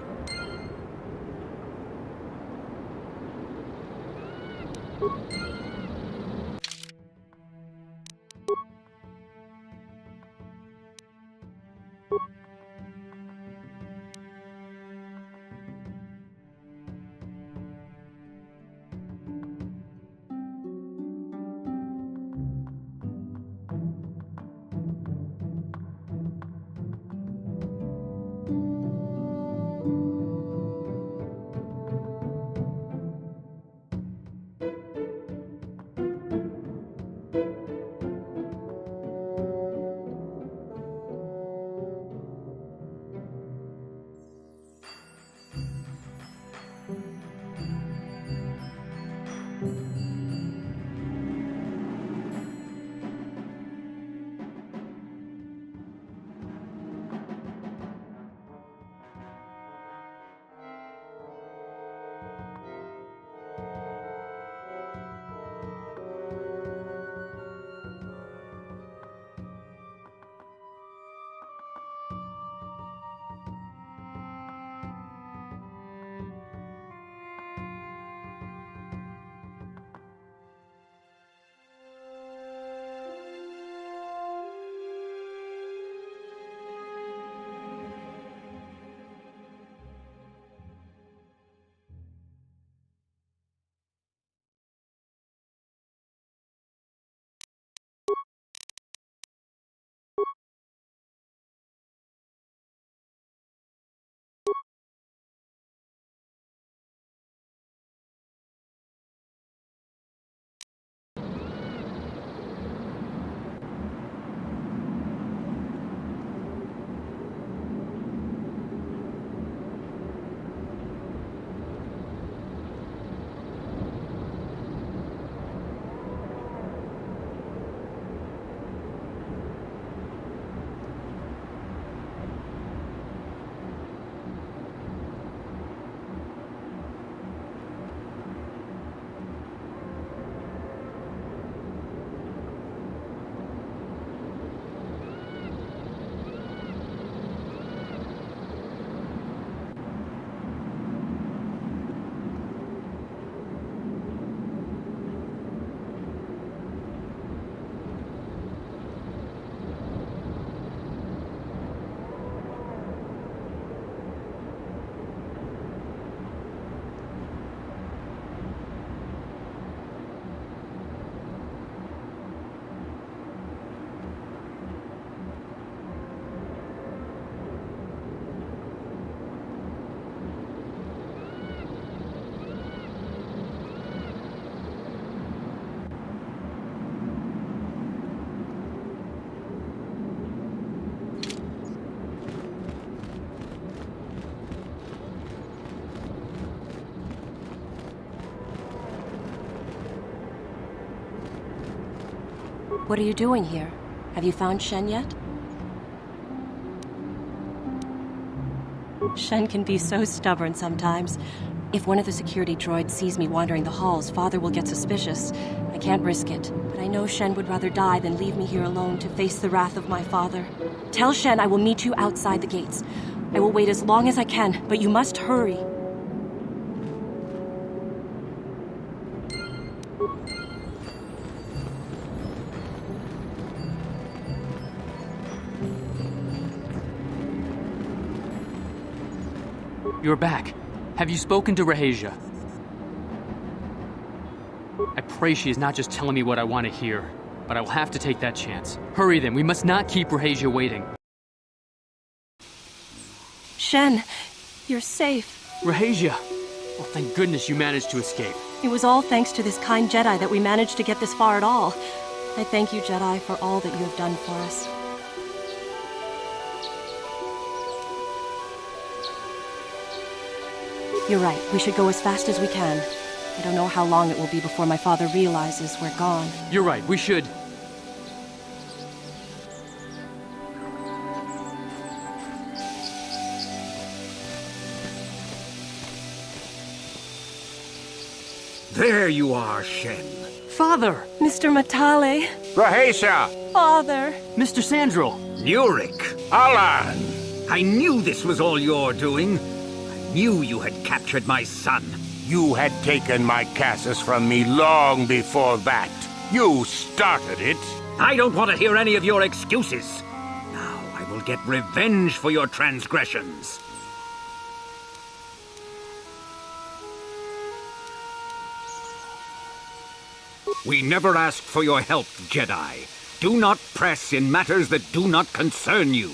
What are you doing here? Have you found Shen yet? Shen can be so stubborn sometimes. If one of the security droids sees me wandering the halls, Father will get suspicious. I can't risk it, but I know Shen would rather die than leave me here alone to face the wrath of my father. Tell Shen I will meet you outside the gates. I will wait as long as I can, but you must hurry. You're back. Have you spoken to Rahasia? I pray she is not just telling me what I want to hear, but I will have to take that chance. Hurry then, we must not keep Rahasia waiting. Shen, you're safe. Rahasia! Well, thank goodness you managed to escape. It was all thanks to this kind Jedi that we managed to get this far at all. I thank you, Jedi, for all that you have done for us. You're right. We should go as fast as we can. I don't know how long it will be before my father realizes we're gone. You're right. We should. There you are, Shen. Father! Mr. Matale. Rahasia! Father! Mr. Sandral! Nurik! Alan! I knew this was all your doing. I knew you had captured my son. You had taken my Casus from me long before that. You started it. I don't want to hear any of your excuses. Now I will get revenge for your transgressions. We never asked for your help, Jedi. Do not press in matters that do not concern you.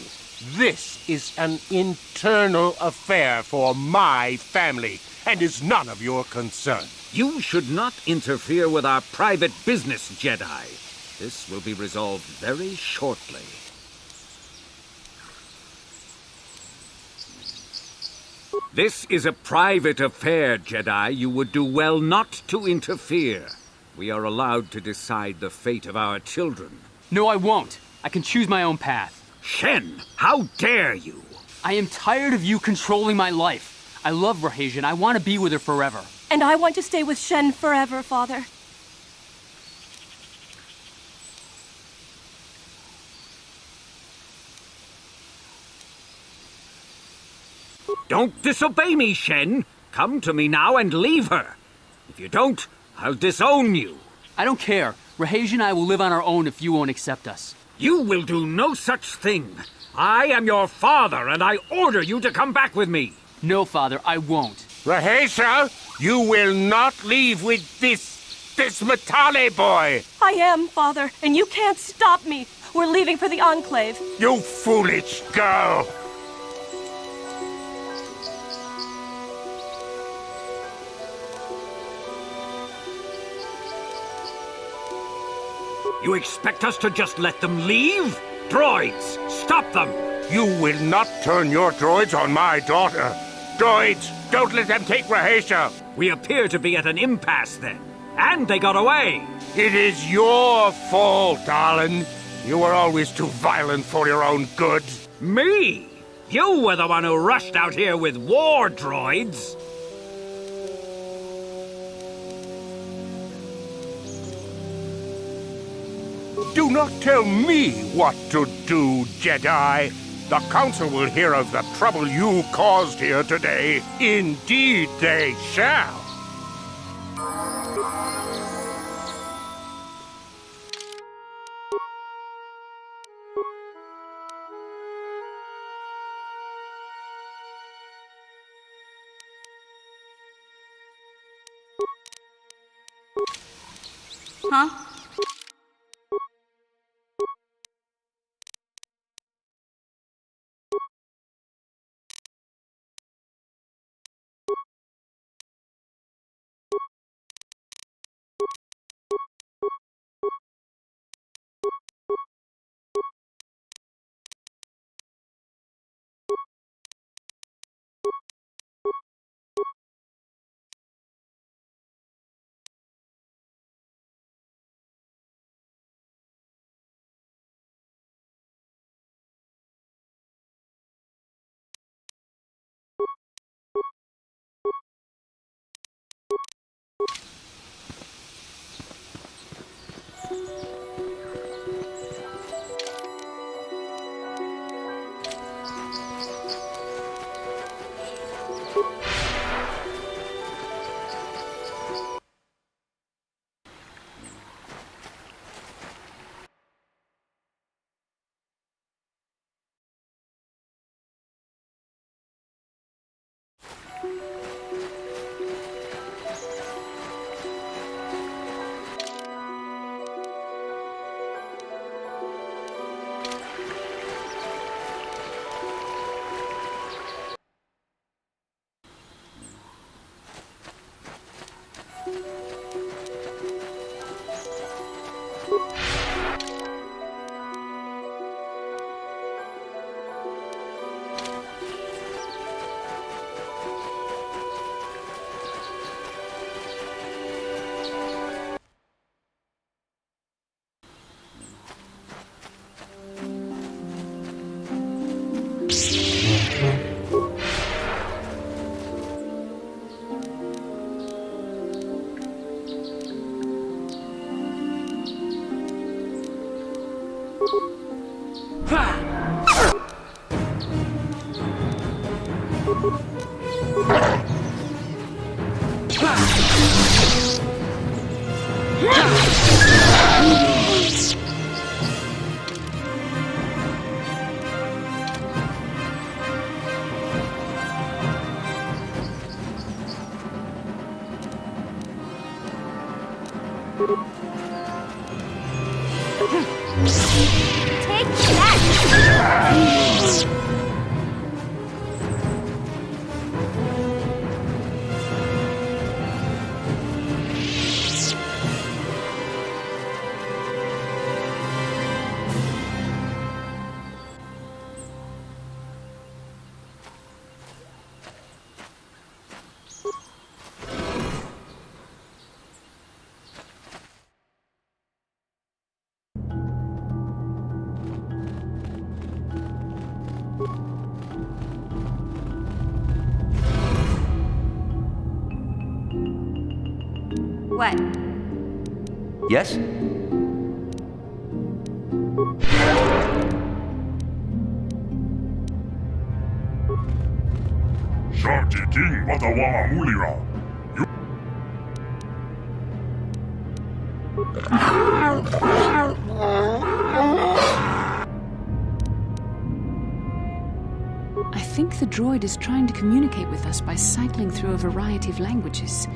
This is an internal affair for my family, and is none of your concern. You should not interfere with our private business, Jedi. This will be resolved very shortly. This is a private affair, Jedi. You would do well not to interfere. We are allowed to decide the fate of our children. No, I won't. I can choose my own path. Shen, how dare you? I am tired of you controlling my life. I love Rahasia and I want to be with her forever. And I want to stay with Shen forever, Father. Don't disobey me, Shen. Come to me now and leave her. If you don't, I'll disown you. I don't care. Rahasia and I will live on our own if you won't accept us. You will do no such thing. I am your father, and I order you to come back with me. No, Father, I won't. Rahasia, you will not leave with this Matale boy. I am, Father, and you can't stop me. We're leaving for the Enclave. You foolish girl. You expect us to just let them leave? Droids, stop them! You will not turn your droids on my daughter. Droids, don't let them take Rahasia. We appear to be at an impasse then. And they got away. It is your fault, darling. You were always too violent for your own good. Me? You were the one who rushed out here with war droids. Do not tell me what to do, Jedi. The Council will hear of the trouble you caused here today. Indeed they shall. Huh? Take that! What? Yes? Sharti King Watawama Mulira. I think the droid is trying to communicate with us by cycling through a variety of languages.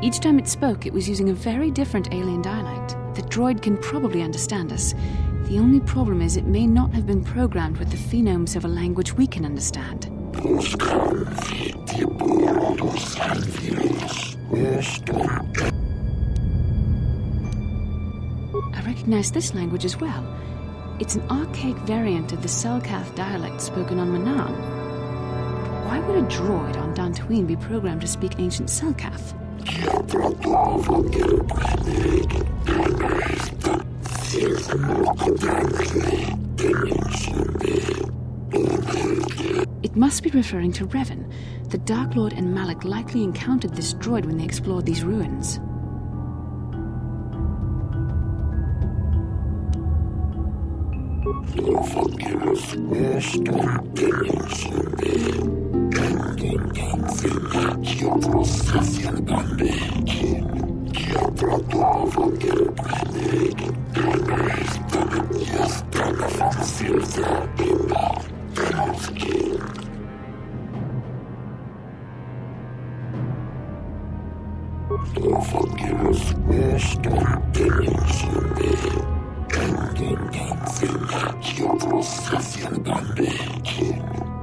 Each time it spoke, it was using a very different alien dialect. The droid can probably understand us. The only problem is it may not have been programmed with the phonemes of a language we can understand. I recognize this language as well. It's an archaic variant of the Selkath dialect spoken on Manaan. Why would a droid on Dantooine be programmed to speak ancient Selkath? It must be referring to Revan. The Dark Lord and Malak likely encountered this droid when they explored these ruins.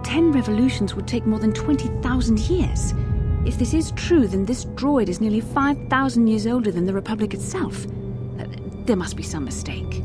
Ten revolutions would take more than 20,000 years. If this is true, then this droid is nearly 5,000 years older than the Republic itself. There must be some mistake.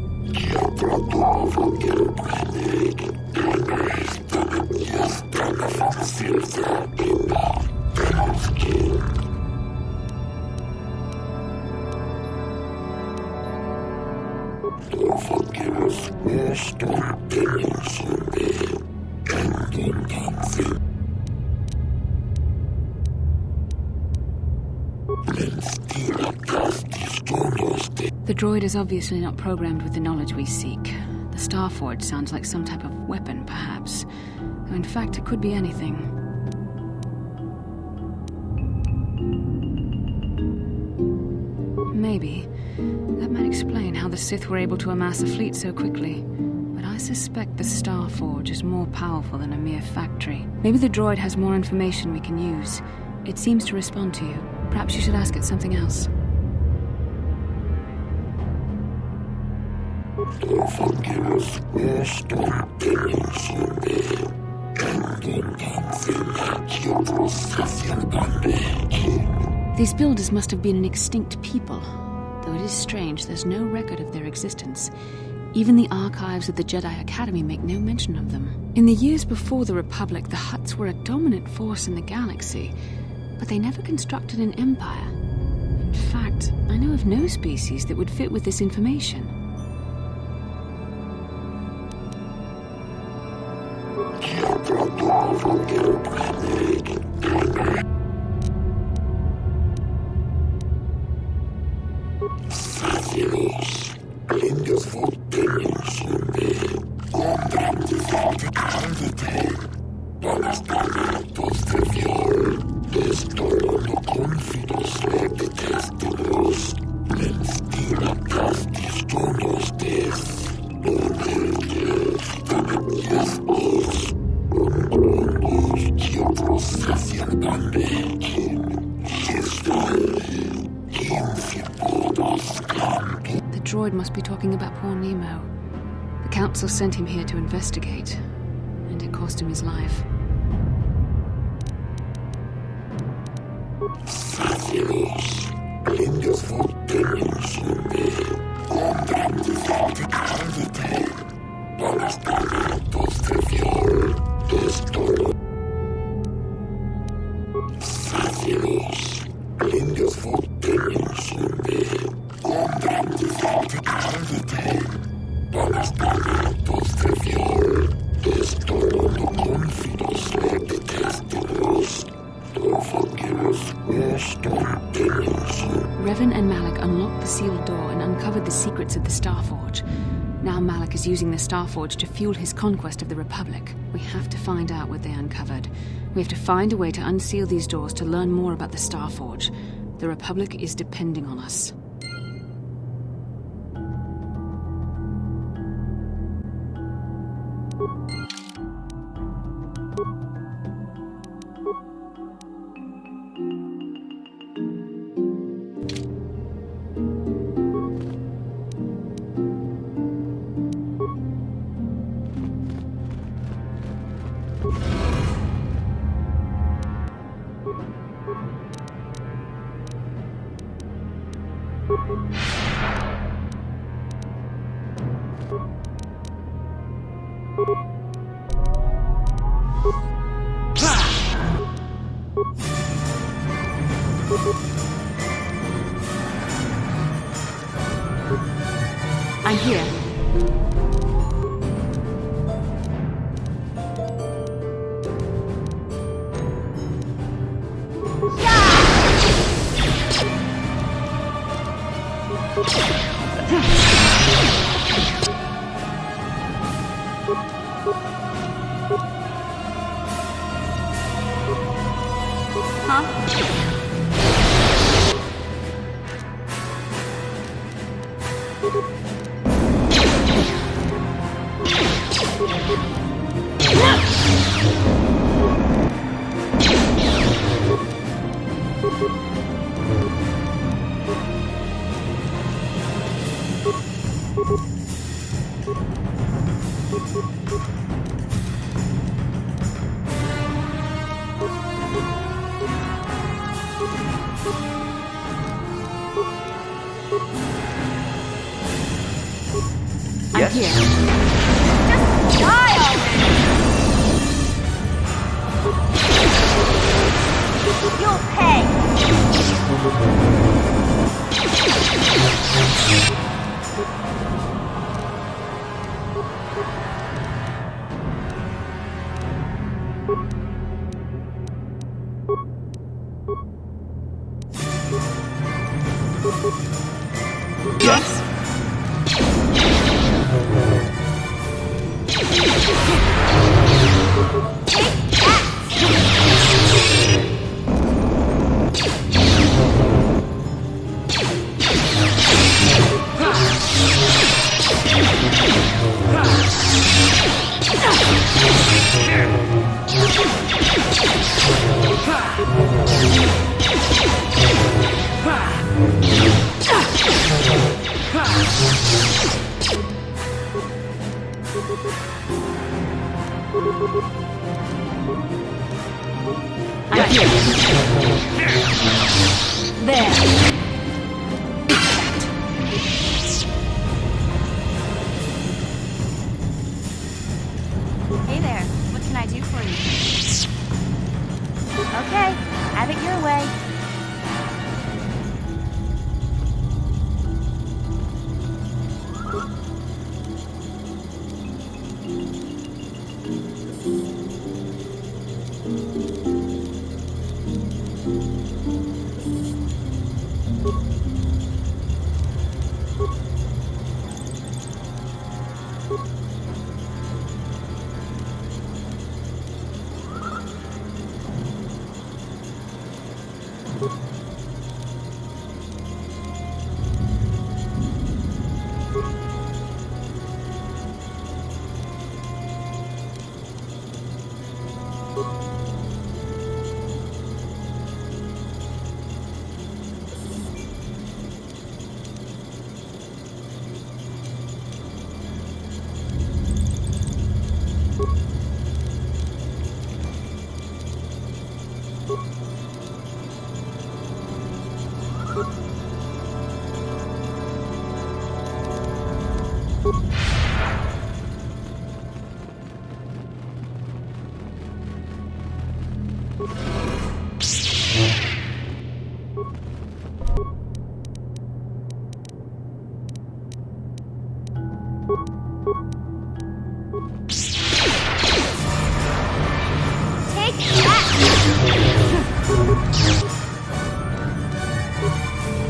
The droid is obviously not programmed with the knowledge we seek. The Starforge sounds like some type of weapon, perhaps. Though in fact, it could be anything. Maybe. That might explain how the Sith were able to amass a fleet so quickly. But I I suspect the Star Forge is more powerful than a mere factory. Maybe the droid has more information we can use. It seems to respond to you. Perhaps you should ask it something else. These builders must have been an extinct people. Though it is strange, there's no record of their existence. Even the archives of the Jedi Academy make no mention of them. In the years before the Republic, the Hutts were a dominant force in the galaxy, but they never constructed an empire. In fact, I know of no species that would fit with this information. The droid must be talking about poor Nemo. The Council sent him here to investigate, and it cost him his life. Revan and Malak unlocked the sealed door and uncovered the secrets of the Starforge. Now Malak is using the Starforge to fuel his conquest of the Republic. We have to find out what they uncovered. We have to find a way to unseal these doors to learn more about the Starforge. The Republic is depending on us. I'm here. Yes? Here. Just die already! You'll pay! Yes? Hey there, what can I do for you? Okay, have it your way.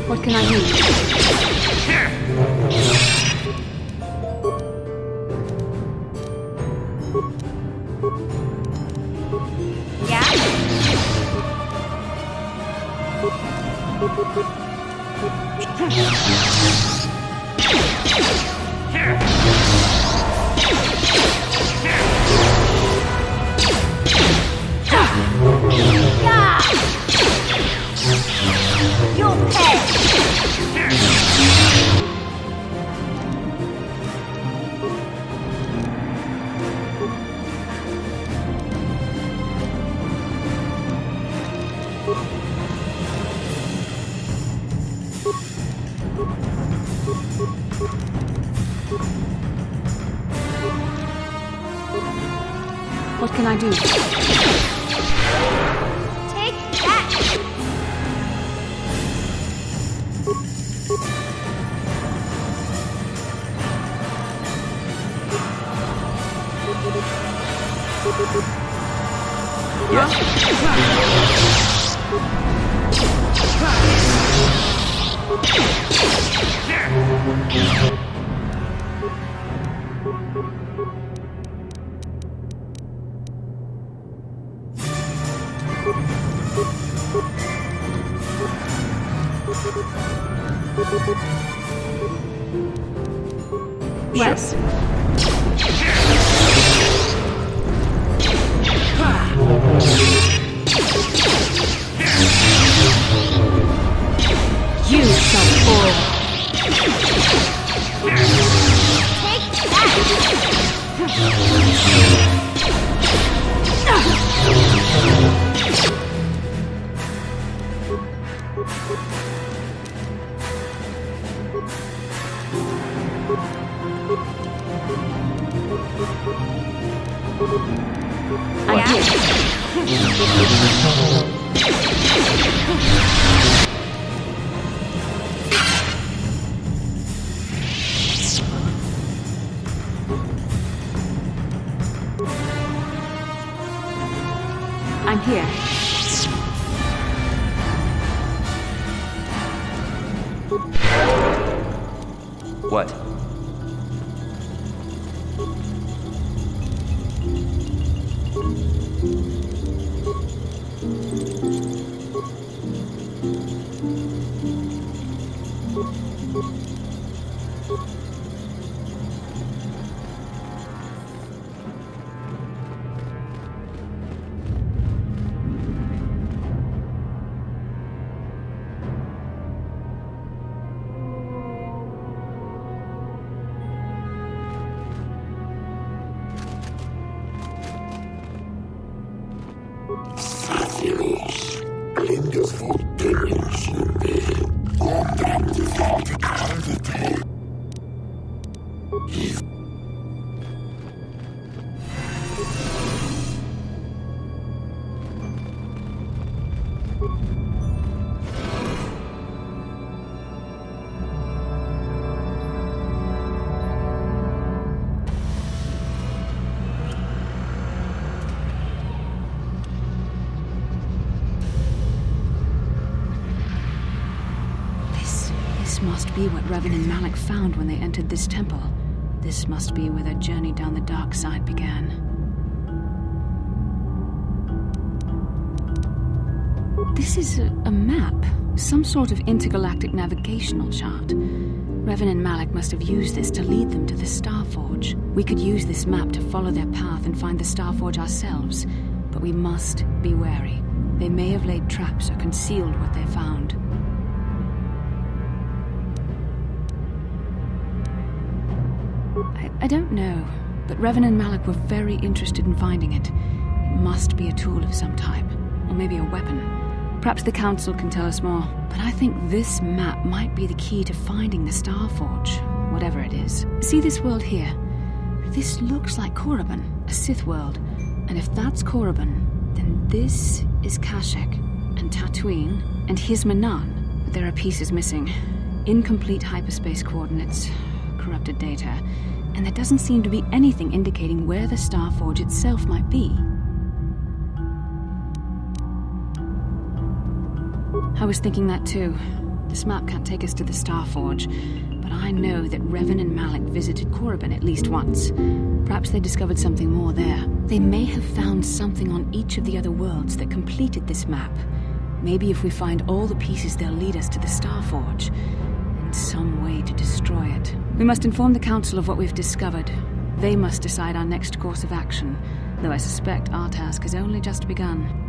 What can I do? You'll pay! What can I do? Take that! Yes. You shall fall. Take that! I'm here. What? This must be what Revan and Malik found when they entered this temple. This must be where their journey down the dark side began. This is a map. Some sort of intergalactic navigational chart. Revan and Malik must have used this to lead them to the Starforge. We could use this map to follow their path and find the Starforge ourselves, but we must be wary. They may have laid traps or concealed what they found. I don't know, but Revan and Malik were very interested in finding it. It must be a tool of some type, or maybe a weapon. Perhaps the Council can tell us more, but I think this map might be the key to finding the Starforge, whatever it is. See this world here? This looks like Korriban, a Sith world, and if that's Korriban, then this is Kashyyyk, and Dantooine, and here's Manan. But there are pieces missing. Incomplete hyperspace coordinates, corrupted data, and there doesn't seem to be anything indicating where the Starforge itself might be. I was thinking that too. This map can't take us to the Starforge, but I know that Revan and Malik visited Korriban at least once. Perhaps they discovered something more there. They may have found something on each of the other worlds that completed this map. Maybe if we find all the pieces, they'll lead us to the Starforge, and some way to destroy it. We must inform the Council of what we've discovered. They must decide our next course of action, though I suspect our task has only just begun.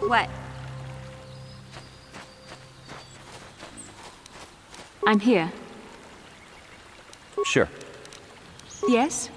What? I'm here. Sure. Yes?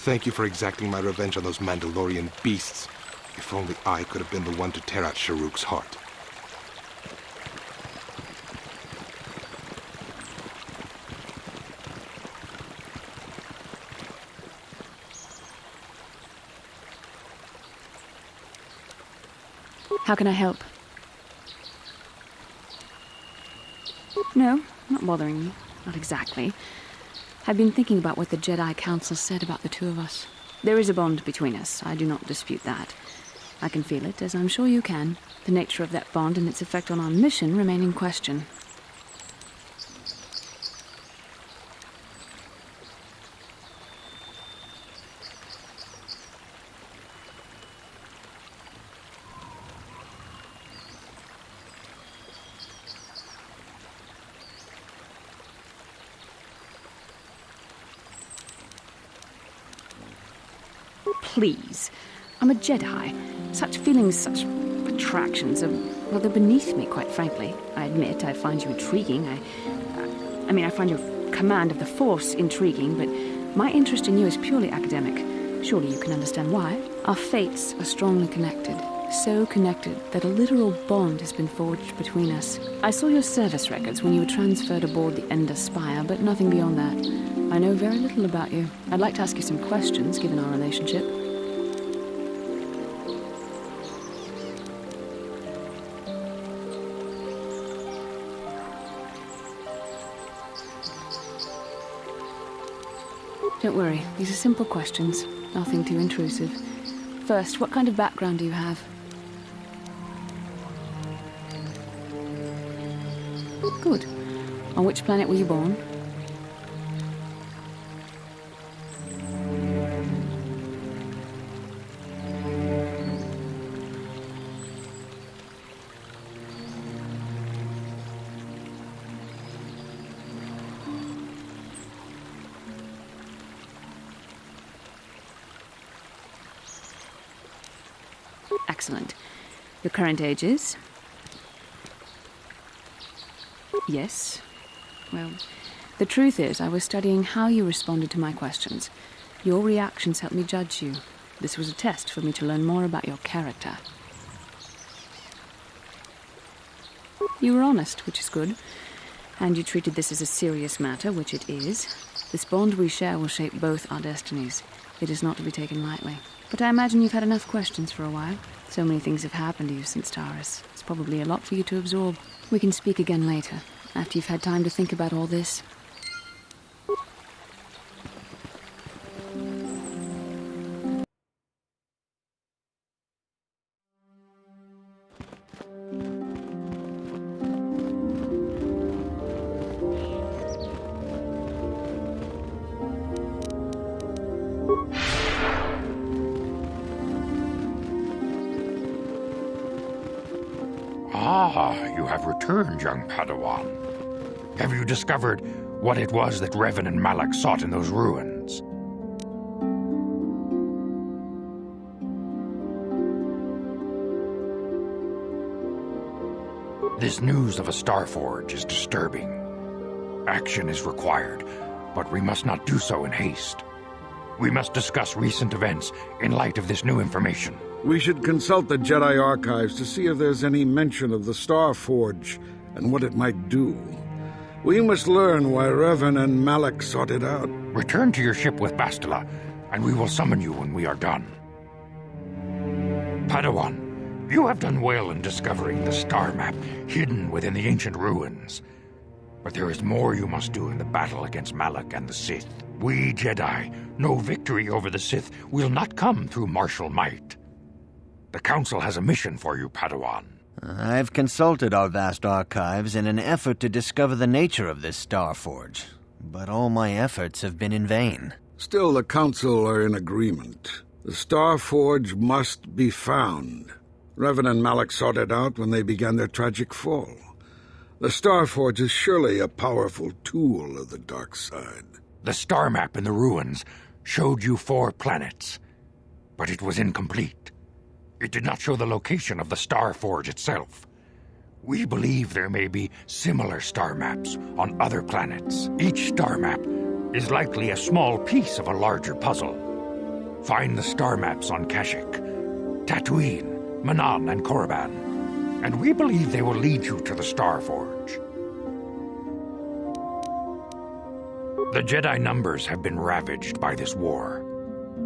Thank you for exacting my revenge on those Mandalorian beasts. If only I could have been the one to tear out Sharuk's heart. How can I help? No, not bothering you. Not exactly. I've been thinking about what the Jedi Council said about the two of us. There is a bond between us. I do not dispute that. I can feel it, as I'm sure you can. The nature of that bond and its effect on our mission remain in question. Please. I'm a Jedi. Such feelings, such attractions are, well, they're beneath me, quite frankly. I admit I find you intriguing. I find your command of the Force intriguing, but my interest in you is purely academic. Surely you can understand why. Our fates are strongly connected. So connected that a literal bond has been forged between us. I saw your service records when you were transferred aboard the Ender Spire, but nothing beyond that. I know very little about you. I'd like to ask you some questions, given our relationship. Don't worry, these are simple questions. Nothing too intrusive. First, what kind of background do you have? Good. On which planet were you born? Excellent. Your current age is? Yes. Well, the truth is, I was studying how you responded to my questions. Your reactions helped me judge you. This was a test for me to learn more about your character. You were honest, which is good. And you treated this as a serious matter, which it is. This bond we share will shape both our destinies. It is not to be taken lightly. But I imagine you've had enough questions for a while. So many things have happened to you since Taurus. It's probably a lot for you to absorb. We can speak again later, after you've had time to think about all this. Ah, you have returned, young Padawan. Have you discovered what it was that Revan and Malak sought in those ruins? This news of a Starforge is disturbing. Action is required, but we must not do so in haste. We must discuss recent events in light of this new information. We should consult the Jedi archives to see if there's any mention of the Starforge and what it might do. We must learn why Revan and Malak sought it out. Return to your ship with Bastila, and we will summon you when we are done. Padawan, you have done well in discovering the star map hidden within the ancient ruins. But there is more you must do in the battle against Malak and the Sith. We Jedi know victory over the Sith will not come through martial might. The Council has a mission for you, Padawan. I've consulted our vast archives in an effort to discover the nature of this Starforge, but all my efforts have been in vain. Still, the Council are in agreement. The Starforge must be found. Revan and Malak sought it out when they began their tragic fall. The Starforge is surely a powerful tool of the dark side. The star map in the ruins showed you 4 planets, but it was incomplete. It did not show the location of the Starforge itself. We believe there may be similar star maps on other planets. Each star map is likely a small piece of a larger puzzle. Find the star maps on Kashyyyk, Dantooine, Manan, and Korriban, and we believe they will lead you to the Star Forge. The Jedi numbers have been ravaged by this war,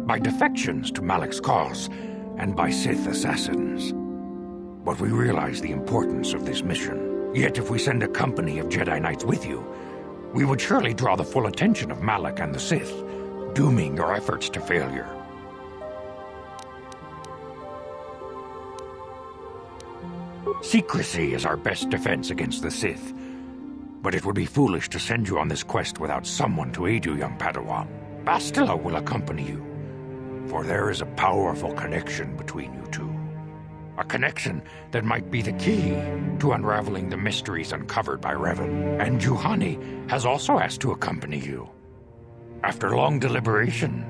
by defections to Malak's cause, and by Sith assassins. But we realize the importance of this mission. Yet if we send a company of Jedi Knights with you, we would surely draw the full attention of Malak and the Sith, dooming your efforts to failure. Secrecy is our best defense against the Sith, but it would be foolish to send you on this quest without someone to aid you, young Padawan. Bastila will accompany you, for there is a powerful connection between you two. A connection that might be the key to unraveling the mysteries uncovered by Revan. And Juhani has also asked to accompany you. After long deliberation,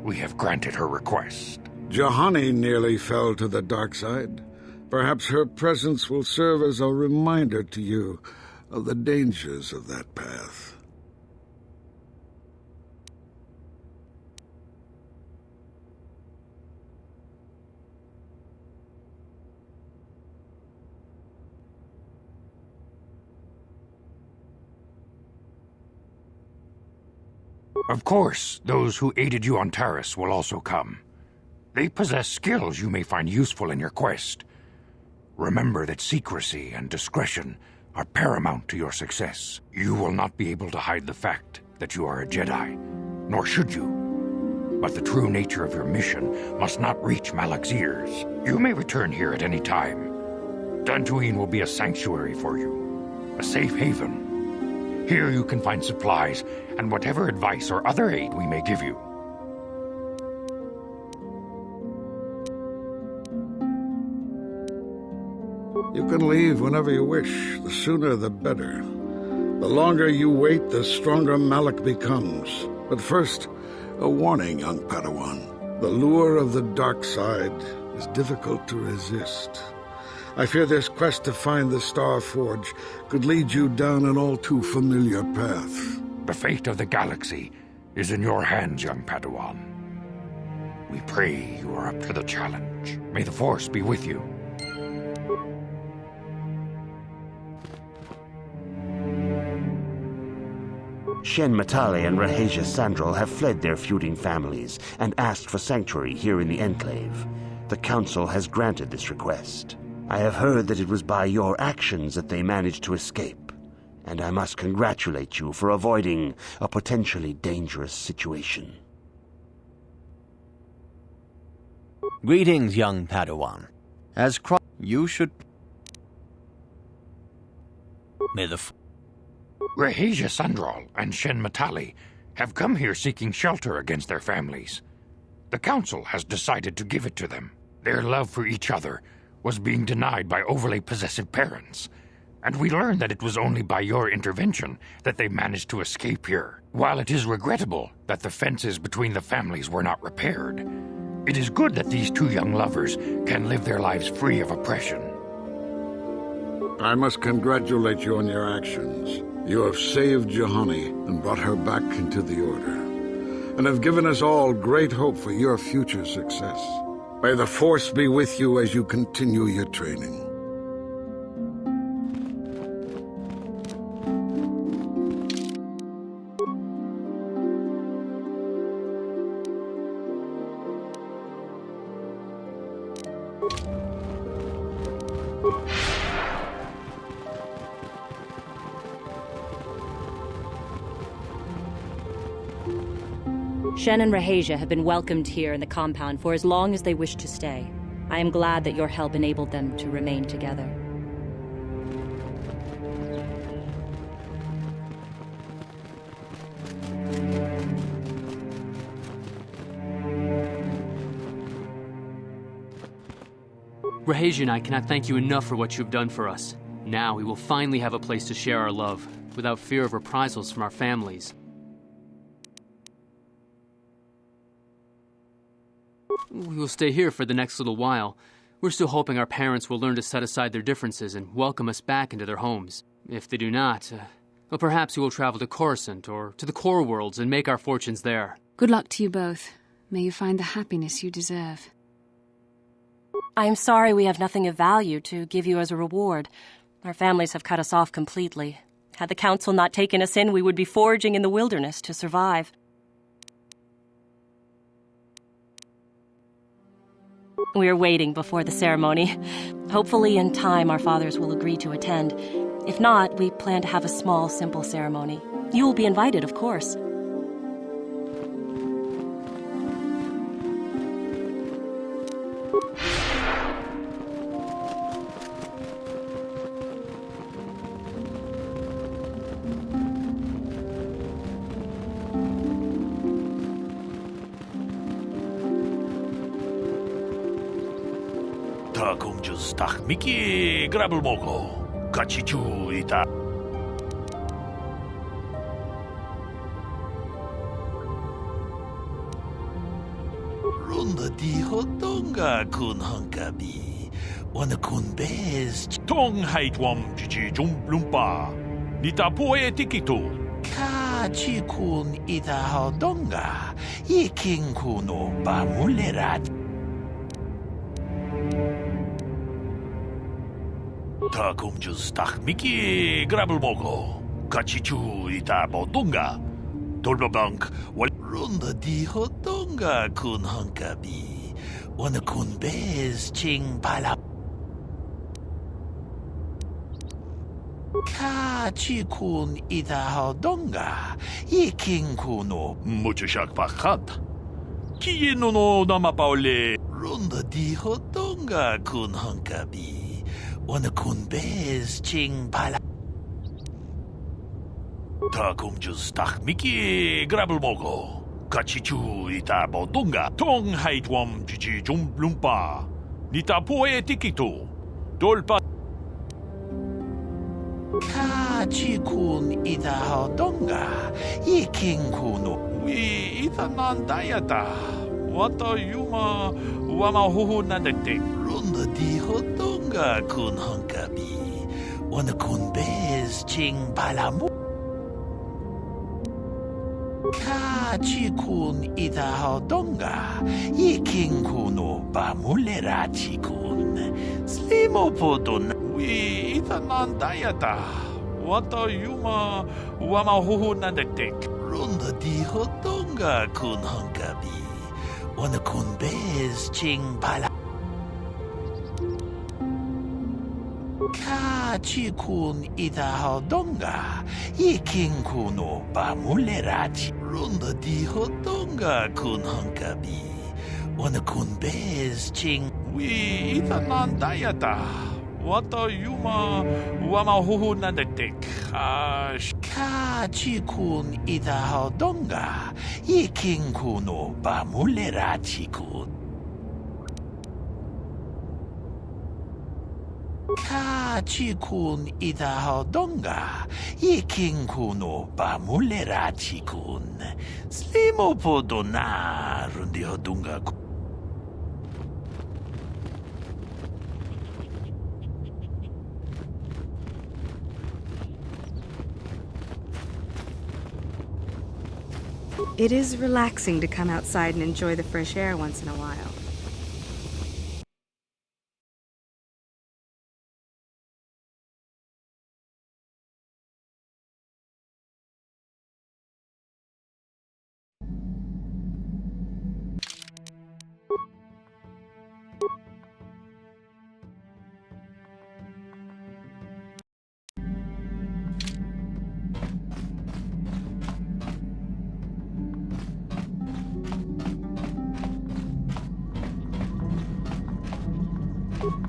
we have granted her request. Juhani nearly fell to the dark side. Perhaps her presence will serve as a reminder to you of the dangers of that path. Of course, those who aided you on Taris will also come. They possess skills you may find useful in your quest. Remember that secrecy and discretion are paramount to your success. You will not be able to hide the fact that you are a Jedi, nor should you. But the true nature of your mission must not reach Malak's ears. You may return here at any time. Dantooine will be a sanctuary for you, a safe haven. Here you can find supplies and whatever advice or other aid we may give you. You can leave whenever you wish. The sooner the better. The longer you wait, the stronger Malak becomes. But first, a warning, young Padawan. The lure of the dark side is difficult to resist. I fear this quest to find the Star Forge could lead you down an all too familiar path. The fate of the galaxy is in your hands, young Padawan. We pray you are up to the challenge. May the Force be with you. Shen Matali and Rahesia Sandral have fled their feuding families and asked for sanctuary here in the Enclave. The Council has granted this request. I have heard that it was by your actions that they managed to escape, and I must congratulate you for avoiding a potentially dangerous situation. Greetings, young Padawan. As you should... May the... Rahesia Sandral and Shen Matali have come here seeking shelter against their families. The Council has decided to give it to them. Their love for each other was being denied by overly possessive parents, and we learned that it was only by your intervention that they managed to escape here. While it is regrettable that the fences between the families were not repaired, it is good that these two young lovers can live their lives free of oppression. I must congratulate you on your actions. You have saved Juhani and brought her back into the Order, and have given us all great hope for your future success. May the Force be with you as you continue your training. Shen and Rahesia have been welcomed here in the compound for as long as they wish to stay. I am glad that your help enabled them to remain together. Rahesia and I cannot thank you enough for what you've done for us. Now we will finally have a place to share our love, without fear of reprisals from our families. We will stay here for the next little while. We're still hoping our parents will learn to set aside their differences and welcome us back into their homes. If they do not, well, perhaps we will travel to Coruscant or to the Core Worlds and make our fortunes there. Good luck to you both. May you find the happiness you deserve. I am sorry we have nothing of value to give you as a reward. Our families have cut us off completely. Had the council not taken us in, we would be foraging in the wilderness to survive. We are waiting before the ceremony. Hopefully in time our fathers will agree to attend. If not, we plan to have a small, simple ceremony. You will be invited, of course. 다 공주스 딱 미끼 그랍을 먹고 같이 주이다. 론다 디호동가 군한가비 원의 군베스 통하이트웜 지지 좀 룸바 니타 보에 티키토 같이 군 이다호동가 이킹쿠노 바물레라 다 공주스 딱 미끼 그랍을 먹고 같이 주이다 보동가 돌바방크 월 론다 디호동가 군한가비 원의 군베스 칭발라 같이 군 이다호동가 이킹쿠노 무주샥 바칸타 키노노 나마파올레 론다 디호동가 군한가비 원의 군베스 칭발라 다 공주스 딱 미끼 그랍을 먹고 같이 주이다 보동가 통하이트웜 지지 좀 룸바 니타 보에 티키토 돌파 같이 군 이다호동가 이킹쿠노 위 이타난다야다 왔다 유마 와마 호호난데테 론다 디호동가 군한가비 원의 군베스 칭발라무 같이 군 이다호동가 이킹쿠노 바물레라치군 슬리모포돈 위 이타난다야다 왔다 유마 와마 호호난데테 론다 디호동가 군한가비 원의 군베스 칭발라 같이 군 이다호동가 이킹쿠노 바물레라치 론다 디호동가 군한가비 원의 군베스 칭위 이타난다야다 왔다 유마 와마 호호난데테 같이 군 이다호동가 이킹쿠노 바물레라치군 같이 군 이다호동가 이킹쿠노 바물레라치군 슬리모포도나 룬디호동가 It is relaxing to come outside and enjoy the fresh air once in a while.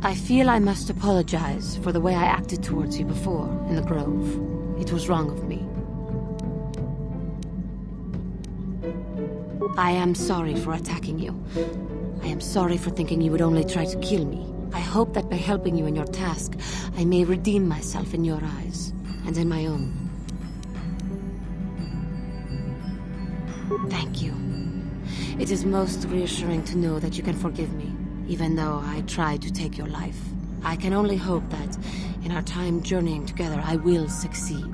I feel I must apologize for the way I acted towards you before, in the grove. It was wrong of me. I am sorry for attacking you. I am sorry for thinking you would only try to kill me. I hope that by helping you in your task, I may redeem myself in your eyes, and in my own. Thank you. It is most reassuring to know that you can forgive me. Even though I tried to take your life, I can only hope that, in our time journeying together, I will succeed.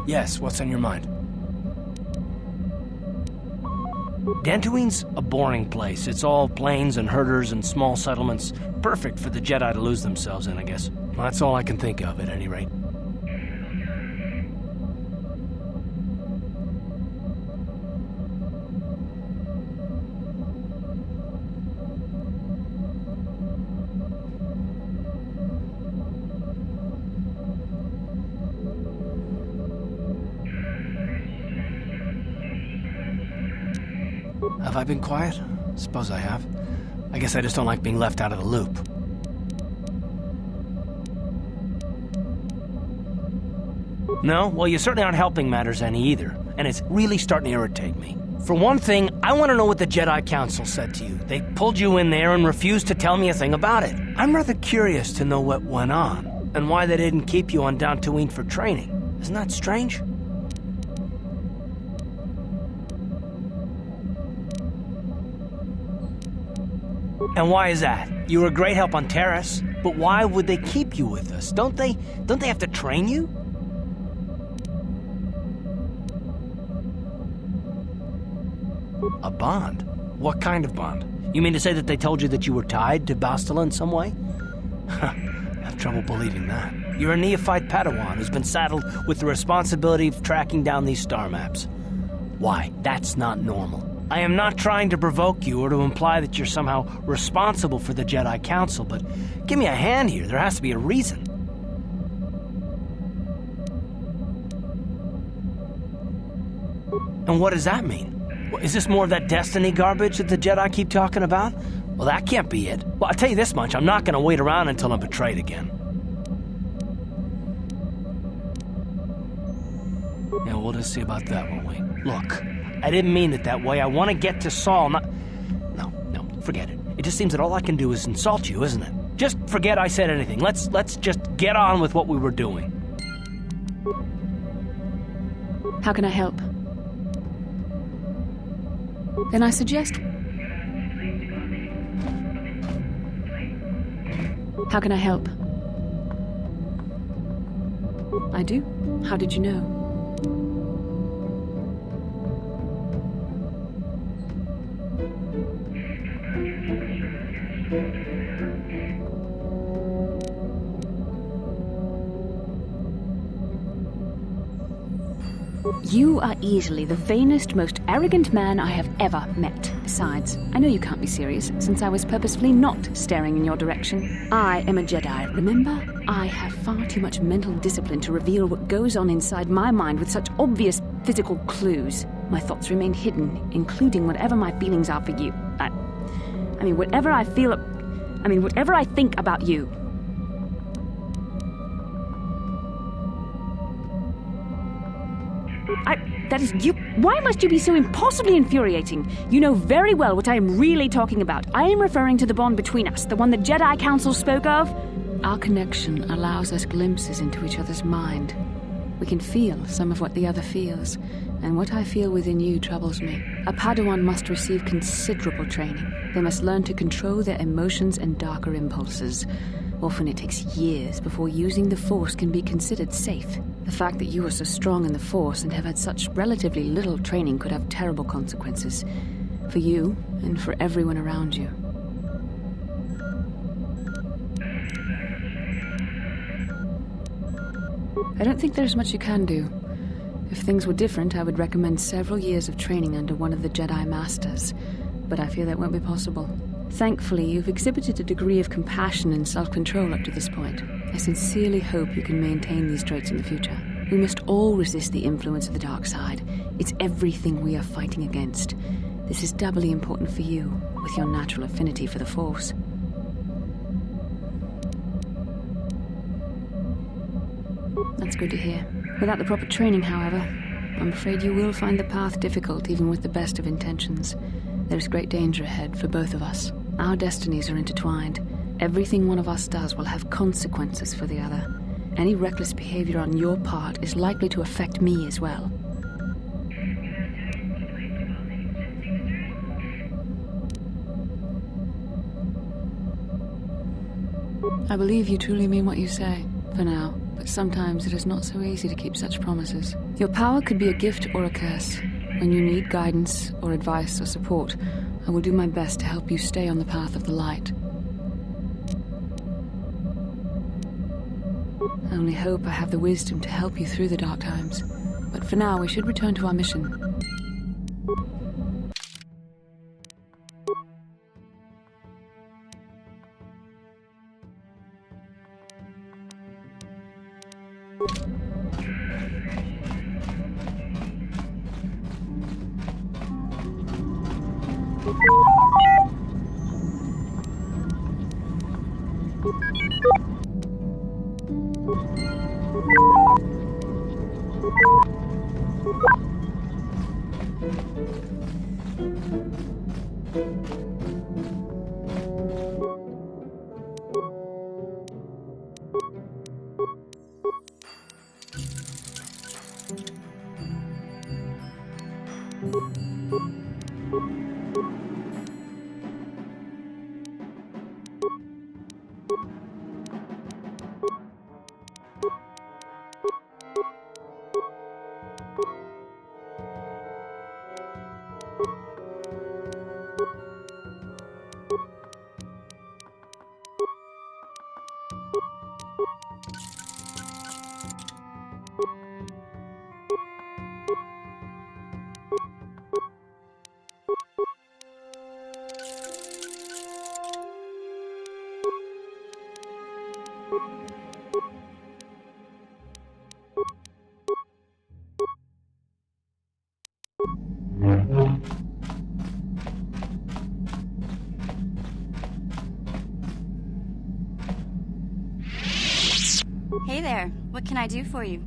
Yes, what's on your mind? Dantooine's a boring place. It's all plains and herders and small settlements. Perfect for the Jedi to lose themselves in, I guess. Well, that's all I can think of, at any rate. Have I been quiet? Suppose I have. I guess I just don't like being left out of the loop. No? Well, you certainly aren't helping matters any either, and it's really starting to irritate me. For one thing, I want to know what the Jedi Council said to you. They pulled you in there and refused to tell me a thing about it. I'm rather curious to know what went on, and why they didn't keep you on Dantooine for training. Isn't that strange? And why is that? You were a great help on Terrace, but why would they keep you with us? Don't they have to train you? A bond? What kind of bond? You mean to say that they told you that you were tied to Bastila in some way? I have trouble believing that. You're a neophyte Padawan who's been saddled with the responsibility of tracking down these star maps. Why? That's not normal. I am not trying to provoke you or to imply that you're somehow responsible for the Jedi Council, but give me a hand here. There has to be a reason. And what does that mean? Is this more of that destiny garbage that the Jedi keep talking about? Well, that can't be it. Well, I'll tell you this much. I'm not going to wait around until I'm betrayed again. Yeah, we'll just see about that, won't we? Look, I didn't mean it that way. I want to get to Saul, not... No, forget it. It just seems that all I can do is insult you, isn't it? Just forget I said anything. Let's just get on with what we were doing. How can I help? Then I suggest... How can I help? I do? How did you know? You are easily the vainest, most arrogant man I have ever met. Besides, I know you can't be serious, since I was purposefully not staring in your direction. I am a Jedi, remember? I have far too much mental discipline to reveal what goes on inside my mind with such obvious physical clues. My thoughts remain hidden, including whatever my feelings are for you. I mean, whatever I think about you. That is you. Why must you be so impossibly infuriating? You know very well what I am really talking about. I am referring to the bond between us, the one the Jedi Council spoke of. Our connection allows us glimpses into each other's mind. We can feel some of what the other feels, and what I feel within you troubles me. A Padawan must receive considerable training. They must learn to control their emotions and darker impulses. Often it takes years before using the Force can be considered safe. The fact that you are so strong in the Force and have had such relatively little training could have terrible consequences. For you, and for everyone around you. I don't think there's much you can do. If things were different, I would recommend several years of training under one of the Jedi Masters. But I fear that won't be possible. Thankfully, you've exhibited a degree of compassion and self-control up to this point. I sincerely hope you can maintain these traits in the future. We must all resist the influence of the dark side. It's everything we are fighting against. This is doubly important for you, with your natural affinity for the Force. That's good to hear. Without the proper training, however, I'm afraid you will find the path difficult even with the best of intentions. There is great danger ahead for both of us. Our destinies are intertwined. Everything one of us does will have consequences for the other. Any reckless behavior on your part is likely to affect me as well. I believe you truly mean what you say, for now, but sometimes it is not so easy to keep such promises. Your power could be a gift or a curse. When you need guidance or advice or support, I will do my best to help you stay on the path of the light. I only hope I have the wisdom to help you through the dark times. But for now, we should return to our mission. Hey there, what can I do for you?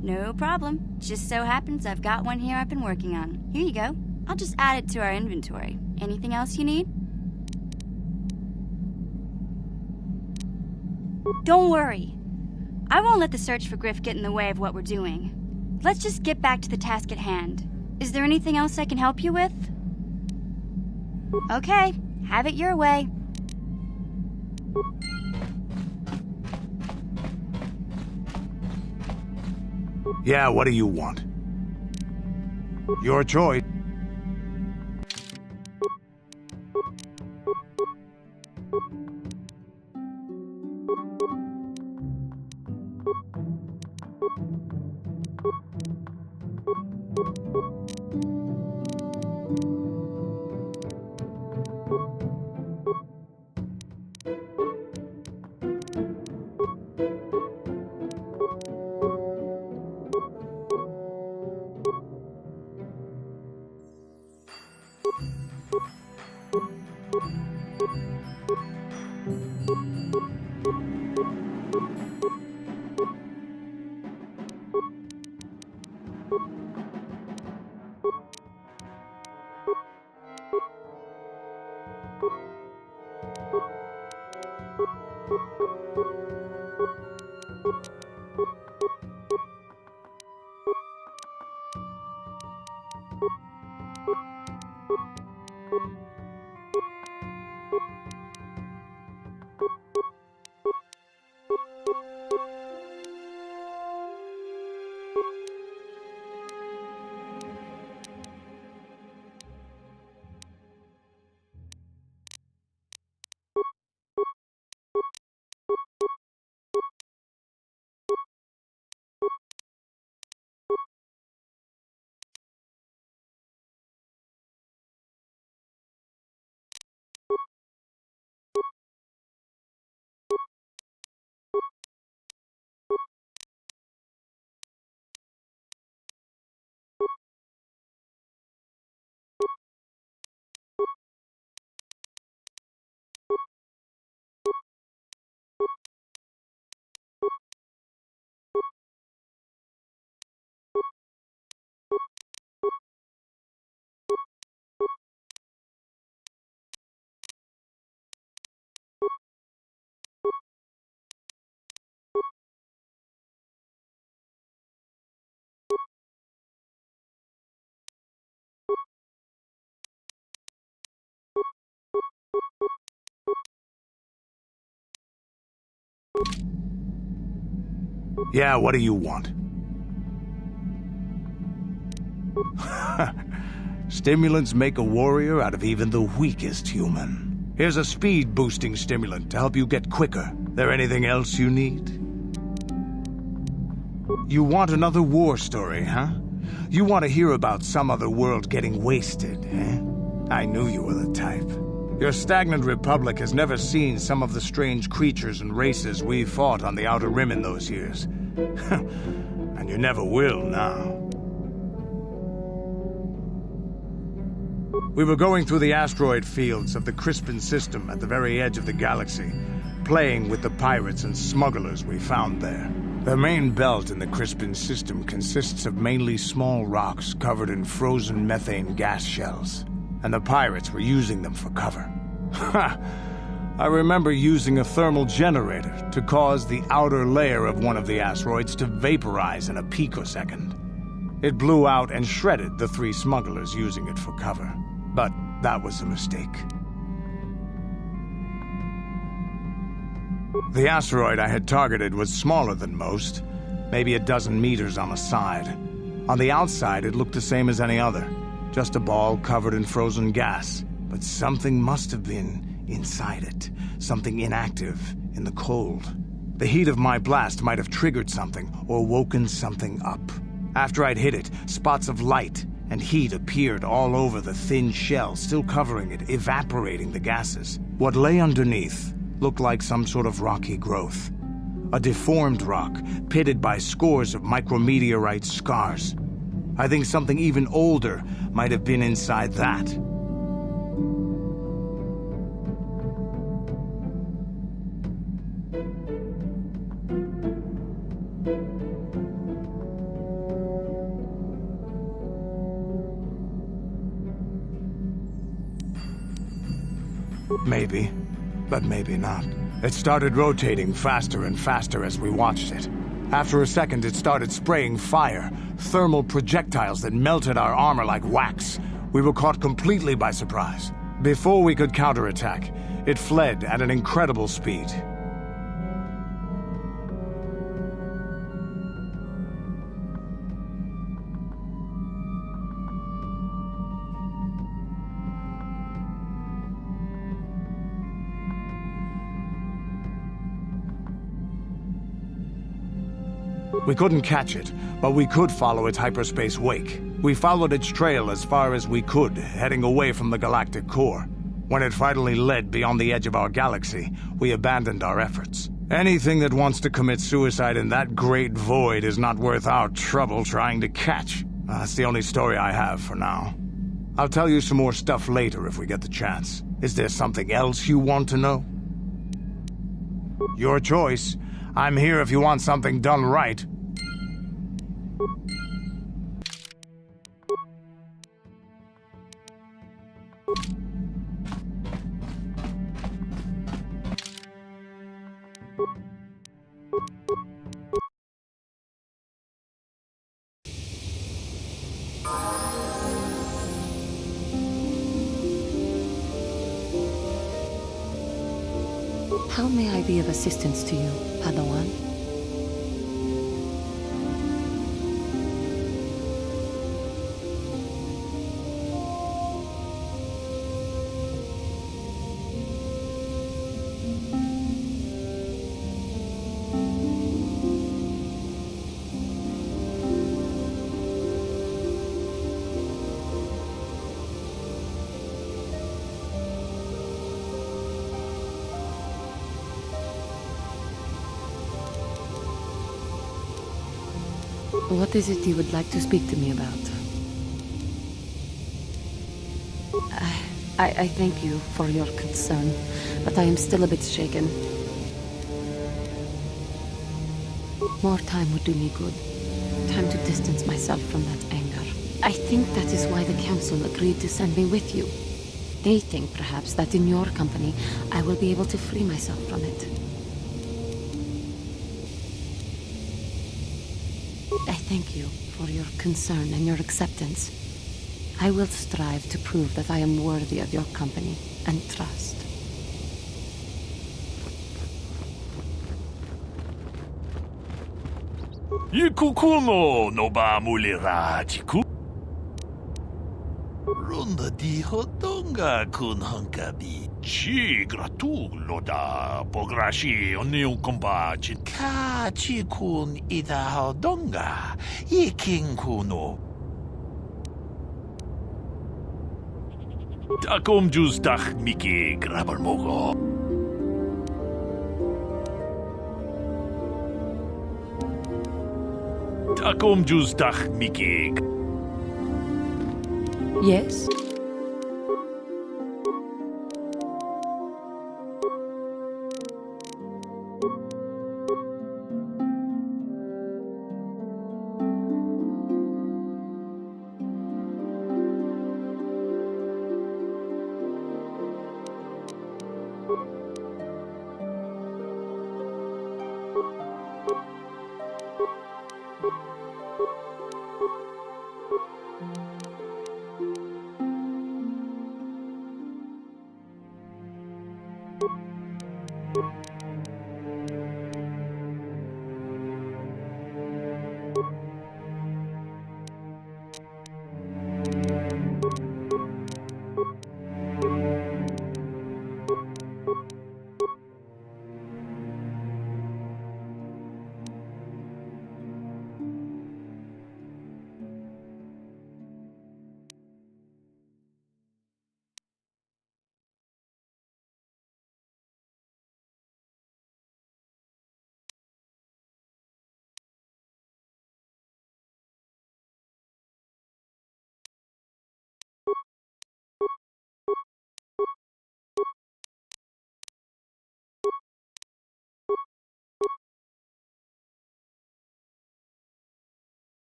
No problem. Just so happens I've got one here I've been working on. Here you go. I'll just add it to our inventory. Anything else you need? Don't worry. I won't let the search for Griff get in the way of what we're doing. Let's just get back to the task at hand. Is there anything else I can help you with? Okay, have it your way. Yeah, what do you want? Your choice. Yeah, what do you want? Stimulants make a warrior out of even the weakest human. Here's a speed-boosting stimulant to help you get quicker. There anything else you need? You want another war story, huh? You want to hear about some other world getting wasted, eh? I knew you were the type. Your stagnant republic has never seen some of the strange creatures and races we fought on the Outer Rim in those years. And you never will now. We were going through the asteroid fields of the Crispin system at the very edge of the galaxy, playing with the pirates and smugglers we found there. The main belt in the Crispin system consists of mainly small rocks covered in frozen methane gas shells, and the pirates were using them for cover. Ha! I remember using a thermal generator to cause the outer layer of one of the asteroids to vaporize in a picosecond. It blew out and shredded the 3 smugglers using it for cover. But that was a mistake. The asteroid I had targeted was smaller than most, maybe a dozen meters on a side. On the outside, it looked the same as any other, just a ball covered in frozen gas. But something must have been inside it, something inactive in the cold. The heat of my blast might have triggered something or woken something up. After I'd hit it, spots of light and heat appeared all over the thin shell, still covering it, evaporating the gases. What lay underneath looked like some sort of rocky growth. A deformed rock, pitted by scores of micrometeorite scars. I think something even older might have been inside that. Maybe, but maybe not. It started rotating faster and faster as we watched it. After a second, it started spraying fire, thermal projectiles that melted our armor like wax. We were caught completely by surprise. Before we could counterattack, it fled at an incredible speed. We couldn't catch it, but we could follow its hyperspace wake. We followed its trail as far as we could, heading away from the galactic core. When it finally led beyond the edge of our galaxy, we abandoned our efforts. Anything that wants to commit suicide in that great void is not worth our trouble trying to catch. That's the only story I have for now. I'll tell you some more stuff later if we get the chance. Is there something else you want to know? Your choice. I'm here if you want something done right. How may I be of assistance to you, Padawan? What is it you would like to speak to me about? I thank you for your concern, but I am still a bit shaken. More time would do me good. Time to distance myself from that anger. I think that is why the Council agreed to send me with you. They think, perhaps, that in your company, I will be able to free myself from it. I thank you for your concern and your acceptance. I will strive to prove that I am worthy of your company and trust. Ikukuno noba mulira chiku. Ronda di hodonga kun hankabi. Chi gratulo da pograshi onion kombachi. Ka chikun ida hodonga. Iking kuno. Takom justach miki grabar mogo. Takom justach miki. Yes?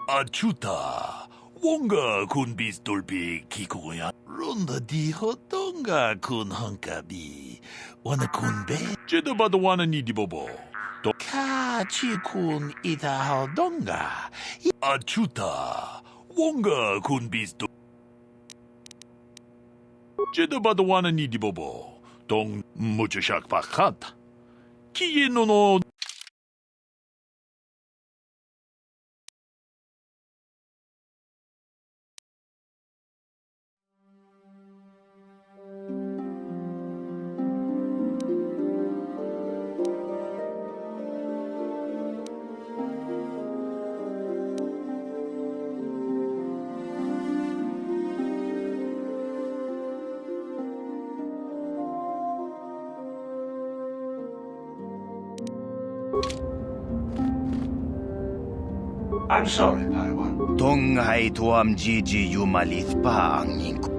Achuta, wonga kun bis dolpi kikoya. Ronda di hodonga kun hankabi. Wana kun be. Jeda badawana ni di bobo. Ka chi kun ida hodonga. Achuta, wonga kun bis dolpi. Jeda badawana ni di bobo. Dong mucho shak pakat. Kiye no. I'm sorry, Padawan. Tonghai tuam jiji yumalith pa ang ningku.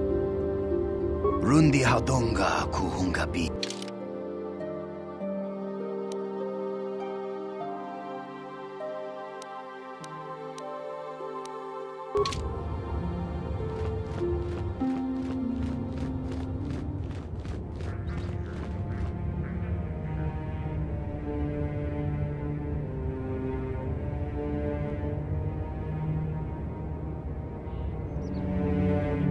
Rundi haudonga kuhungabi.